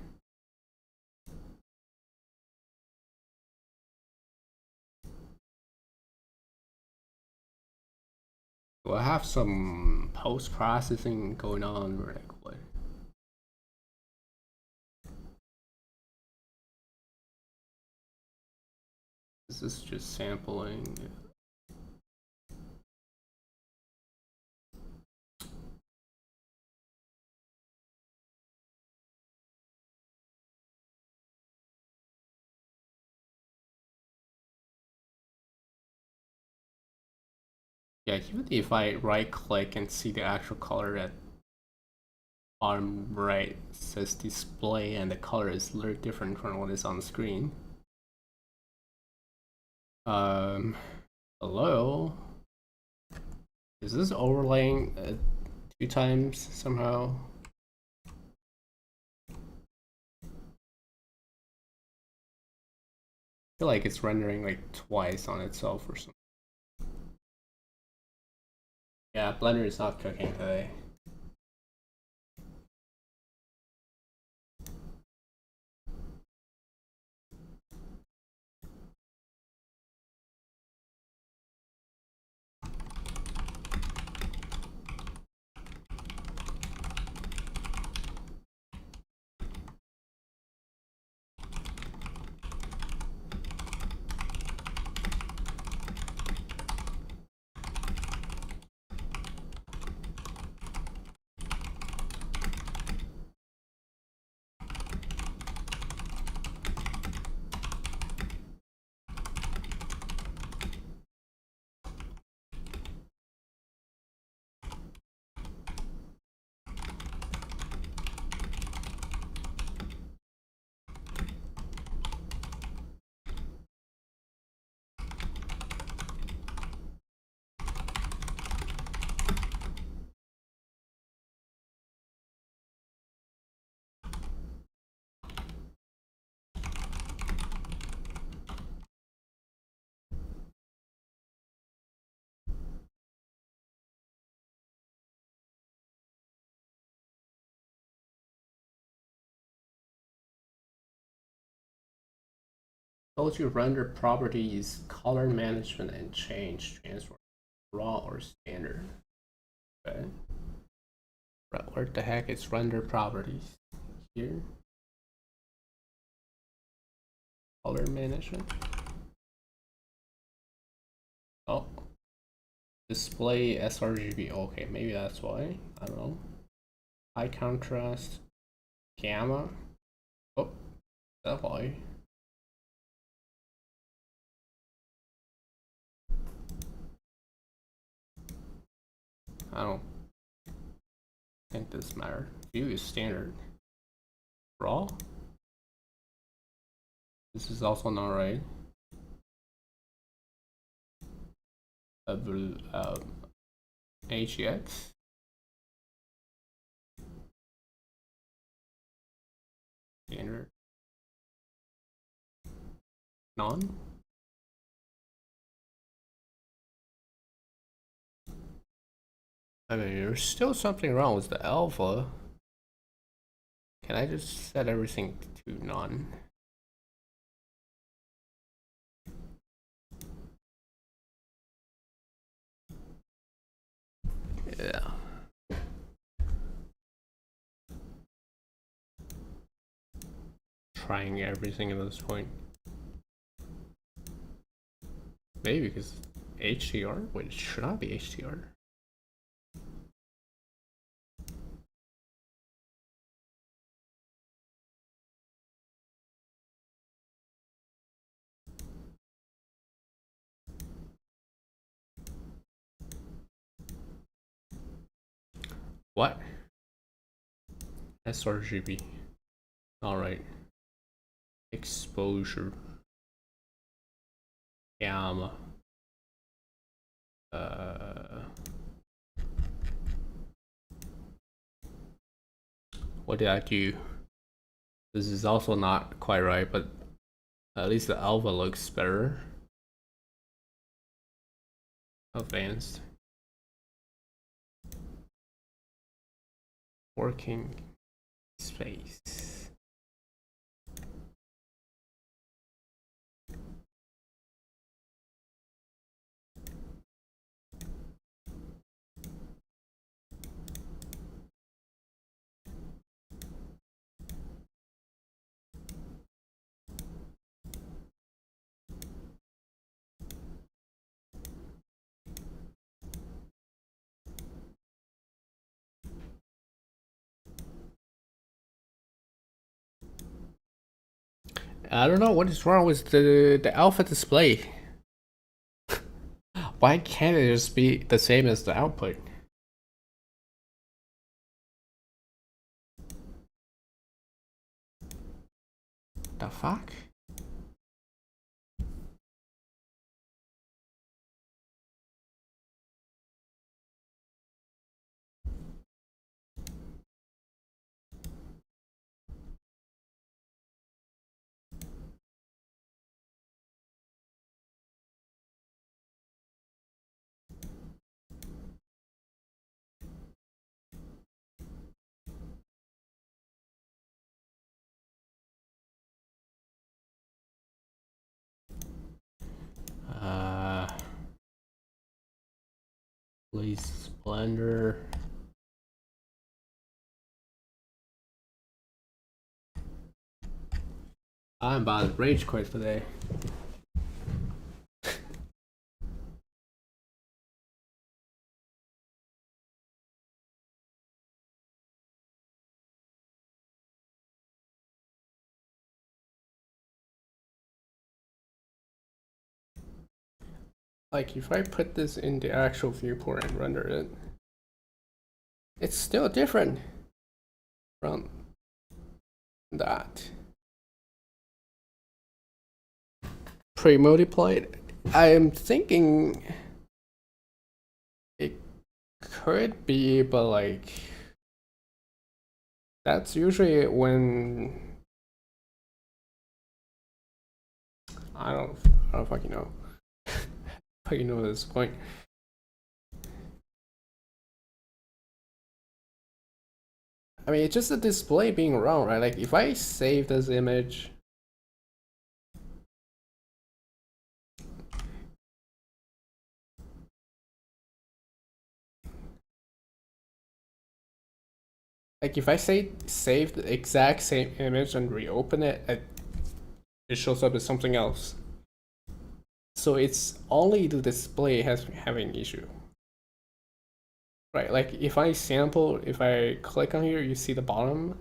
Do I have some post-processing going on, or like what? Is this just sampling? Yeah, even if I right click and see the actual color at bottom right says display and the color is a little different from what is on the screen. Hello? Is this overlaying 2 times somehow? I feel like it's rendering like twice on itself or something. Yeah, Blender is not cooking today. Told you render properties, color management, and change transform, raw or standard. Okay. Where the heck is render properties? Here. Color management. Oh. Display sRGB. Okay, maybe that's why. I don't know. High contrast. Gamma. That why? I don't think this matters. View is standard. Raw? This is also not right. HEX? Standard. None? I mean, there's still something wrong with the alpha. Can I just set everything to none? Yeah. Trying everything at this point. Maybe because HDR? Wait, it should not be HDR. What? sRGB. Alright. Exposure. Gamma. What did I do? This is also not quite right, but at least the alpha looks better. Advanced. Working space. I don't know what is wrong with the alpha display. Why can't it just be the same as the output? The fuck? Please, Blender. I'm about to rage quit today. Like, if I put this in the actual viewport and render it, it's still different from that. Pre-multiplied. I am thinking it could be, but like, that's usually when I don't fucking know. You know this point. I mean, it's just the display being wrong, right? Like, if I save this image, like if I say save the exact same image and reopen it, it shows up as something else. So it's only the display having issue. Right, like if I sample, if I click on here, you see the bottom,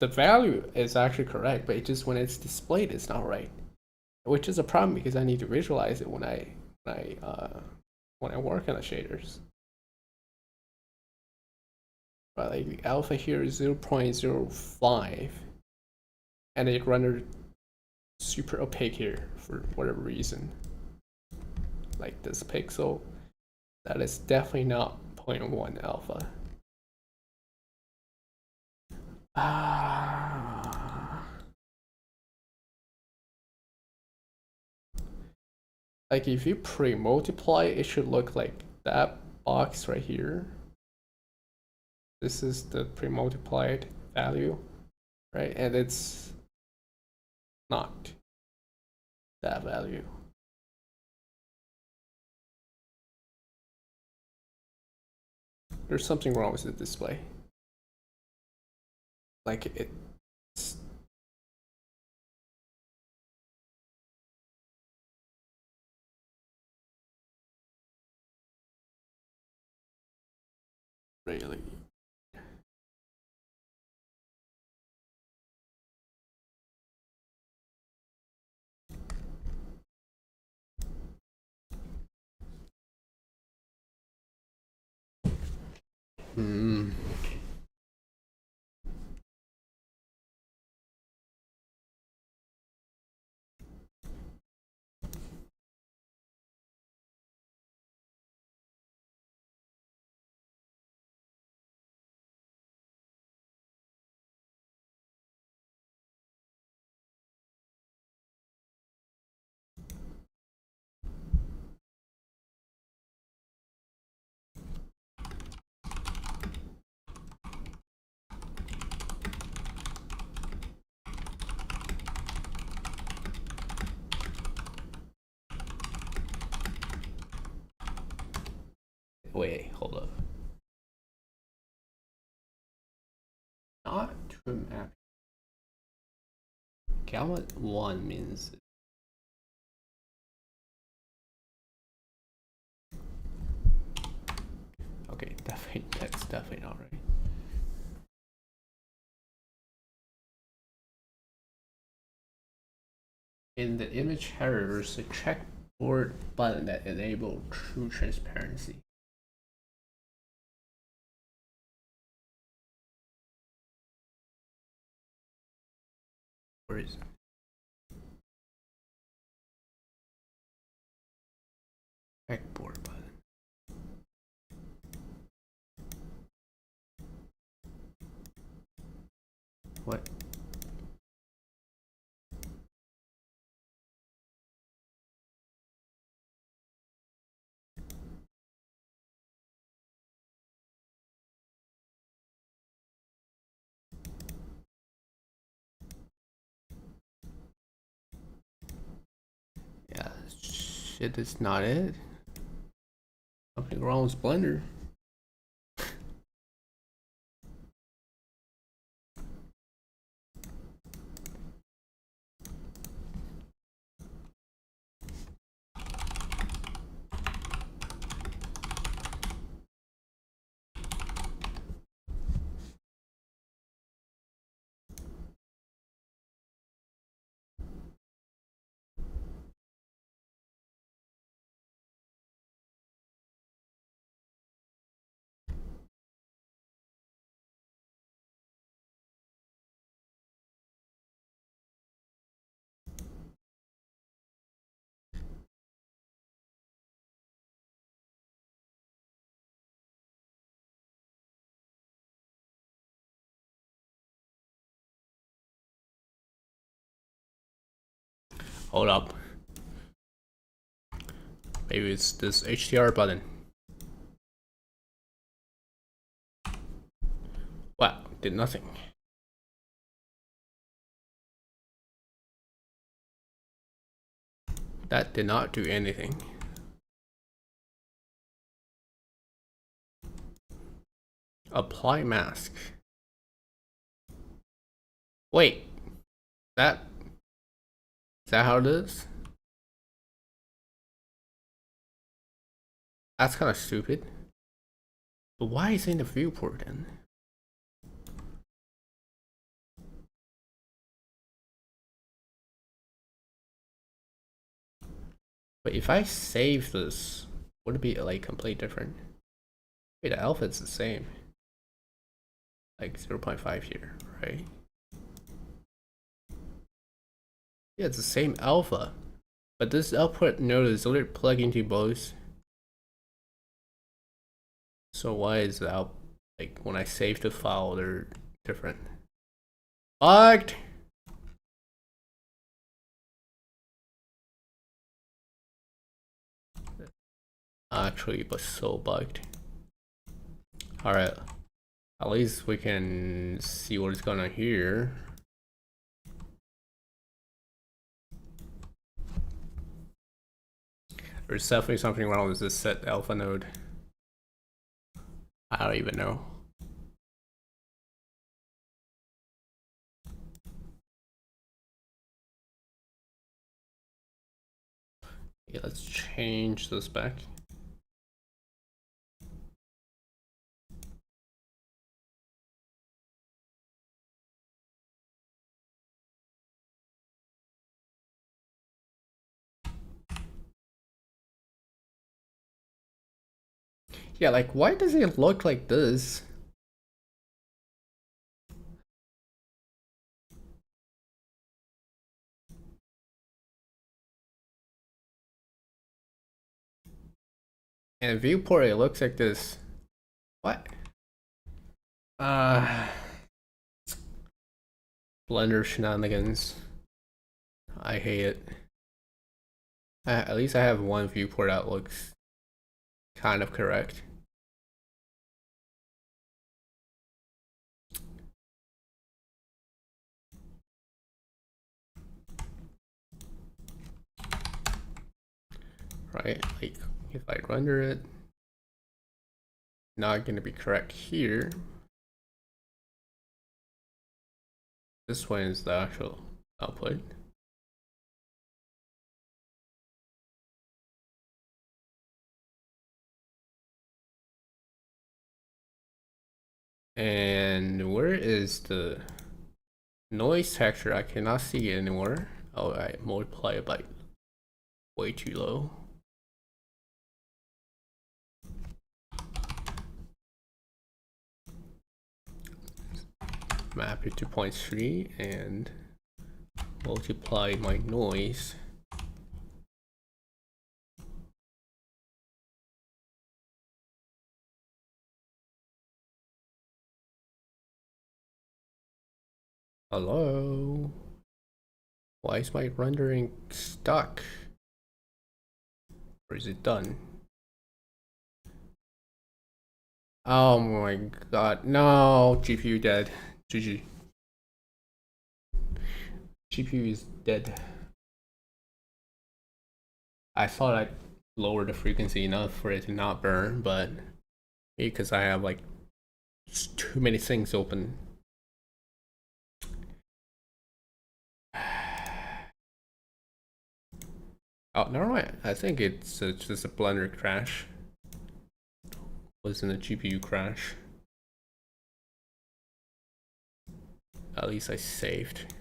the value is actually correct, but it just when it's displayed, it's not right, which is a problem because I need to visualize it when I work on the shaders. But like the alpha here is 0.05, and it rendered super opaque here for whatever reason. Like this pixel, that is definitely not 0.1 alpha. Like if you pre-multiply, it should look like that box right here. This is the pre-multiplied value, right? And it's not that value. There's something wrong with the display. Like it's really. Wait, hold up. Not true map. Gamma 1 means. Okay, definitely, that's definitely not right. In the image header, there's a checkboard button that enables true transparency. Where is it? Checkboard button. What? Yeah, shit, that's not it. Something wrong with Blender. Hold up. Maybe it's this HDR button. Wow, did nothing. That did not do anything. Apply mask. Wait, is that how it is? That's kind of stupid. But why is it in the viewport then? But if I save this, would it be like completely different? Wait, the alpha is the same. Like 0.5 here, right? Yeah, it's the same alpha. But this output node is only plugged into both. So why is the out, like when I save the file, they're different? Bugged! Actually, but so bugged. Alright. At least we can see what is going on here. There's definitely something wrong with this set alpha node. I don't even know. Yeah, let's change this back. Yeah, like why does it look like this? And viewport, it looks like this. What? Blender shenanigans. I hate it. At least I have one viewport that looks kind of correct. Right, like if I render it, not gonna be correct here. This one is the actual output. And where is the noise texture? I cannot see it anymore. Oh, I multiply it by way too low. Map it to 0.3 and multiply my noise. Hello? Why is my rendering stuck? Or is it done? Oh my god, no! GPU dead. GG. GPU is dead. I thought I'd lower the frequency enough for it to not burn, but because I have like too many things open. Oh, never mind. I think it's just a Blender crash. Wasn't a GPU crash. At least I saved.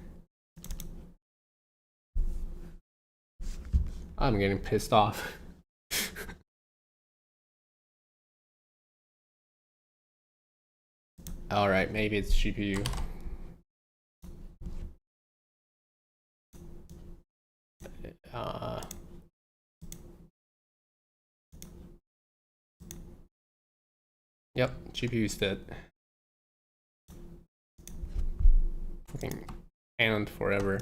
I'm getting pissed off. Alright, maybe it's GPU. Yep, GPU's dead. Fucking and forever.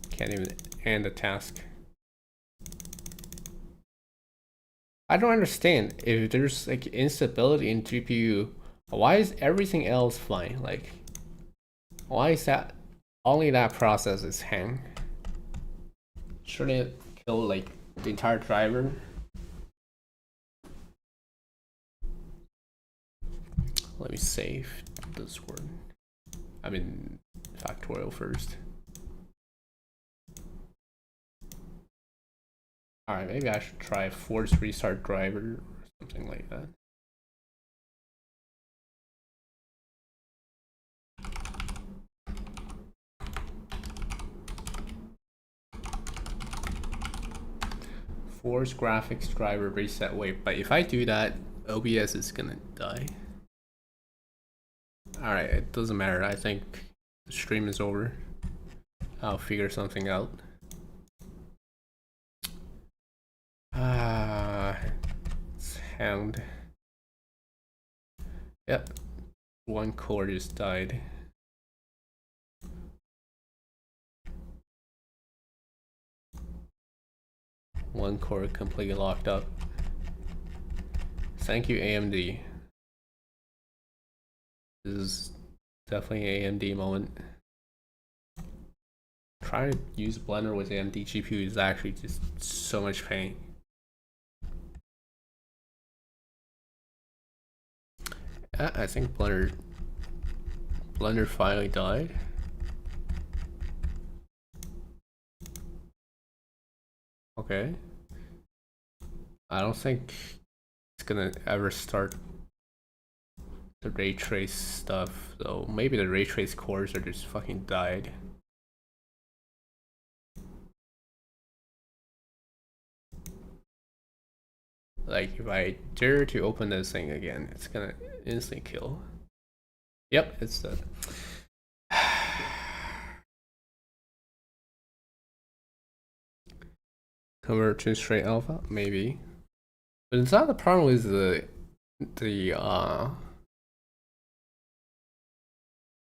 Can't even end a task. I don't understand if there's like instability in GPU, why is everything else fine? Like, why is that only that process is hang? Shouldn't it kill like the entire driver? Let me save this one. I mean, Factorio first. Alright, maybe I should try force restart driver or something like that. Force graphics driver reset wait, but if I do that, OBS is gonna die. Alright, it doesn't matter. I think the stream is over. I'll figure something out. Sound. Yep. One core just died. One core completely locked up. Thank you, AMD. This is definitely an AMD moment. Trying to use Blender with AMD GPU is actually just so much pain. I think Blender finally died. Okay. I don't think it's gonna ever start the ray trace stuff, though. Maybe the ray trace cores are just fucking died. Like, if I dare to open this thing again, it's gonna instantly kill. Yep, it's dead. Convert to straight alpha, maybe. But it's not the problem with the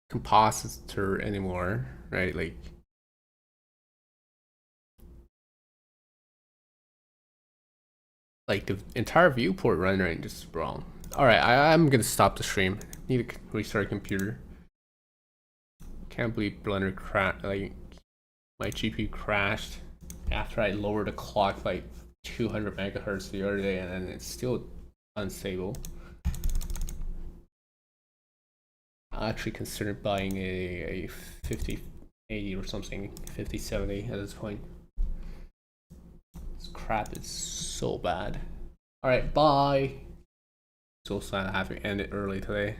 compositor anymore, right? Like the entire viewport rendering just wrong. Alright, I'm gonna stop the stream. Need to restart computer. Can't believe Blender crashed. Like, my GPU crashed after I lowered the clock by 200 megahertz the other day, and then it's still unstable. I actually considered buying a 5080 or something, 5070 at this point. This crap is so bad. Alright, bye. So sad I have to end it early today.